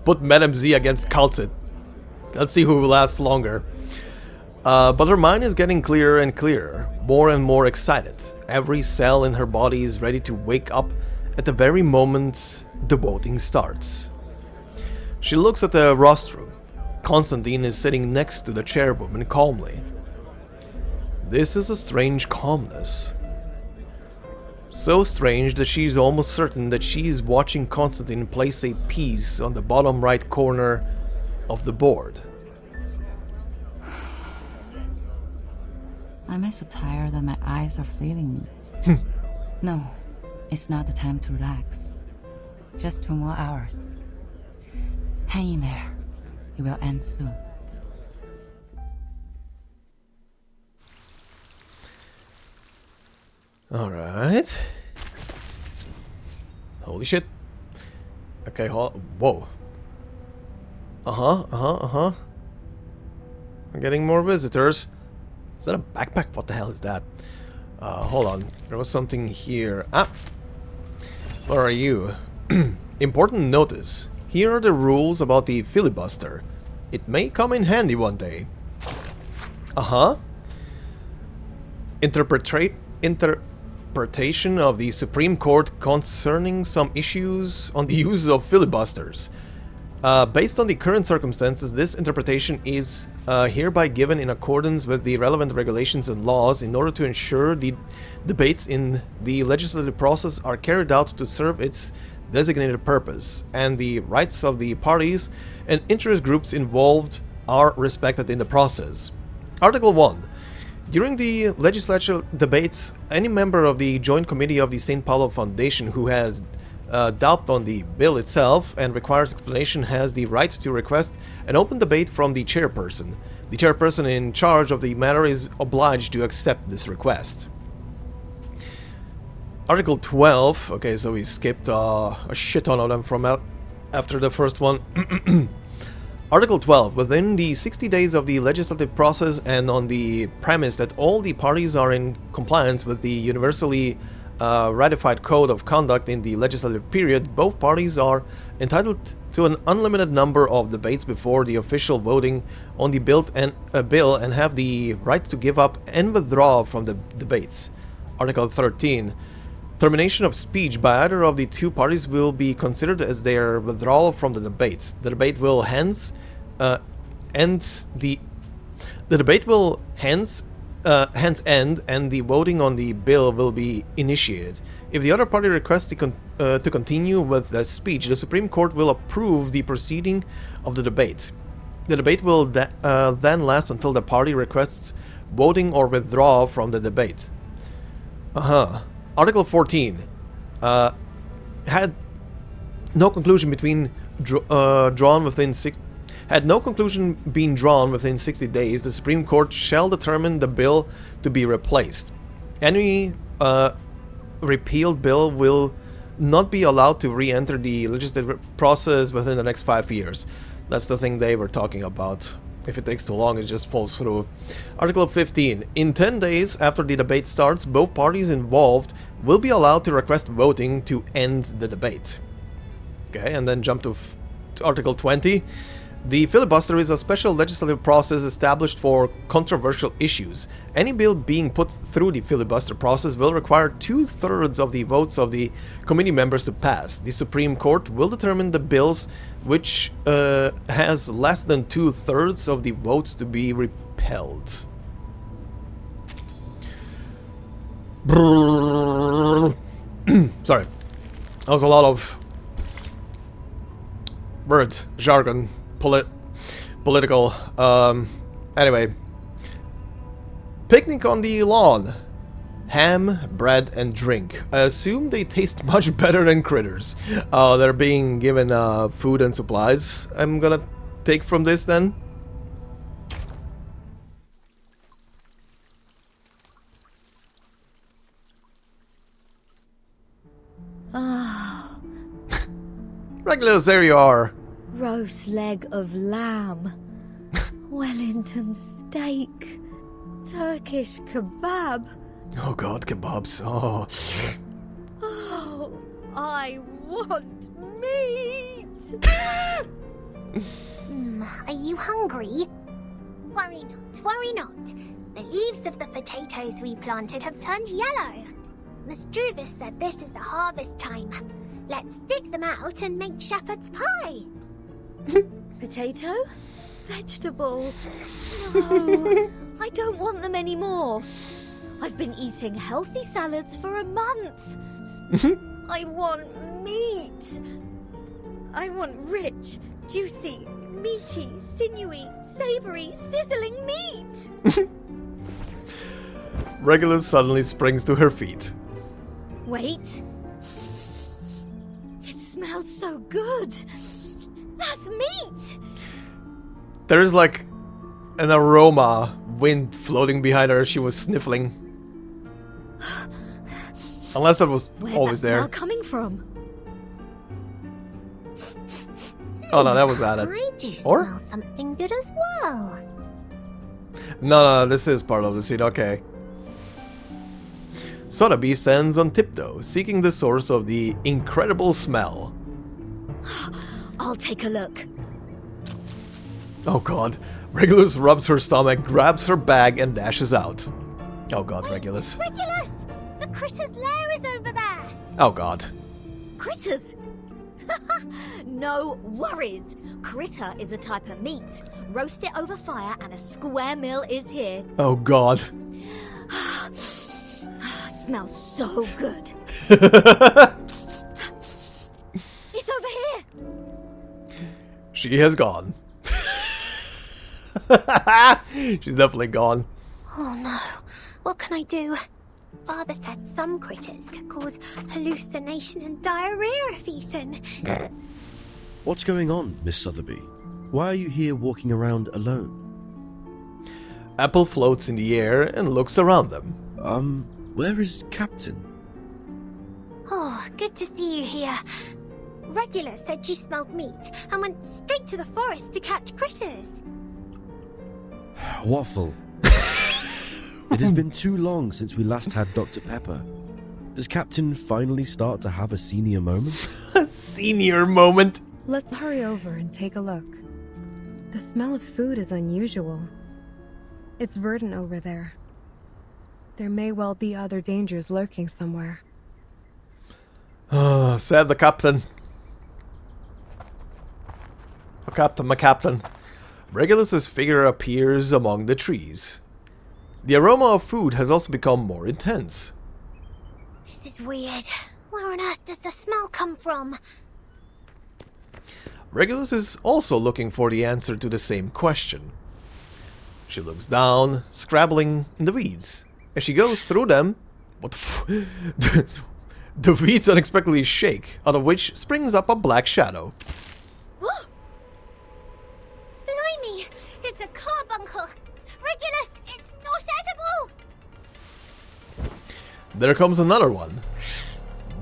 Speaker 1: Put Madame Z against Calcit. Let's see who lasts longer. But her mind is getting clearer and clearer, more and more excited. Every cell in her body is ready to wake up at the very moment the voting starts. She looks at the rostrum. Constantine is sitting next to the chairwoman calmly. This is a strange calmness. So strange that she's almost certain that she is watching Constantine place a piece on the bottom right corner of the board.
Speaker 2: I'm so tired that my eyes are failing me. No, it's not the time to relax. Just 2 more hours. Hang in there. It will end soon.
Speaker 1: Alright. Holy shit. Okay, whoa. We're getting more visitors. Is that a backpack? What the hell is that? Hold on. There was something here. Ah! Where are you? Important notice. Here are the rules about the filibuster. It may come in handy one day. Interpretation of the Supreme Court concerning some issues on the use of filibusters. Based on the current circumstances, this interpretation is hereby given in accordance with the relevant regulations and laws in order to ensure the debates in the legislative process are carried out to serve its designated purpose, and the rights of the parties and interest groups involved are respected in the process. Article 1. During the legislature debates, any member of the Joint Committee of the St. Paulo Foundation who has doubt on the bill itself and requires explanation has the right to request an open debate from the chairperson. The chairperson in charge of the matter is obliged to accept this request. Article 12. Okay, so we skipped a shit ton of them from after the first one. Article 12. Within the 60 days of the legislative process and on the premise that all the parties are in compliance with the universally ratified code of conduct in the legislative period, both parties are entitled to an unlimited number of debates before the official voting on the bill and have the right to give up and withdraw from the debates. Article 13. Termination of speech by either of the two parties will be considered as their withdrawal from the debate. The debate will hence end and the voting on the bill will be initiated. If the other party requests to continue with the speech, the Supreme Court will approve the proceeding of the debate. The debate will then last until the party requests voting or withdraw from the debate. Article 14. Had no conclusion been drawn within 60 days, the Supreme Court shall determine the bill to be replaced. Any repealed bill will not be allowed to re-enter the legislative process within the next 5 years. That's the thing they were talking about. If it takes too long, it just falls through. Article 15. In 10 days after the debate starts, both parties involved will be allowed to request voting to end the debate. Okay, and then jump to Article 20. The filibuster is a special legislative process established for controversial issues. Any bill being put through the filibuster process will require 2/3 of the votes of the committee members to pass. The Supreme Court will determine the bills which has less than 2/3 of the votes to be repelled. Sorry, that was a lot of words, jargon. Political. Anyway. Picnic on the lawn. Ham, bread, and drink. I assume they taste much better than critters. They're being given food and supplies. I'm gonna take from this then.
Speaker 12: Ah.
Speaker 1: Regulus, there you are.
Speaker 12: Roast leg of lamb, Wellington steak, Turkish kebab.
Speaker 1: Oh god, kebabs. Oh.
Speaker 12: Oh, I want meat.
Speaker 6: Are you hungry? Worry not, worry not. The leaves of the potatoes we planted have turned yellow. Miss Druvis said this is the harvest time. Let's dig them out and make shepherd's pie.
Speaker 12: Potato? Vegetable? No, I don't want them anymore. I've been eating healthy salads for a month. I want meat. I want rich, juicy, meaty, sinewy, savory, sizzling meat.
Speaker 1: Regulus suddenly springs to her feet.
Speaker 6: Wait. It smells so good. That's meat!
Speaker 1: There's like an aroma, wind floating behind her as she was sniffling. Unless that was
Speaker 6: Where's
Speaker 1: always
Speaker 6: that
Speaker 1: there.
Speaker 6: smell coming from?
Speaker 1: Oh no, that was added.
Speaker 6: I do
Speaker 1: Or?
Speaker 6: smell something good as well.
Speaker 1: No, this is part of the scene, okay. Sotheby stands on tiptoe, seeking the source of the incredible smell.
Speaker 6: I'll take a look.
Speaker 1: Oh god. Regulus rubs her stomach, grabs her bag, and dashes out. Oh god, Regulus.
Speaker 6: Regulus! The critter's lair is over there!
Speaker 1: Oh god.
Speaker 6: Critters? No worries. Critter is a type of meat. Roast it over fire and a square meal is here.
Speaker 1: Oh god.
Speaker 6: Smells so good. It's over here.
Speaker 1: She has gone. She's definitely gone.
Speaker 6: Oh no. What can I do? Father said some critters could cause hallucination and diarrhea if eaten.
Speaker 10: What's going on, Miss Sotheby? Why are you here walking around alone?
Speaker 1: Apple floats in the air and looks around them.
Speaker 10: Where is Captain?
Speaker 6: Oh, good to see you here. Regulus said you smelled meat and went straight to the forest to catch critters.
Speaker 10: Waffle. It has been too long since we last had Dr. Pepper. Does Captain finally start to have a senior moment?
Speaker 1: A senior moment?
Speaker 5: Let's hurry over and take a look. The smell of food is unusual. It's Vertin over there. There may well be other dangers lurking somewhere.
Speaker 1: Said the captain. Oh, captain, my captain. Regulus's figure appears among the trees. The aroma of food has also become more intense.
Speaker 6: This is weird. Where on earth does the smell come from?
Speaker 1: Regulus is also looking for the answer to the same question. She looks down, scrabbling in the weeds. As she goes through them, what the the weeds unexpectedly shake, out of which springs up a black shadow.
Speaker 6: Blimey! It's a carbuncle! Regulus, it's not edible!
Speaker 1: There comes another one.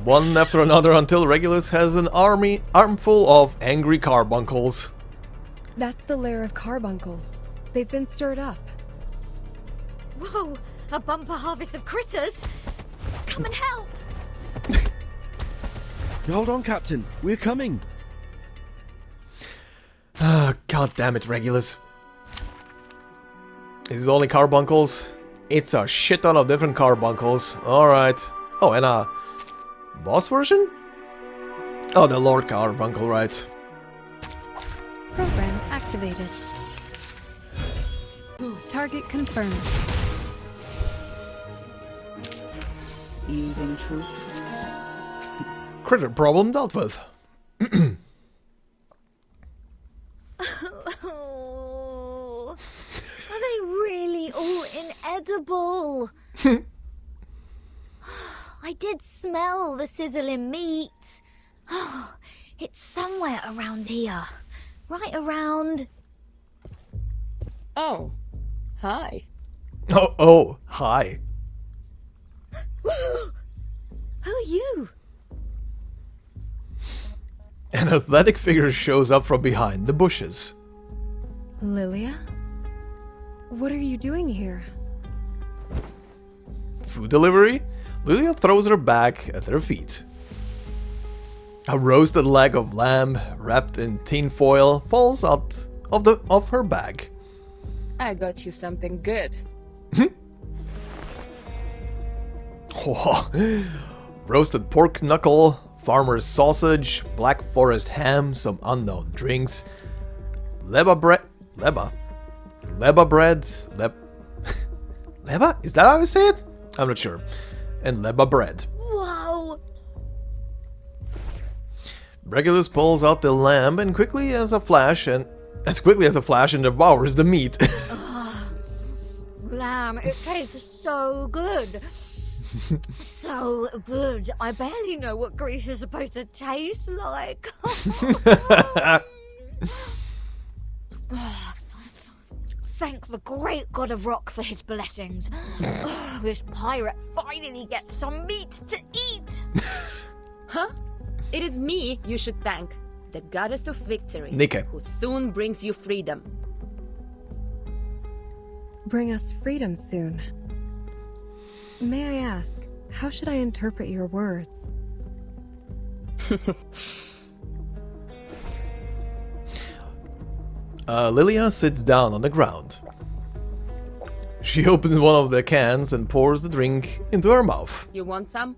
Speaker 1: One after another until Regulus has an armful of angry carbuncles.
Speaker 5: That's the lair of carbuncles. They've been stirred up.
Speaker 6: Whoa! A bumper harvest of critters! Come and help!
Speaker 10: Hold on, Captain. We're coming.
Speaker 1: Ah, god damn it, Regulus. Is it only carbuncles? It's a shit ton of different carbuncles. Alright. Oh, and a boss version? Oh, the Lord Carbuncle, right.
Speaker 5: Program activated. Target confirmed.
Speaker 17: Using troops.
Speaker 1: Critter problem dealt with.
Speaker 6: Oh, are they really all inedible? I did smell the sizzling meat. Oh, it's somewhere around here. Right around...
Speaker 19: Oh, hi.
Speaker 1: Oh, hi.
Speaker 6: Who are you?
Speaker 1: An athletic figure shows up from behind the bushes.
Speaker 5: Lilia? What are you doing here?
Speaker 1: Food delivery? Lilia throws her back at their feet. A roasted leg of lamb wrapped in tin foil falls out of her bag.
Speaker 19: I got you something good.
Speaker 1: Oh, roasted pork knuckle, farmer's sausage, black forest ham, some unknown drinks, leba bread, leba is that how you say it? I'm not sure. And leba bread.
Speaker 6: Whoa!
Speaker 1: Regulus pulls out the lamb and quickly as a flash and devours the meat.
Speaker 14: lamb. It tastes so good. So good. I barely know what grease is supposed to taste like. Thank the great god of rock for his blessings. This pirate finally gets some meat to eat.
Speaker 3: Huh? It is me you should thank. The goddess of victory.
Speaker 1: Nike.
Speaker 3: Who soon brings you freedom.
Speaker 5: Bring us freedom soon. May I ask, how should I interpret your words?
Speaker 1: Lilia sits down on the ground. She opens one of the cans and pours the drink into her mouth.
Speaker 3: You want some?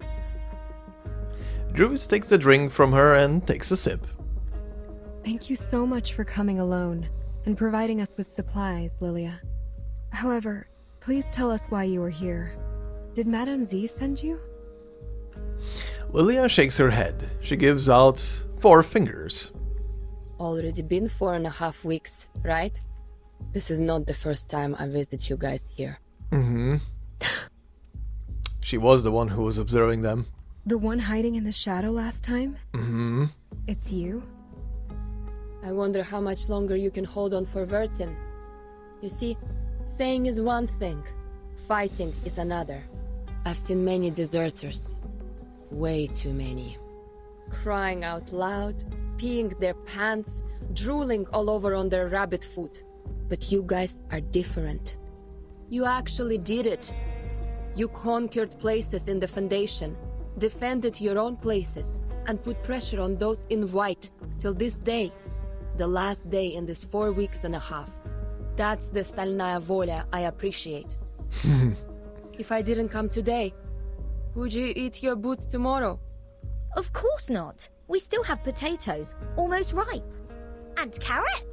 Speaker 1: Druvis takes the drink from her and takes a sip.
Speaker 5: Thank you so much for coming alone and providing us with supplies, Lilia. However, please tell us why you were here. Did Madame Z send you?
Speaker 1: Lilia shakes her head. She gives out 4 fingers.
Speaker 3: Already been 4.5 weeks, right? This is not the first time I visit you guys here.
Speaker 1: Mm-hmm. She was the one who was observing them.
Speaker 5: The one hiding in the shadow last time?
Speaker 1: Mm-hmm.
Speaker 5: It's you?
Speaker 3: I wonder how much longer you can hold on for Vertin. You see, saying is one thing, fighting is another. I've seen many deserters. Way too many. Crying out loud, peeing their pants, drooling all over on their rabbit foot. But you guys are different. You actually did it. You conquered places in the Foundation, defended your own places, and put pressure on those in white till this day. The last day in this 4.5 weeks. That's the Stalnaya Volia I appreciate. If I didn't come today, would you eat your boots tomorrow?
Speaker 6: Of course not. We still have potatoes, almost ripe. And carrots.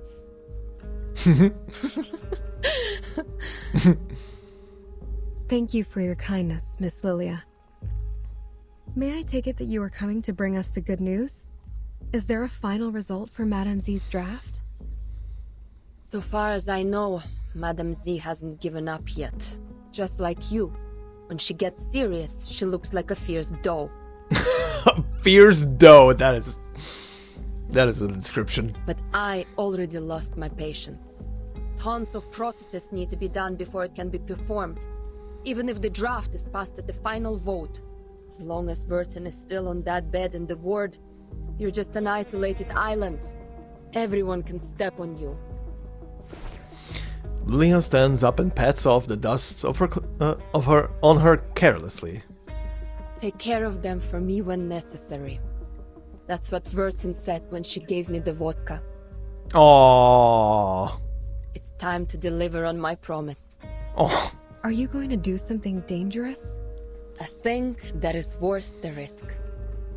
Speaker 5: Thank you for your kindness, Miss Lilia. May I take it that you are coming to bring us the good news? Is there a final result for Madame Z's draft?
Speaker 3: So far as I know, Madame Z hasn't given up yet. Just like you. When she gets serious, she looks like a fierce doe.
Speaker 1: Fierce doe, that is a description.
Speaker 3: But I already lost my patience. Tons of processes need to be done before it can be performed. Even if the draft is passed at the final vote. As long as Vertin is still on that bed in the ward, you're just an isolated island. Everyone can step on you.
Speaker 1: Lilia stands up and pats off the dust on her carelessly.
Speaker 3: Take care of them for me when necessary. That's what Vertin said when she gave me the vodka.
Speaker 1: Aww.
Speaker 3: It's time to deliver on my promise.
Speaker 1: Oh.
Speaker 5: Are you going to do something dangerous?
Speaker 3: A thing that is worth the risk.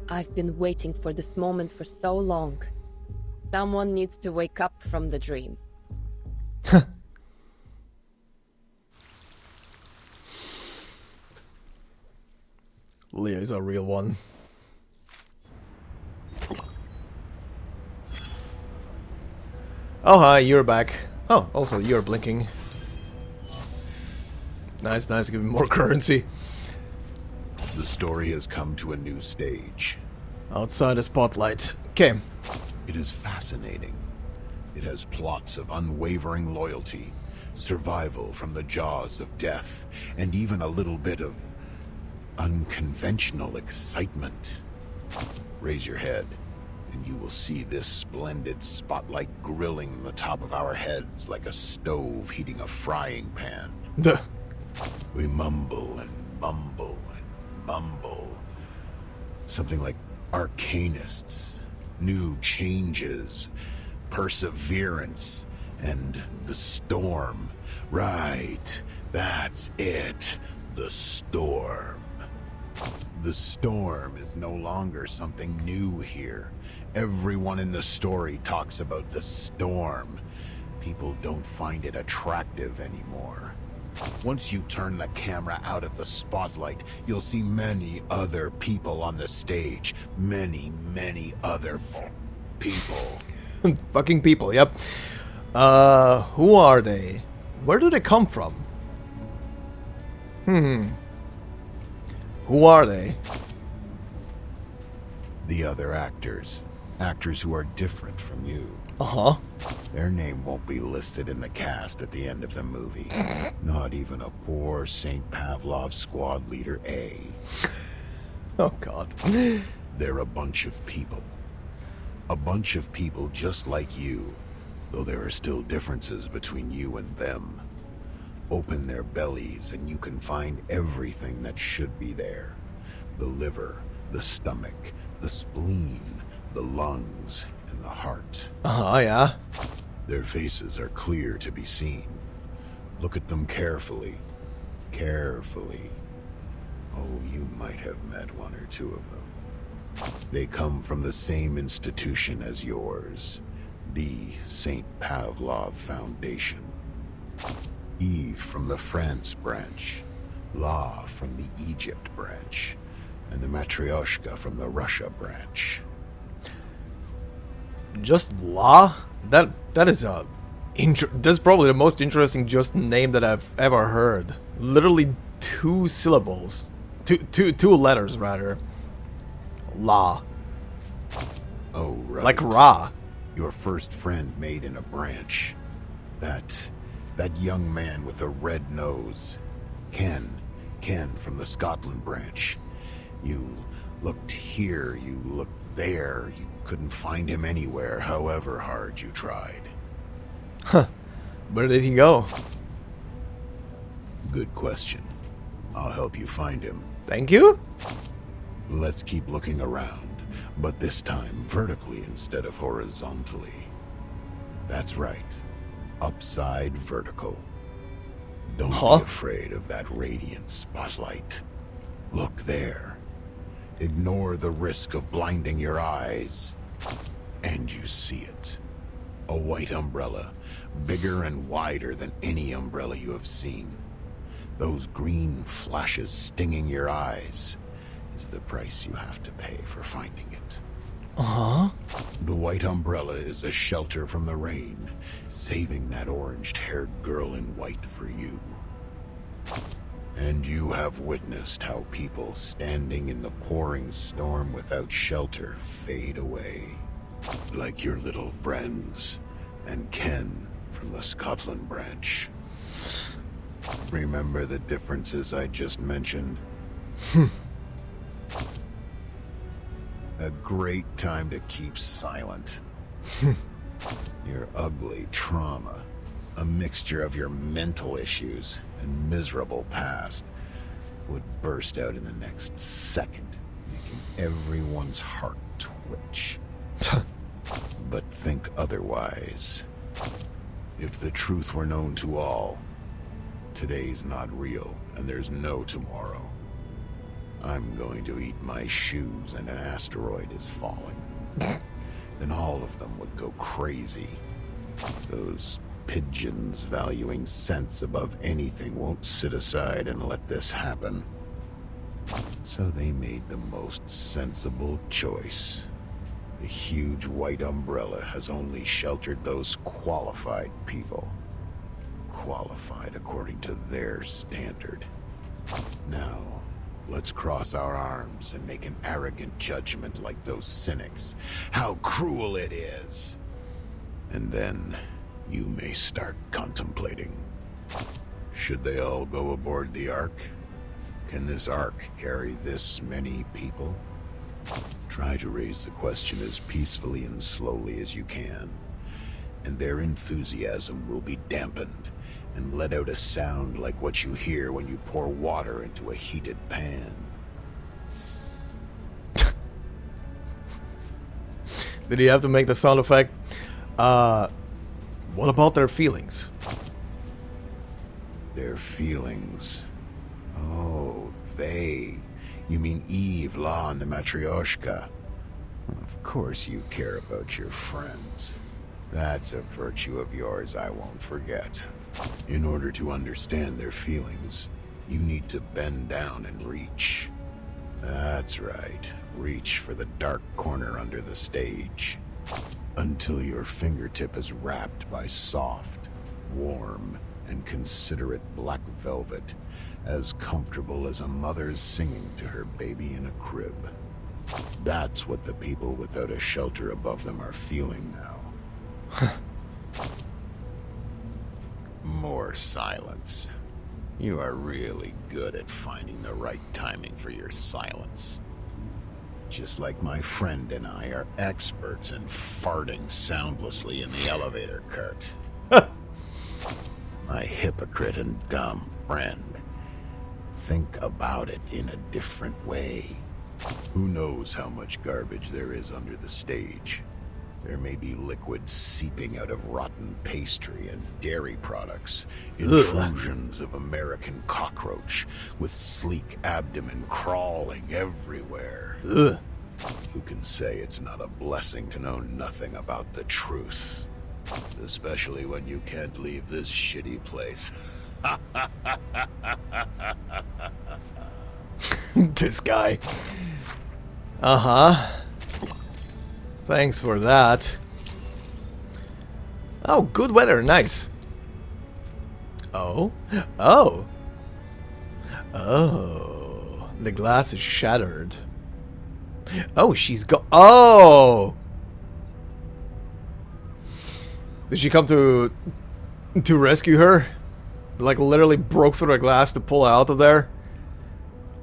Speaker 3: I've been waiting for this moment for so long. Someone needs to wake up from the dream.
Speaker 1: Leo is a real one. Oh, hi, you're back. Oh, also, you're blinking. Nice, nice, give me more currency.
Speaker 15: The story has come to a new stage.
Speaker 1: Outside the spotlight. Okay.
Speaker 15: It is fascinating. It has plots of unwavering loyalty, survival from the jaws of death, and even a little bit of unconventional excitement. Raise your head, and you will see this splendid spotlight grilling the top of our heads like a stove heating a frying pan.
Speaker 1: Duh.
Speaker 15: We mumble and mumble and mumble. Something like Arcanists, new changes, perseverance, and the storm. Right, that's it, the storm. The storm is no longer something new here. Everyone in the story talks about the storm. People don't find it attractive anymore. Once you turn the camera out of the spotlight, you'll see many other people on the stage. Many, many other people.
Speaker 1: Fucking people, yep. Who are they? Where do they come from? Who are they?
Speaker 15: The other actors. Actors who are different from you.
Speaker 1: Uh-huh.
Speaker 15: Their name won't be listed in the cast at the end of the movie. Not even a poor St. Pavlov's squad leader A.
Speaker 1: Oh, God.
Speaker 15: They're a bunch of people. A bunch of people just like you, though there are still differences between you and them. Open their bellies and you can find everything that should be there. The liver, the stomach, the spleen, the lungs, and the heart.
Speaker 1: Uh-huh, yeah.
Speaker 15: Their faces are clear to be seen. Look at them carefully. Carefully. Oh, you might have met one or two of them. They come from the same institution as yours, the St. Pavlov Foundation. Eve from the France branch, La from the Egypt branch, and the Matryoshka from the Russia branch.
Speaker 1: Just La? That is a... that's probably the most interesting just name that I've ever heard. Literally 2 syllables. Two letters, rather. La.
Speaker 15: Oh, right.
Speaker 1: Like Ra.
Speaker 15: Your first friend made in a branch. That young man with a red nose. Ken from the Scotland branch. You looked here, you looked there. You couldn't find him anywhere, however hard you tried.
Speaker 1: Huh. Where did he go?
Speaker 15: Good question. I'll help you find him.
Speaker 1: Thank you?
Speaker 15: Let's keep looking around, but this time vertically instead of horizontally. That's right. Upside vertical. Don't be afraid of that radiant spotlight. Look there. Ignore the risk of blinding your eyes. And you see it. A white umbrella, bigger and wider than any umbrella you have seen. Those green flashes stinging your eyes is the price you have to pay for finding it.
Speaker 1: Uh-huh.
Speaker 15: The white umbrella is a shelter from the rain, saving that orange-haired girl in white for you. And you have witnessed how people standing in the pouring storm without shelter fade away. Like your little friends, and Ken from the Scotland branch. Remember the differences I just mentioned? A great time to keep silent. Your ugly trauma, a mixture of your mental issues and miserable past, would burst out in the next second, making everyone's heart twitch. But think otherwise. If the truth were known to all, today's not real, and there's no tomorrow. I'm going to eat my shoes and an asteroid is falling. Then all of them would go crazy. Those pigeons valuing sense above anything won't sit aside and let this happen. So they made the most sensible choice. The huge white umbrella has only sheltered those qualified people. Qualified according to their standard. Now, let's cross our arms and make an arrogant judgment like those cynics. How cruel it is! And then, you may start contemplating. Should they all go aboard the Ark? Can this Ark carry this many people? Try to raise the question as peacefully and slowly as you can, and their enthusiasm will be dampened and let out a sound like what you hear when you pour water into a heated pan.
Speaker 1: Did he have to make the sound effect? What about their feelings?
Speaker 15: Their feelings? Oh, they... You mean Eve, La, and the Matryoshka? Of course you care about your friends. That's a virtue of yours I won't forget. In order to understand their feelings, you need to bend down and reach. That's right, reach for the dark corner under the stage. Until your fingertip is wrapped by soft, warm, and considerate black velvet, as comfortable as a mother's singing to her baby in a crib. That's what the people without a shelter above them are feeling now. More silence. You are really good at finding the right timing for your silence. Just like my friend and I are experts in farting soundlessly in the elevator cart. My hypocrite and dumb friend. Think about it in a different way. Who knows how much garbage there is under the stage? There may be liquid seeping out of rotten pastry and dairy products, intrusions of American cockroach with sleek abdomen crawling everywhere.
Speaker 1: Ugh.
Speaker 15: Who can say it's not a blessing to know nothing about the truth? Especially when you can't leave this shitty place.
Speaker 1: This guy. Uh-huh. Thanks for that. Oh, good weather, nice. Oh? Oh! Oh, the glass is shattered. Oh, she's oh! Did she come to rescue her? Like literally broke through the glass to pull her out of there?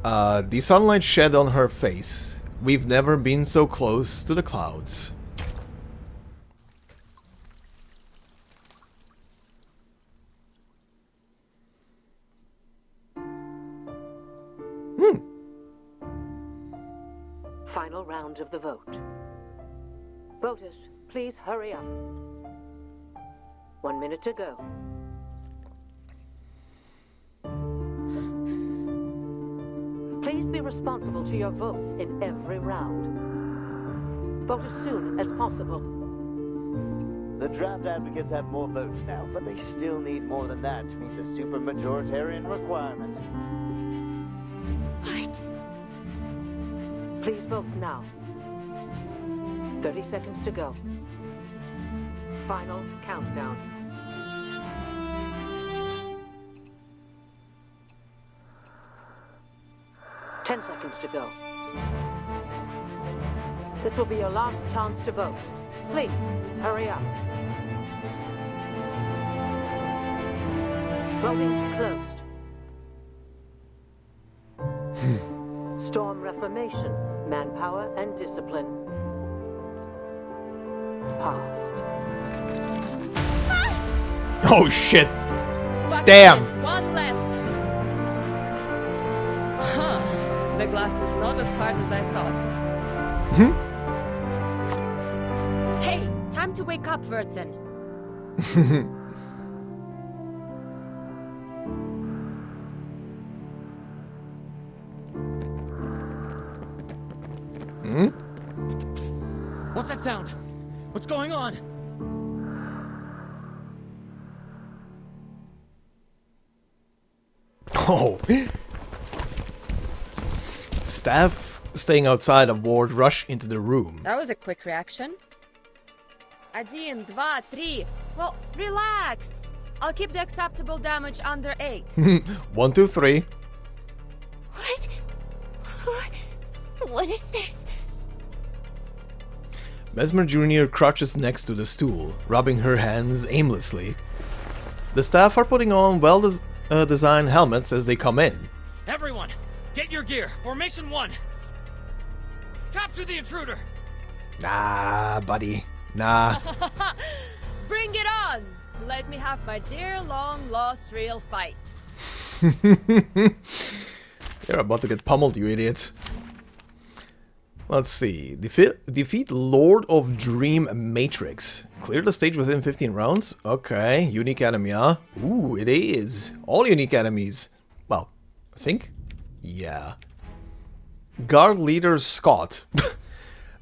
Speaker 1: The sunlight shed on her face. We've never been so close to the clouds.
Speaker 7: Final round of the vote. Voters, please hurry up. 1 minute to go. Please be responsible to your votes in every round. Vote as soon as possible.
Speaker 13: The draft advocates have more votes now, but they still need more than that to meet the supermajoritarian requirement.
Speaker 7: What? Please vote now. 30 seconds to go. Final countdown. Ten seconds to go. This will be your last chance to vote. Please, hurry up. Voting closed. Storm Reformation, Manpower and Discipline. Passed.
Speaker 1: Oh shit!
Speaker 3: Bucket
Speaker 1: Damn!
Speaker 3: list, one less. Huh. The glass is not as hard as I thought. Hey, time to wake up, Vertin.
Speaker 23: What's that sound? What's going on?
Speaker 1: Oh. Staff staying outside of ward rush into the room.
Speaker 3: That was a quick reaction. 1, 2, 3. Well, relax. I'll keep the acceptable damage under 8.
Speaker 1: 1, 2, 3.
Speaker 6: What is this?
Speaker 1: Mesmer Jr. crouches next to the stool, rubbing her hands aimlessly. The staff are putting on well-designed helmets as they come in.
Speaker 23: Everyone, get your gear. Formation 1. Capture the intruder.
Speaker 1: Nah, buddy. Nah.
Speaker 3: Bring it on. Let me have my dear long-lost real fight.
Speaker 1: You're about to get pummeled, you idiots. Let's see. Defeat Lord of Dream Matrix. Clear the stage within 15 rounds. Okay. Unique enemy, huh? Ooh, it is. All unique enemies. Well, I think. Yeah. Guard Leader Scott.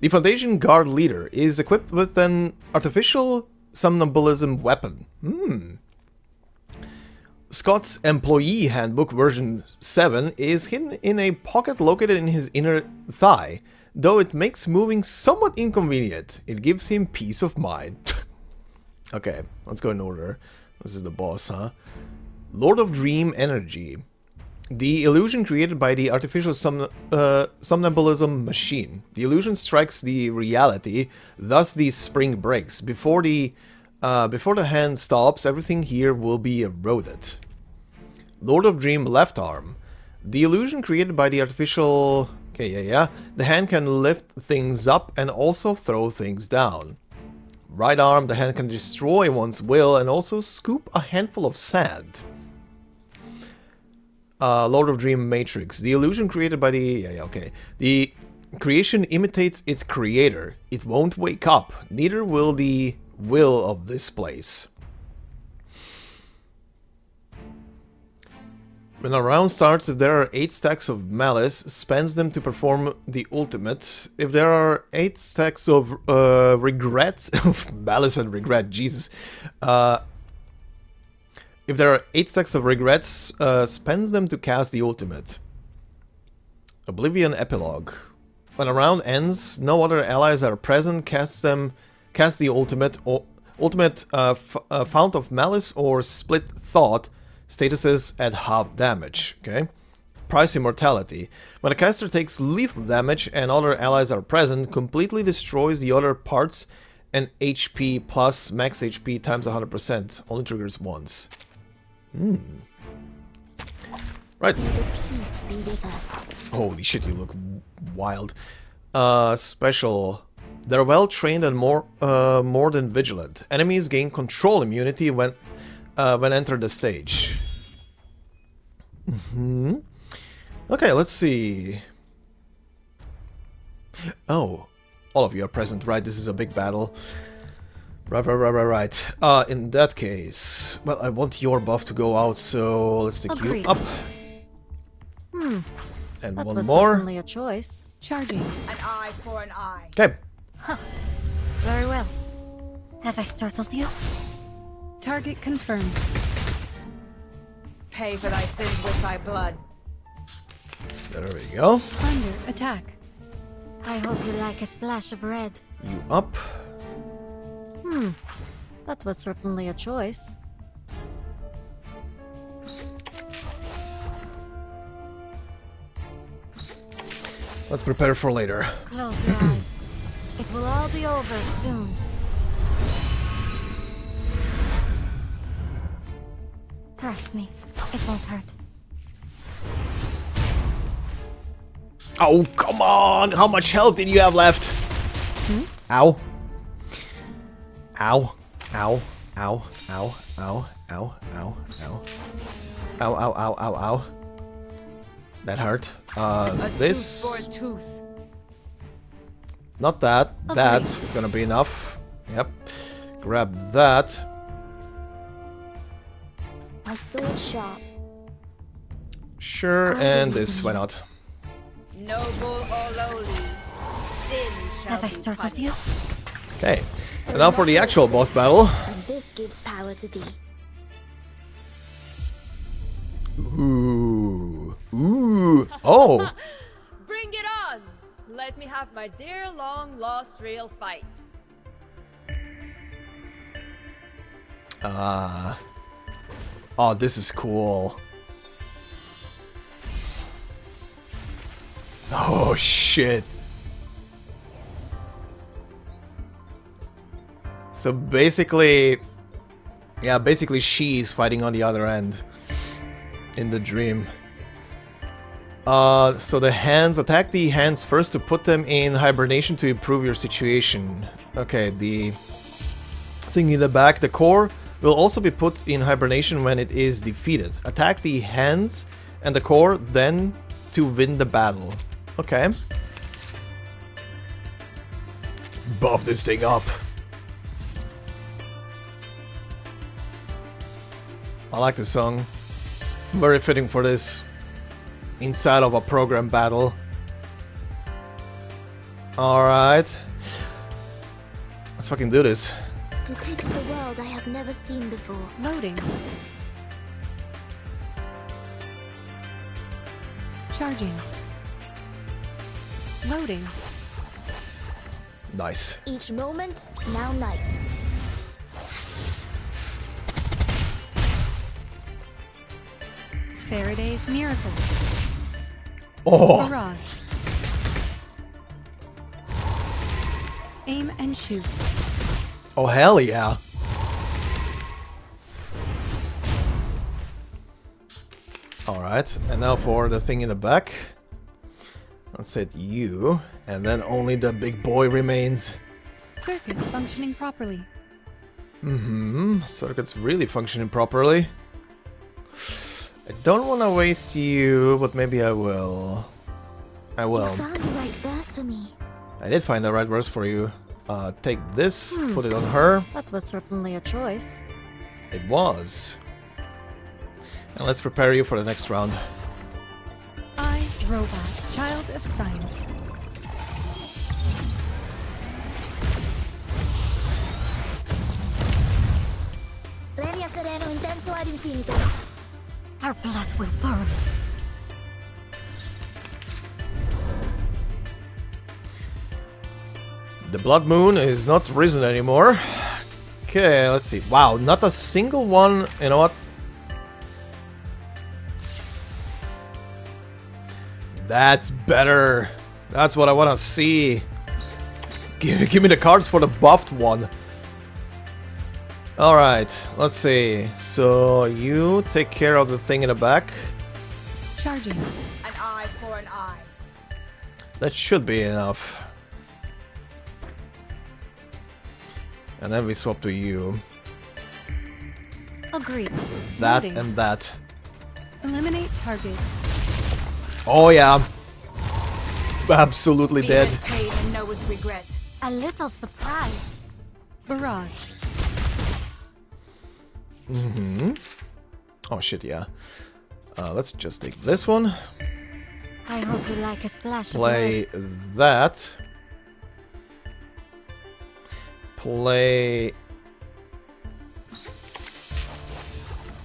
Speaker 1: The Foundation Guard Leader is equipped with an artificial somnambulism weapon. Scott's Employee Handbook version 7 is hidden in a pocket located in his inner thigh. Though it makes moving somewhat inconvenient, it gives him peace of mind. Okay, let's go in order. This is the boss, huh? Lord of Dream Energy. The illusion created by the artificial somnambulism machine. The illusion strikes the reality, thus the spring breaks. Before the hand stops, everything here will be eroded. Lord of Dream Left Arm. The illusion created by the artificial... Okay, yeah. The hand can lift things up and also throw things down. Right arm, the hand can destroy one's will and also scoop a handful of sand. Lord of Dream Matrix. The illusion created by the... Yeah, okay. The creation imitates its creator. It won't wake up. Neither will the will of this place. When a round starts, if there are 8 stacks of malice, spends them to perform the ultimate. If there are 8 stacks of regret... malice and regret, Jesus. If there are 8 stacks of regrets, spends them to cast the ultimate. Oblivion Epilogue. When a round ends, no other allies are present, cast the ultimate. Fount of Malice or Split Thought. Statuses at half damage, okay? Price Immortality. When a caster takes lethal damage and other allies are present, completely destroys the other parts and HP plus max HP times 100%. Only triggers once. Right.
Speaker 12: Peace be with us.
Speaker 1: Holy shit, you look wild. Special. They're well trained and more than vigilant. Enemies gain control immunity when enter the stage. Okay, let's see. Oh, all of you are present, right? This is a big battle. Right. In that case, well, I want your buff to go out, so let's take you up. And
Speaker 14: that
Speaker 1: one
Speaker 14: was
Speaker 1: more.
Speaker 14: Certainly a choice. Charging.
Speaker 20: An eye for an eye.
Speaker 1: Okay.
Speaker 14: Huh. Very well. Have I startled you? Target confirmed.
Speaker 20: Pay for thy sins with thy blood.
Speaker 1: There we go.
Speaker 14: Thunder, attack.
Speaker 6: I hope you like a splash of red.
Speaker 1: You up.
Speaker 14: That was certainly a choice.
Speaker 1: Let's prepare for later.
Speaker 6: Close your eyes. It will all be over soon. Trust me, it won't hurt.
Speaker 1: Oh, come on! How much health did you have left? Ow. Ow. Ow. Ow. Ow. Ow. Ow. Ow. Ow. Ow. Ow. Ow. Ow. Ow. That hurt. This...
Speaker 20: Tooth for a tooth.
Speaker 1: Not that. That is gonna be enough. Yep. Grab that.
Speaker 12: My sword sharp.
Speaker 1: Sure, and this, why not?
Speaker 20: Noble or lowly, sin shall
Speaker 6: Have I
Speaker 20: be
Speaker 6: startled
Speaker 20: punished.
Speaker 6: you?
Speaker 1: Okay. And now for the actual boss battle.
Speaker 12: And this gives power to thee.
Speaker 1: Ooh. Ooh. Oh.
Speaker 3: Bring it on! Let me have my dear long-lost real fight.
Speaker 1: Oh, this is cool. Oh, shit. So basically... Yeah, basically she's fighting on the other end. In the dream. So the hands, attack the hands first to put them in hibernation to improve your situation. Okay, the thing in the back, the core, will also be put in hibernation when it is defeated. Attack the hands and the core then to win the battle. Okay. Buff this thing up. I like the song. Very fitting for this. Inside of a program battle. Alright. Let's fucking do this.
Speaker 12: Depict the world I have never seen before.
Speaker 14: Loading. Charging. Loading.
Speaker 1: Nice.
Speaker 12: Each moment, now night.
Speaker 5: Faraday's Miracle.
Speaker 1: Oh!
Speaker 5: Barrage. Aim and shoot.
Speaker 1: Oh, hell yeah. Alright, and now for the thing in the back. Let's set you, and then only the big boy remains.
Speaker 5: Circuits functioning properly.
Speaker 1: Circuit's really functioning properly. I don't want to waste you, but maybe I will. I will.
Speaker 6: You found the right verse for me.
Speaker 1: I did find the right verse for you. Take this, put it on her.
Speaker 14: That was certainly a choice.
Speaker 1: It was. And let's prepare you for the next round.
Speaker 5: I, Robot, Child of Science.
Speaker 6: Legna sereno intenso ad infinito.
Speaker 14: Our blood will burn.
Speaker 1: The blood moon is not risen anymore. Okay, let's see. Wow, not a single one. You know what? That's better. That's what I want to see. Give me the cards for the buffed one. Alright, let's see. So, you take care of the thing in the back.
Speaker 5: Charging.
Speaker 20: An eye for an eye.
Speaker 1: That should be enough. And then we swap to you.
Speaker 14: Agreed.
Speaker 1: That
Speaker 5: Loading.
Speaker 1: and that.
Speaker 5: Eliminate target.
Speaker 1: Oh yeah. Absolutely
Speaker 20: Be
Speaker 1: dead.
Speaker 20: with pain and know with regret.
Speaker 14: A little surprise.
Speaker 5: Barrage.
Speaker 1: Oh shit, yeah. Let's just take this one.
Speaker 14: I hope you like a splash
Speaker 1: Play
Speaker 14: of red.
Speaker 1: that. Play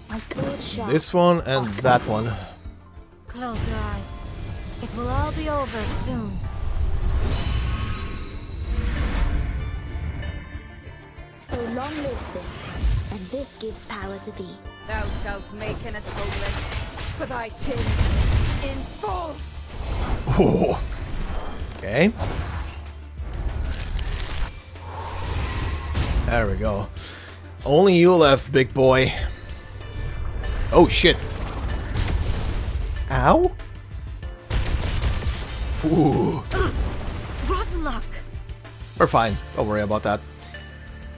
Speaker 6: My sword sharp.
Speaker 1: this one and that one.
Speaker 14: Close your eyes. It will all be over soon.
Speaker 6: So long lives this, and this gives power to thee.
Speaker 20: Thou shalt make an atonement for thy sins in full.
Speaker 1: Oh. Okay. There we go. Only you left, big boy. Oh shit. Ow. Ooh.
Speaker 14: Rotten luck.
Speaker 1: We're fine. Don't worry about that.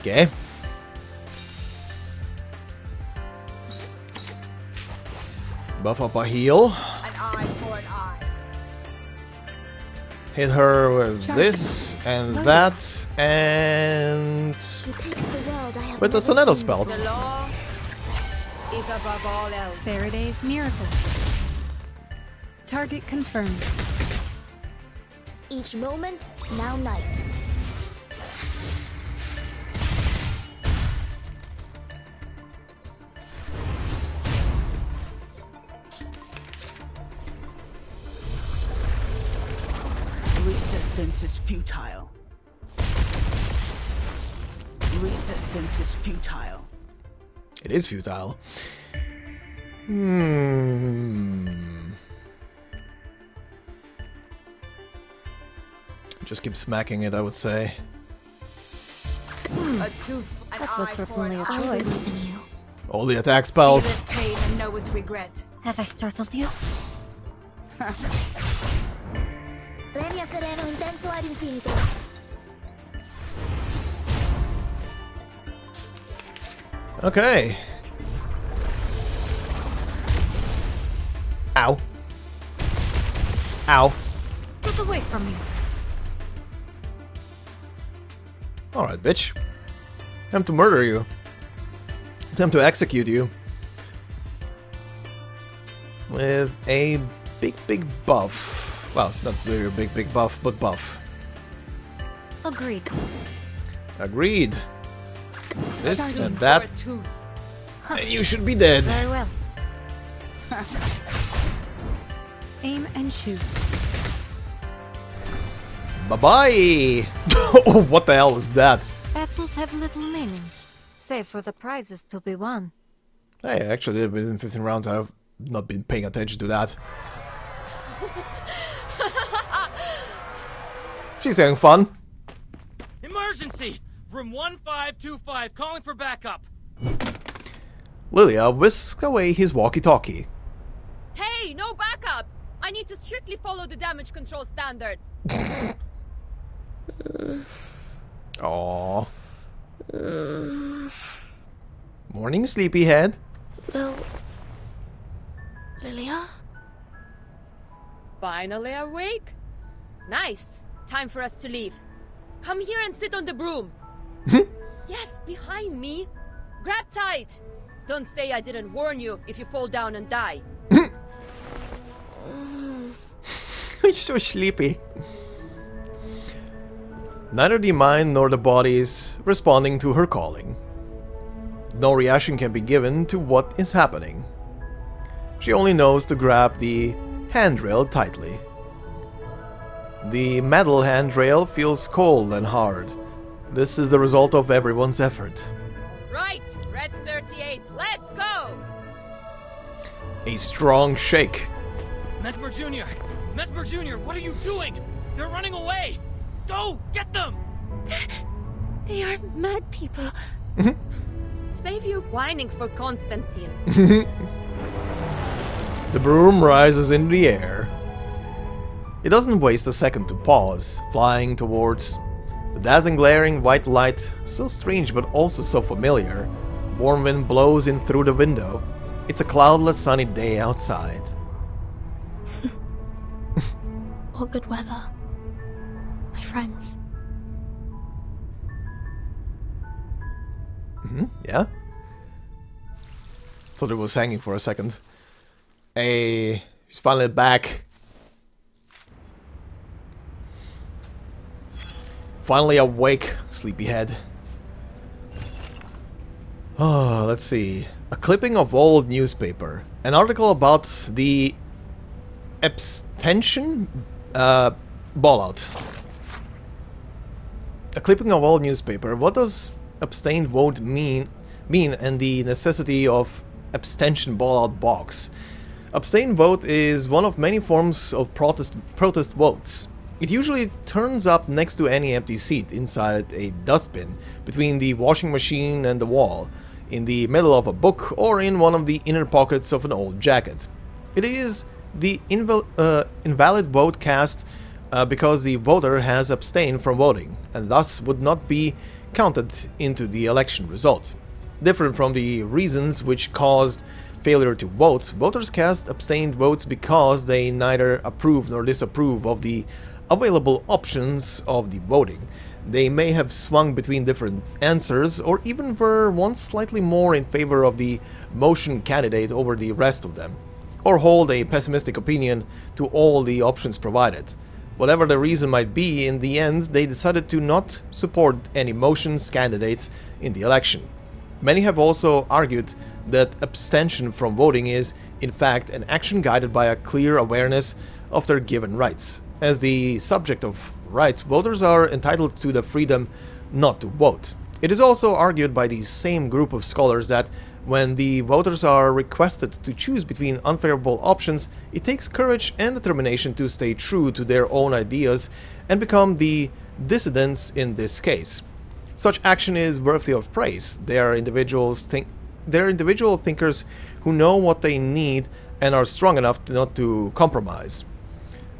Speaker 1: Okay. Buff up a heal.
Speaker 20: An eye for an eye.
Speaker 1: Hit her with this and that and
Speaker 6: Depict the world I have
Speaker 1: with the
Speaker 6: never
Speaker 1: Sonetto
Speaker 6: seen
Speaker 1: spell.
Speaker 20: The law is above all else.
Speaker 5: Faraday's Miracle. Target confirmed.
Speaker 6: Each moment, now night.
Speaker 4: Resistance is futile. Resistance is futile.
Speaker 1: It is futile. Just keep smacking it, I would say.
Speaker 20: A tooth, an
Speaker 14: That
Speaker 20: eye
Speaker 14: was
Speaker 20: for
Speaker 14: certainly
Speaker 20: an
Speaker 14: a
Speaker 20: eye.
Speaker 14: choice.
Speaker 1: All the attack spells.
Speaker 20: Be with pain and know with regret.
Speaker 14: Have I startled you?
Speaker 6: Legna sereno intenso ad infinito.
Speaker 1: Okay. Ow. Ow.
Speaker 14: Get away from me.
Speaker 1: Alright, bitch. Time to murder you. Time to execute you. With a big buff. Well, not really a big buff, but buff.
Speaker 14: Agreed.
Speaker 1: Agreed. This
Speaker 20: Tooth
Speaker 1: and
Speaker 20: for
Speaker 1: that.
Speaker 20: a tooth.
Speaker 1: And you should be dead.
Speaker 14: Very well.
Speaker 5: Aim and shoot.
Speaker 1: Bye-bye! Oh, what the hell was that?
Speaker 14: Battles have little meaning, save for the prizes to be won.
Speaker 1: Hey, actually, within 15 rounds, I've not been paying attention to that. She's having fun.
Speaker 23: Emergency! Room 1525, calling for backup.
Speaker 1: Lilia whisks away his walkie-talkie.
Speaker 3: Hey, no backup! I need to strictly follow the damage control standard.
Speaker 1: Aww. Morning, sleepyhead.
Speaker 12: Well... Lilia?
Speaker 3: Finally awake? Nice. Time for us to leave. Come here and sit on the broom. Yes, behind me. Grab tight. Don't say I didn't warn you if you fall down and die.
Speaker 1: He's so sleepy. Neither the mind nor the body is responding to her calling. No reaction can be given to what is happening. She only knows to grab the handrail tightly. The metal handrail feels cold and hard. This is the result of everyone's effort.
Speaker 3: Right, Red 38, let's go!
Speaker 1: A strong shake.
Speaker 23: Mesmer Jr., Mesmer Jr., what are you doing? They're running away! Go, get them!
Speaker 14: They are mad people.
Speaker 3: Save your whining for Constantine.
Speaker 1: The broom rises in the air. It doesn't waste a second to pause, flying towards the dazzling glaring white light, so strange but also so familiar. Warm wind blows in through the window. It's a cloudless sunny day outside.
Speaker 12: All good weather. My friends.
Speaker 1: Yeah? Thought it was hanging for a second. Hey, he's finally back. Finally awake, sleepyhead. Oh, let's see. A clipping of old newspaper. An article about the abstention fallout. A clipping of old newspaper. What does abstained vote mean and the necessity of abstention fallout box? Abstain vote is one of many forms of protest votes. It usually turns up next to any empty seat inside a dustbin, between the washing machine and the wall, in the middle of a book, or in one of the inner pockets of an old jacket. It is the invalid vote cast because the voter has abstained from voting, and thus would not be counted into the election result. Different from the reasons which caused failure to vote, voters cast abstained votes because they neither approve nor disapprove of the available options of the voting. They may have swung between different answers, or even were once slightly more in favor of the motion candidate over the rest of them, or hold a pessimistic opinion to all the options provided. Whatever the reason might be, in the end they decided to not support any motions candidates in the election. Many have also argued that abstention from voting is, in fact, an action guided by a clear awareness of their given rights. As the subject of rights, voters are entitled to the freedom not to vote. It is also argued by the same group of scholars that when the voters are requested to choose between unfavorable options, it takes courage and determination to stay true to their own ideas and become the dissidents in this case. Such action is worthy of praise. They are individual thinkers who know what they need and are strong enough not to compromise.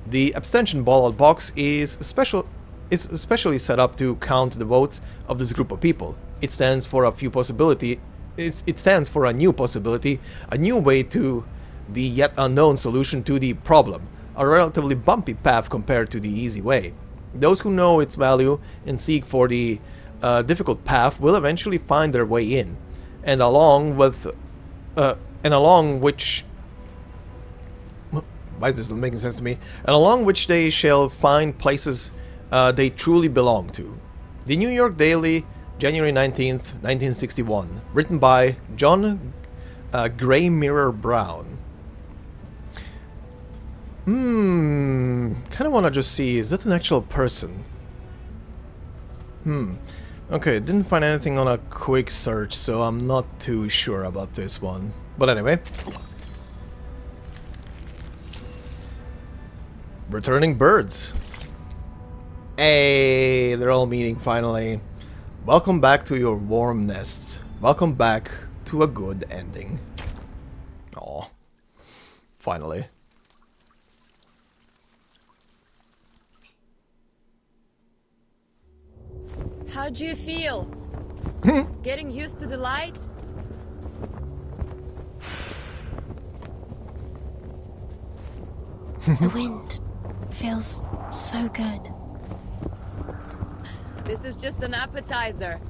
Speaker 1: The abstention ballot box is especially set up to count the votes of this group of people. It stands for a new possibility, a new way to the yet unknown solution to the problem, a relatively bumpy path compared to the easy way. Those who know its value and seek for the difficult path will eventually find their way in, and along which why is this not making sense to me? And along which they shall find places they truly belong to. The New York Daily, January 19th, 1961. Written by John Gray Mirror Brown. Kind of want to just see, is that an actual person? Okay, didn't find anything on a quick search, so I'm not too sure about this one. But anyway. Returning birds. Hey, they're all meeting finally. Welcome back to your warm nests. Welcome back to a good ending. Aw. Finally.
Speaker 3: How do you feel? Getting used to the light?
Speaker 6: The wind feels so good.
Speaker 3: This is just an appetizer.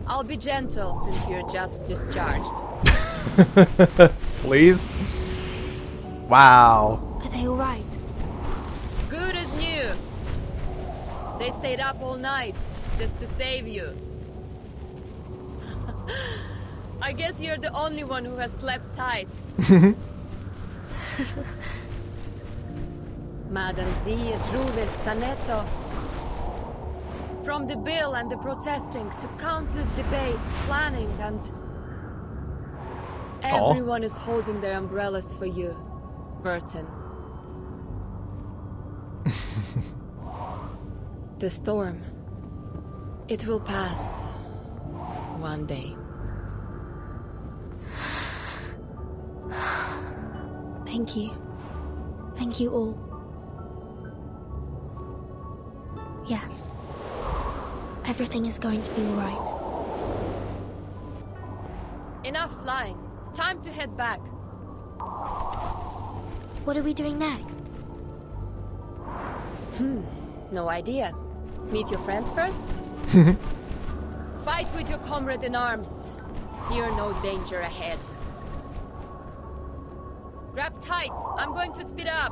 Speaker 3: I'll be gentle since you're just discharged.
Speaker 1: Please? Wow.
Speaker 6: Are they alright?
Speaker 3: Good as new. They stayed up all night just to save you. I guess you're the only one who has slept tight. Madam Z, Druvis, Sonetto. From the bill and the protesting to countless debates, planning, and... Everyone is holding their umbrellas for you, Vertin. The storm. It will pass. One day.
Speaker 6: Thank you. Thank you all. Yes. Everything is going to be alright.
Speaker 3: Enough flying. Time to head back.
Speaker 6: What are we doing next?
Speaker 3: No idea. Meet your friends first? Fight with your comrade in arms. Fear no danger ahead. Grab tight. I'm going to speed up.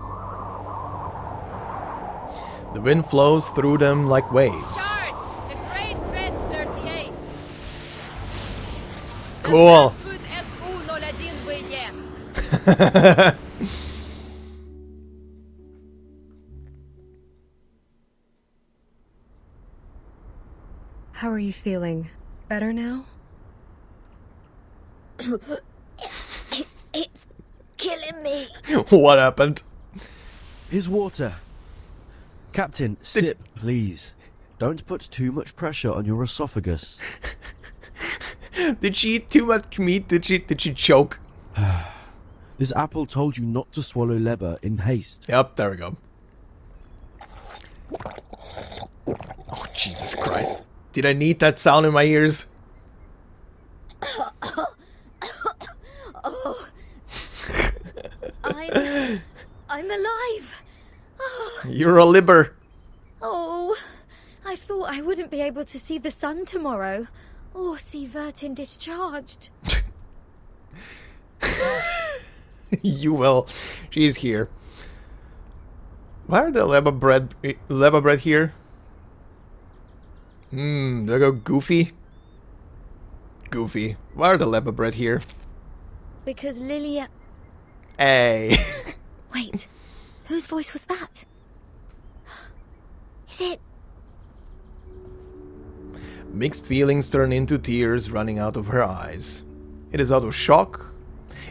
Speaker 1: The wind flows through them like waves.
Speaker 3: Charge! The Great Red 38.
Speaker 1: Cool.
Speaker 5: How are you feeling? Better now?
Speaker 6: It's killing me.
Speaker 1: What happened?
Speaker 10: Here's water. Captain, sip, please. Don't put too much pressure on your esophagus.
Speaker 1: Did she eat too much meat? Did she choke?
Speaker 10: This apple told you not to swallow leber in haste.
Speaker 1: Yep, there we go. Oh, Jesus Christ. Did I need that sound in my ears?
Speaker 14: Oh. I'm alive. Oh.
Speaker 1: You're a liber.
Speaker 14: Oh, I thought I wouldn't be able to see the sun tomorrow, or see Vertin discharged.
Speaker 1: You will. She's here. Why are the leva bread here? They go goofy. Goofy. Why are the leva bread here?
Speaker 14: Because Lilia...
Speaker 1: Hey.
Speaker 6: Wait, whose voice was that? Is it...
Speaker 1: Mixed feelings turn into tears running out of her eyes. It is out of shock.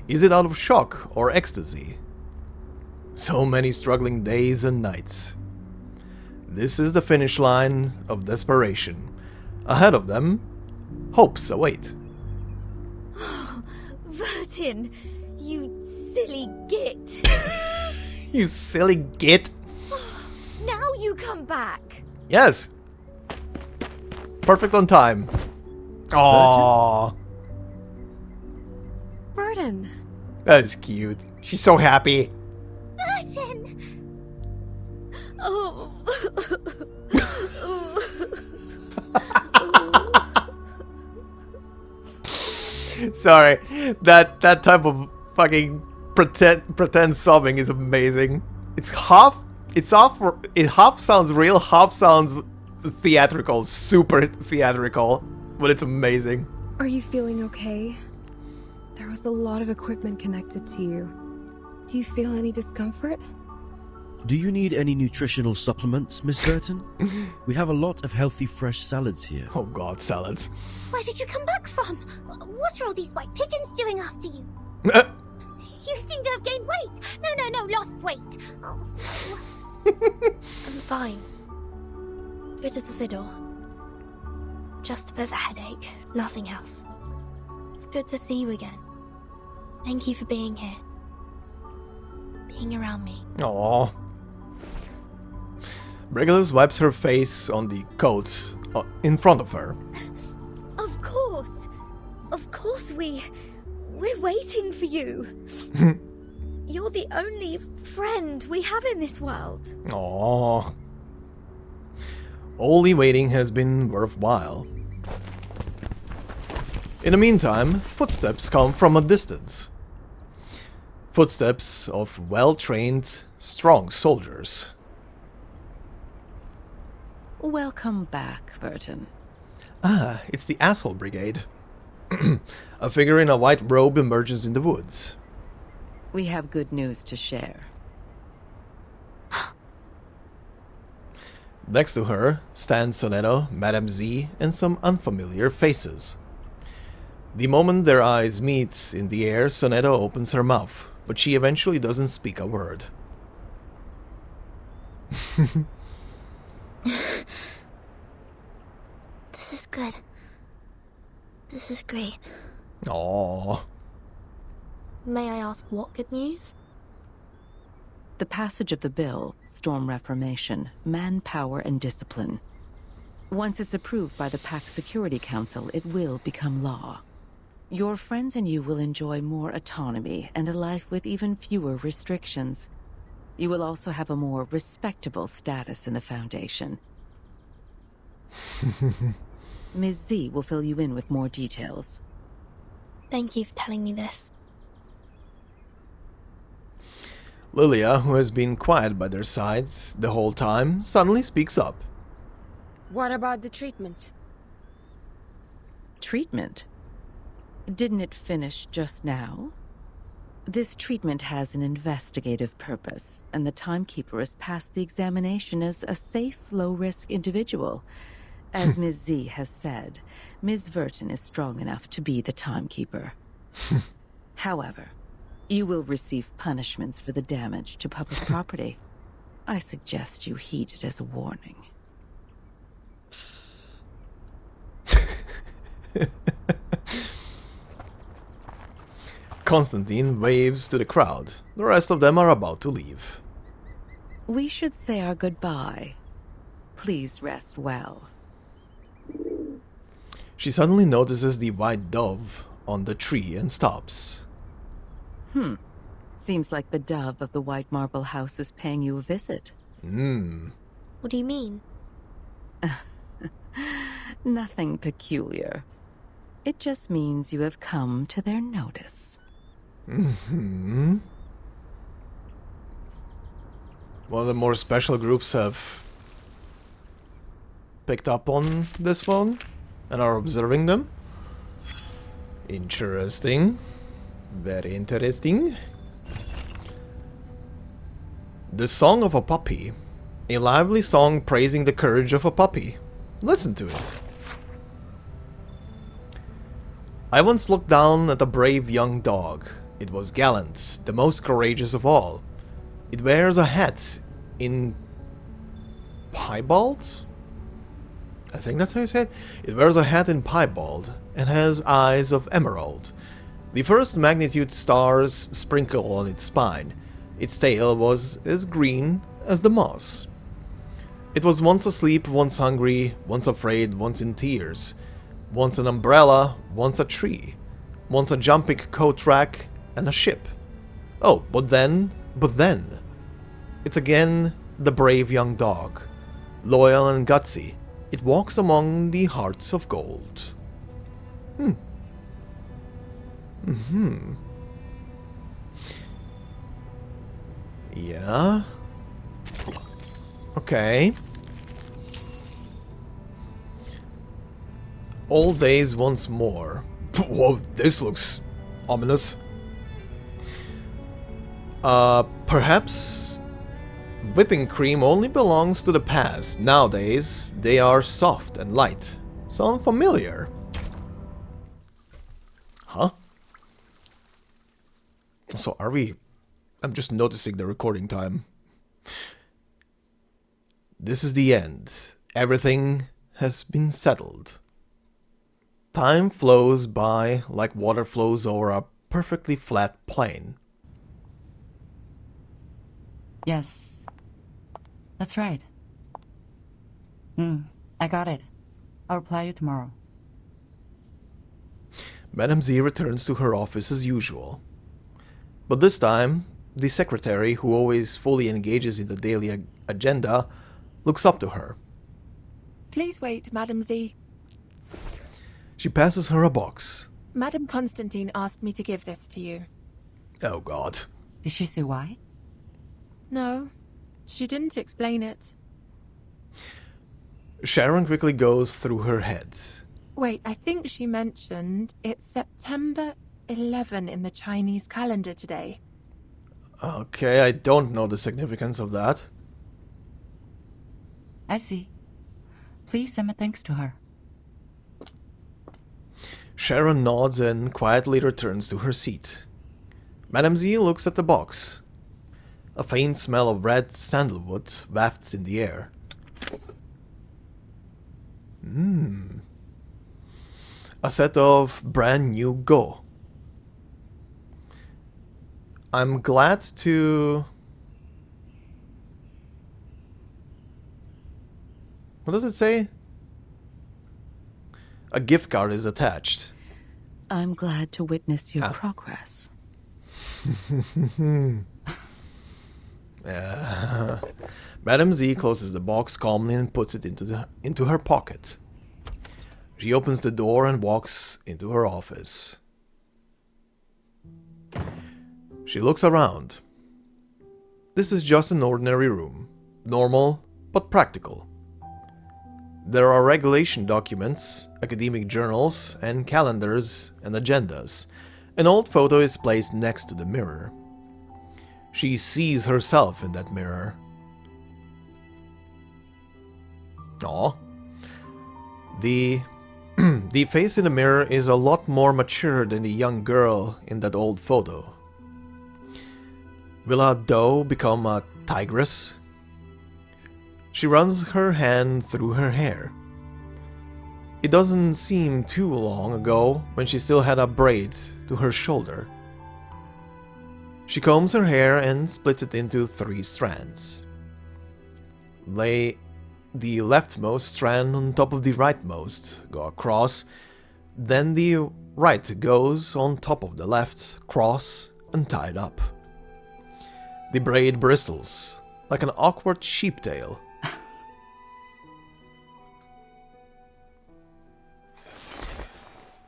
Speaker 1: Is it out of shock or ecstasy? So many struggling days and nights. This is the finish line of desperation. Ahead of them, hopes await.
Speaker 14: Oh, Vertin, you silly git.
Speaker 1: You silly git.
Speaker 14: Now you come back.
Speaker 1: Yes. Perfect on time. Aww.
Speaker 5: Vertin.
Speaker 1: That is cute. She's so happy.
Speaker 6: Vertin!
Speaker 14: Oh.
Speaker 1: Sorry. That type of fucking pretend sobbing is amazing. It half sounds real, half sounds theatrical, super theatrical, but it's amazing.
Speaker 5: Are you feeling okay? There was a lot of equipment connected to you. Do you feel any discomfort?
Speaker 10: Do you need any nutritional supplements, Miss Vertin? We have a lot of healthy fresh salads here.
Speaker 1: Oh god, salads.
Speaker 6: Where did you come back from? What are all these white pigeons doing after you? You seem to have gained weight. No, lost weight. Oh, no. I'm fine. Fit as a fiddle. Just a bit of a headache, nothing else. It's good to see you again. Thank you for being here. Being around me.
Speaker 1: Aww. Regulus wipes her face on the coat in front of her.
Speaker 14: Of course. Of course we're waiting for you. You're the only friend we have in this world.
Speaker 1: Aww. All the waiting has been worthwhile. In the meantime, footsteps come from a distance. Footsteps of well-trained, strong soldiers.
Speaker 21: Welcome back, Vertin.
Speaker 1: Ah, it's the Asshole Brigade. A figure in a white robe emerges in the woods.
Speaker 21: We have good news to share.
Speaker 1: Next to her stand Sonetto, Madame Z, and some unfamiliar faces. The moment their eyes meet in the air, Sonetto opens her mouth, but she eventually doesn't speak a word.
Speaker 6: This is good. This is great.
Speaker 1: Aww.
Speaker 6: May I ask what good news?
Speaker 21: The passage of the bill, Storm Reformation, Manpower and Discipline. Once it's approved by the Pact Security Council, it will become law. Your friends and you will enjoy more autonomy and a life with even fewer restrictions. You will also have a more respectable status in the Foundation. Ms. Z will fill you in with more details.
Speaker 6: Thank you for telling me this.
Speaker 1: Lilia, who has been quiet by their side the whole time, suddenly speaks up.
Speaker 3: What about the treatment?
Speaker 21: Treatment? Didn't it finish just now? This treatment has an investigative purpose, and the Timekeeper has passed the examination as a safe, low-risk individual. As Ms. Z has said, Ms. Vertin is strong enough to be the Timekeeper. However, you will receive punishments for the damage to public property. I suggest you heed it as a warning.
Speaker 1: Constantine waves to the crowd. The rest of them are about to leave.
Speaker 21: We should say our goodbye. Please rest well.
Speaker 1: She suddenly notices the white dove on the tree and stops.
Speaker 21: Seems like the dove of the White Marble House is paying you a visit.
Speaker 6: What do you mean?
Speaker 21: Nothing peculiar. It just means you have come to their notice.
Speaker 1: One of the more special groups have picked up on this one and are observing them. Interesting. Very interesting. The Song of a Puppy. A lively song praising the courage of a puppy. Listen to it. I once looked down at a brave young dog. It was gallant, the most courageous of all. It wears a hat in piebald? I think that's how you say it. It wears a hat in piebald and has eyes of emerald. The first magnitude stars sprinkle on its spine. Its tail was as green as the moss. It was once asleep, once hungry, once afraid, once in tears. Once an umbrella, once a tree. Once a jumping coat rack and a ship. Oh, but then... It's again the brave young dog. Loyal and gutsy. It walks among the hearts of gold. Yeah. Okay. Old days once more. Whoa, this looks ominous. Perhaps whipping cream only belongs to the past. Nowadays, they are soft and light. Sound familiar? Huh? So are we... I'm just noticing the recording time. This is the end. Everything has been settled. Time flows by like water flows over a perfectly flat plain.
Speaker 2: Yes. That's right. I got it. I'll reply you tomorrow.
Speaker 1: Madame Z returns to her office as usual. But this time, the secretary, who always fully engages in the daily agenda, looks up to her.
Speaker 8: Please wait, Madame Z.
Speaker 1: She passes her a box.
Speaker 8: Madame Constantine asked me to give this to you.
Speaker 1: Oh god.
Speaker 2: Did she say why?
Speaker 8: No, she didn't explain it.
Speaker 1: Sharon quickly goes through her head.
Speaker 8: Wait, I think she mentioned it's September 11 in the Chinese calendar today.
Speaker 1: Okay, I don't know the significance of that.
Speaker 2: I see. Please send my thanks to her.
Speaker 1: Sharon nods and quietly returns to her seat. Madame Z looks at the box. A faint smell of red sandalwood wafts in the air. A set of brand new Go. I'm glad to... What does it say? A gift card is attached.
Speaker 21: I'm glad to witness your progress.
Speaker 1: Madame Z closes the box calmly and puts it into her pocket. She opens the door and walks into her office. She looks around. This is just an ordinary room. Normal, but practical. There are regulation documents, academic journals, and calendars and agendas. An old photo is placed next to the mirror. She sees herself in that mirror. Aw. The face in the mirror is a lot more mature than the young girl in that old photo. Will a doe become a tigress? She runs her hand through her hair. It doesn't seem too long ago when she still had a braid to her shoulder. She combs her hair and splits it into 3 strands. Lay the leftmost strand on top of the rightmost, go across, then the right goes on top of the left, cross, and tied up. The braid bristles, like an awkward sheep tail.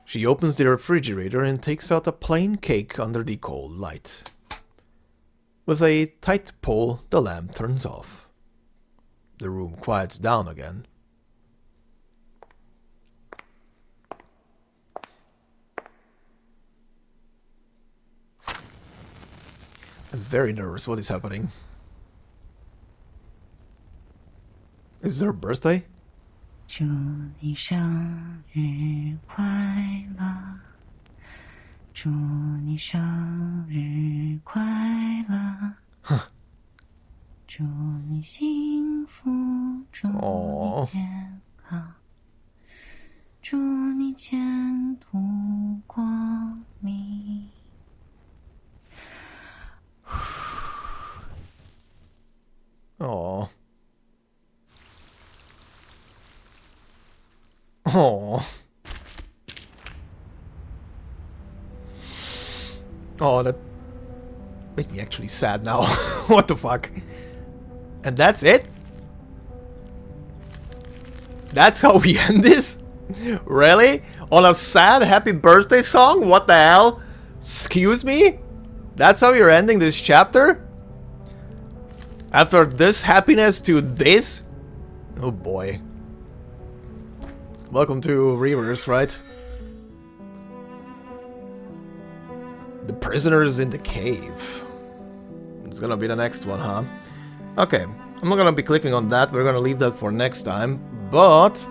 Speaker 1: She opens the refrigerator and takes out a plain cake under the cold light. With a tight pull, the lamp turns off. The room quiets down again. I'm very nervous. What is happening? Is it her birthday?
Speaker 2: 祝你生日快乐，祝你生日快乐，祝你幸福，祝你健康，祝你前途光明。
Speaker 1: Aww. Aww. Oh, that made me actually sad now. What the fuck? And that's it? That's how we end this? Really? On a sad happy birthday song? What the hell? Excuse me? That's how you're ending this chapter? After this happiness to this? Oh boy. Welcome to Reavers, right? The prisoners in the cave. It's gonna be the next one, huh? Okay, I'm not gonna be clicking on that. We're gonna leave that for next time. But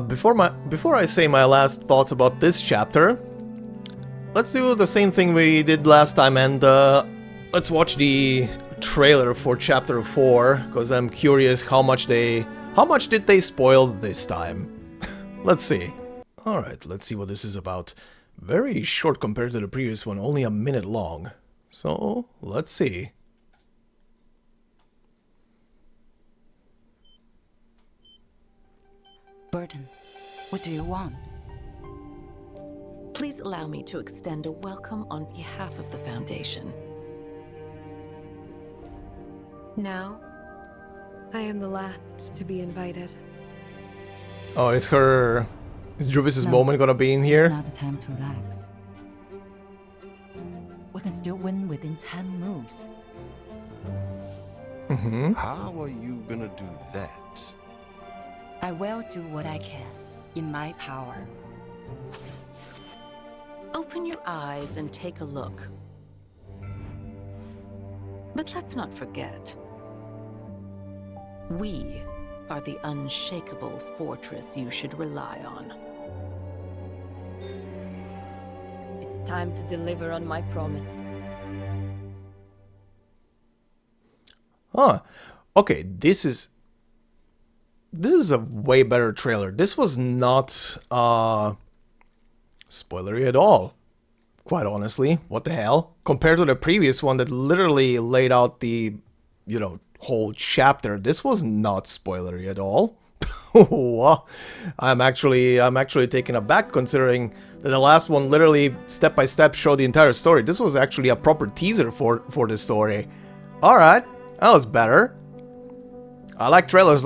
Speaker 1: before I say my last thoughts about this chapter, let's do the same thing we did last time and let's watch the trailer for chapter 4, because I'm curious how much did they spoil this time. Let's see. Alright, let's see what this is about. Very short compared to the previous one, only a minute long. So, let's see.
Speaker 2: Vertin, what do you want?
Speaker 17: Please allow me to extend a welcome on behalf of the Foundation.
Speaker 5: Now, I am the last to be invited.
Speaker 1: Oh, is Druvis's moment gonna be in here?
Speaker 2: It's not the time to relax. We can still win within 10 moves.
Speaker 16: How are you gonna do that?
Speaker 2: I will do what I can, in my power.
Speaker 17: Open your eyes and take a look. But let's not forget, we are the unshakable fortress you should rely on.
Speaker 3: It's time to deliver on my promise.
Speaker 1: Huh. Okay, this is a way better trailer. This was not spoilery at all. Quite honestly, what the hell? Compared to the previous one that literally laid out the, you know, whole chapter, this was not spoilery at all. I'm actually taken aback considering that the last one literally step by step showed the entire story. This was actually a proper teaser for the story. All right, that was better. I like trailers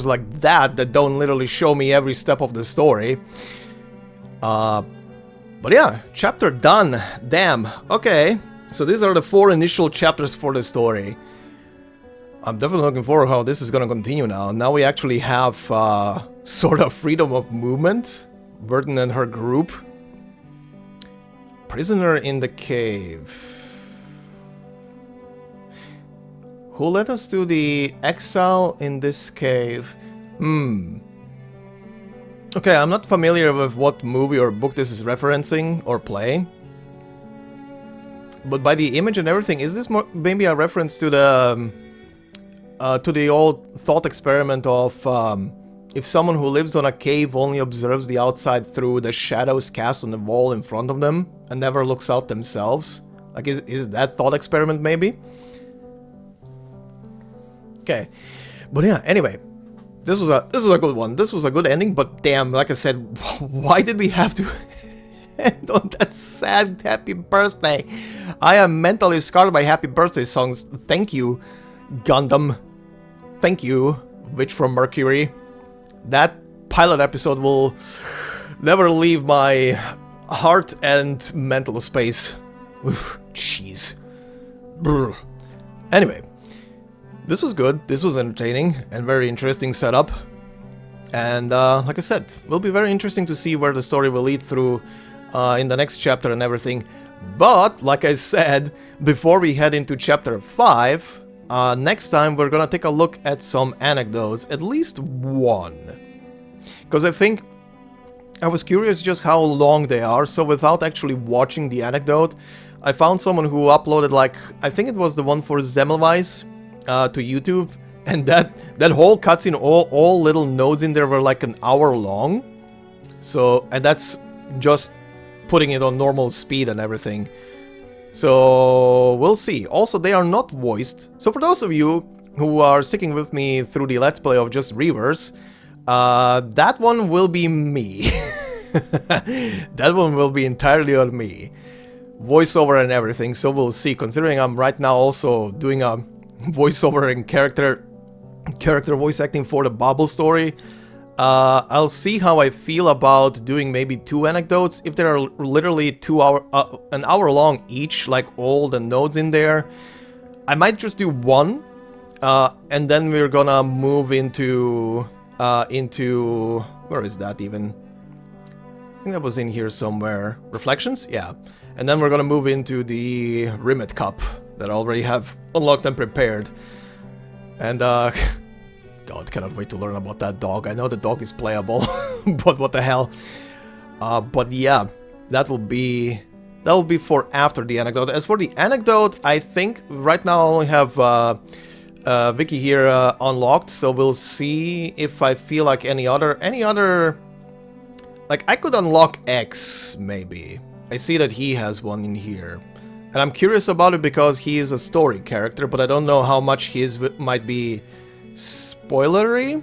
Speaker 1: like that don't literally show me every step of the story. But yeah, chapter done. Damn. Okay, so these are the 4 initial chapters for the story. I'm definitely looking forward to how this is gonna continue now. Now we actually have sort of freedom of movement. Vertin and her group. Prisoner in the cave. Who led us to the exile in this cave? Okay, I'm not familiar with what movie or book this is referencing or play. But by the image and everything, is this maybe a reference to the old thought experiment of if someone who lives on a cave only observes the outside through the shadows cast on the wall in front of them and never looks out themselves? Like, is that thought experiment maybe? Okay, but yeah, anyway. This was a good one. This was a good ending, but damn, like I said, why did we have to end on that sad happy birthday? I am mentally scarred by happy birthday songs. Thank you, Gundam. Thank you, Witch from Mercury. That pilot episode will never leave my heart and mental space. Oof, jeez. Anyway. This was good, this was entertaining, and very interesting setup. And like I said, it will be very interesting to see where the story will lead through in the next chapter and everything. But, like I said, before we head into chapter 5, next time we're gonna take a look at some anecdotes, at least one. Because I was curious just how long they are, so without actually watching the anecdote, I found someone who uploaded, like, I think it was the one for Semmelweis, to YouTube, and that whole cutscene, all little nodes in there were like an hour long. So, and that's just putting it on normal speed and everything. So, we'll see. Also, they are not voiced. So for those of you who are sticking with me through the Let's Play of just Reavers, that one will be me. That one will be entirely on me. Voiceover and everything, so we'll see. Considering I'm right now also doing a voiceover and character voice acting for the Bubble story. I'll see how I feel about doing maybe 2 anecdotes. If they are literally an hour long each, like all the nodes in there, I might just do 1, and then we're gonna move into where is that even? I think that was in here somewhere. Reflections? Yeah. And then we're gonna move into the Rimmet Cup that I already have unlocked and prepared. And God, cannot wait to learn about that dog. I know the dog is playable, but what the hell. But yeah, that will be that will be for after the anecdote. As for the anecdote, I think right now I only have Vicky here unlocked, so we'll see if I feel like any other... Like, I could unlock X, maybe. I see that he has one in here. And I'm curious about it because he is a story character, but I don't know how much his might be spoilery.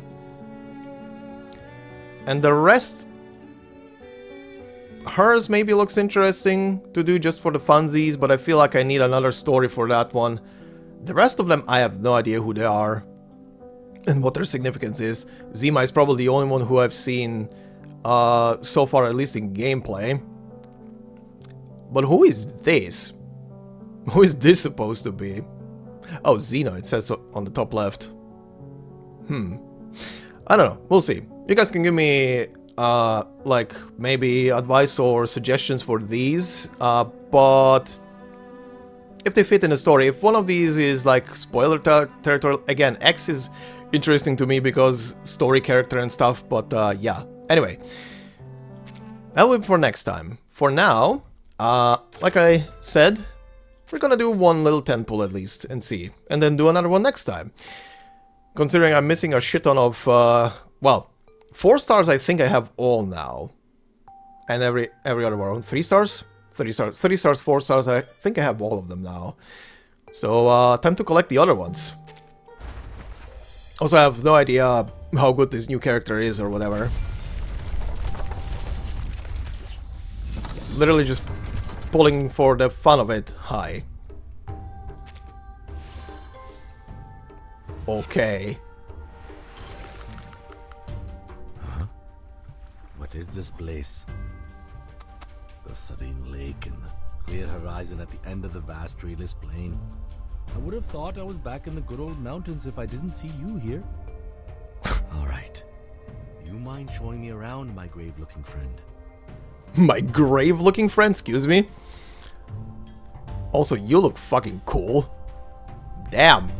Speaker 1: And the rest... Hers maybe looks interesting to do just for the funsies, but I feel like I need another story for that one. The rest of them, I have no idea who they are and what their significance is. Zima is probably the only one who I've seen so far, at least in gameplay. But who is this? Who is this supposed to be? Oh, Xeno, it says on the top left. I don't know, we'll see. You guys can give me, like, maybe advice or suggestions for these, but if they fit in the story, if one of these is, like, spoiler territory, again, X is interesting to me because story character and stuff, but, yeah. Anyway, that will be for next time. For now, like I said, we're gonna do one little 10 pull at least and see, and then do another one next time. Considering I'm missing a shit ton of, well, 4 stars I think I have all now. And every other one. 3 stars? 3 stars. 3 stars, 4 stars, I think I have all of them now. So, time to collect the other ones. Also, I have no idea how good this new character is or whatever. Literally just pulling for the fun of it. Hi. Okay.
Speaker 10: Huh? What is this place? The serene lake and the clear horizon at the end of the vast treeless plain. I would have thought I was back in the good old mountains if I didn't see you here. Alright. You mind showing me around, my grave-looking friend?
Speaker 1: My grave-looking friend? Excuse me? Also, you look fucking cool. Damn.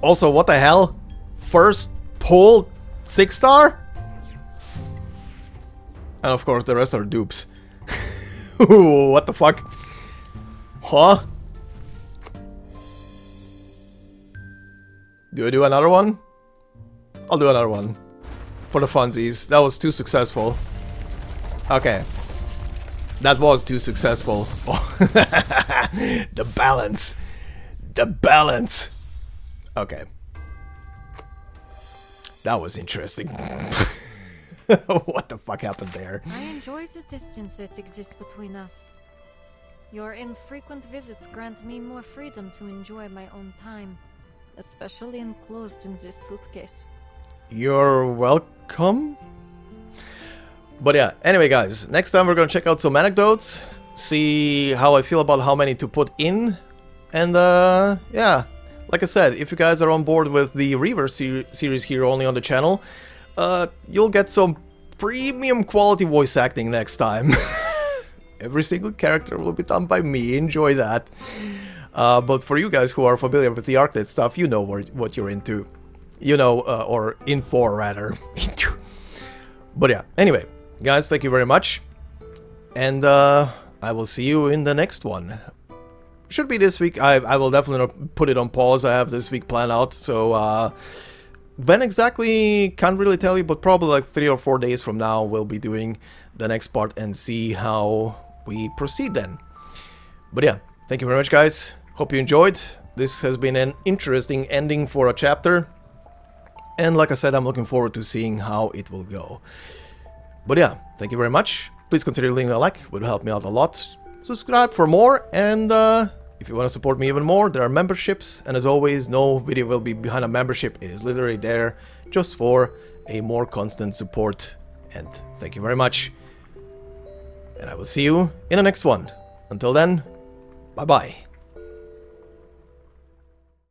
Speaker 1: Also, what the hell? First pull 6 star? And of course, the rest are dupes. Ooh, what the fuck? Huh? Do I do another one? I'll do another one. For the funsies. That was too successful. Okay. That was too successful. Oh. The balance. The balance. Okay. That was interesting. What the fuck happened there?
Speaker 9: I enjoy the distance that exists between us. Your infrequent visits grant me more freedom to enjoy my own time, especially enclosed in this suitcase.
Speaker 1: You're welcome? But yeah, anyway guys, next time we're gonna check out some anecdotes, see how I feel about how many to put in, and yeah, like I said, if you guys are on board with the Reaver series here only on the channel, you'll get some premium quality voice acting next time. Every single character will be done by me, enjoy that. But for you guys who are familiar with the Arcanist stuff, you know what you're into. You know, or in for rather. But yeah, anyway, guys, thank you very much. And I will see you in the next one. Should be this week. I will definitely not put it on pause. I have this week planned out, so when exactly, can't really tell you, but probably like 3 or 4 days from now we'll be doing the next part and see how we proceed then. But yeah, thank you very much guys. Hope you enjoyed. This has been an interesting ending for a chapter. And like I said, I'm looking forward to seeing how it will go. But yeah, thank you very much. Please consider leaving a like, it would help me out a lot. Subscribe for more, and if you want to support me even more, there are memberships. And as always, no video will be behind a membership. It is literally there just for a more constant support. And thank you very much. And I will see you in the next one. Until then, bye-bye.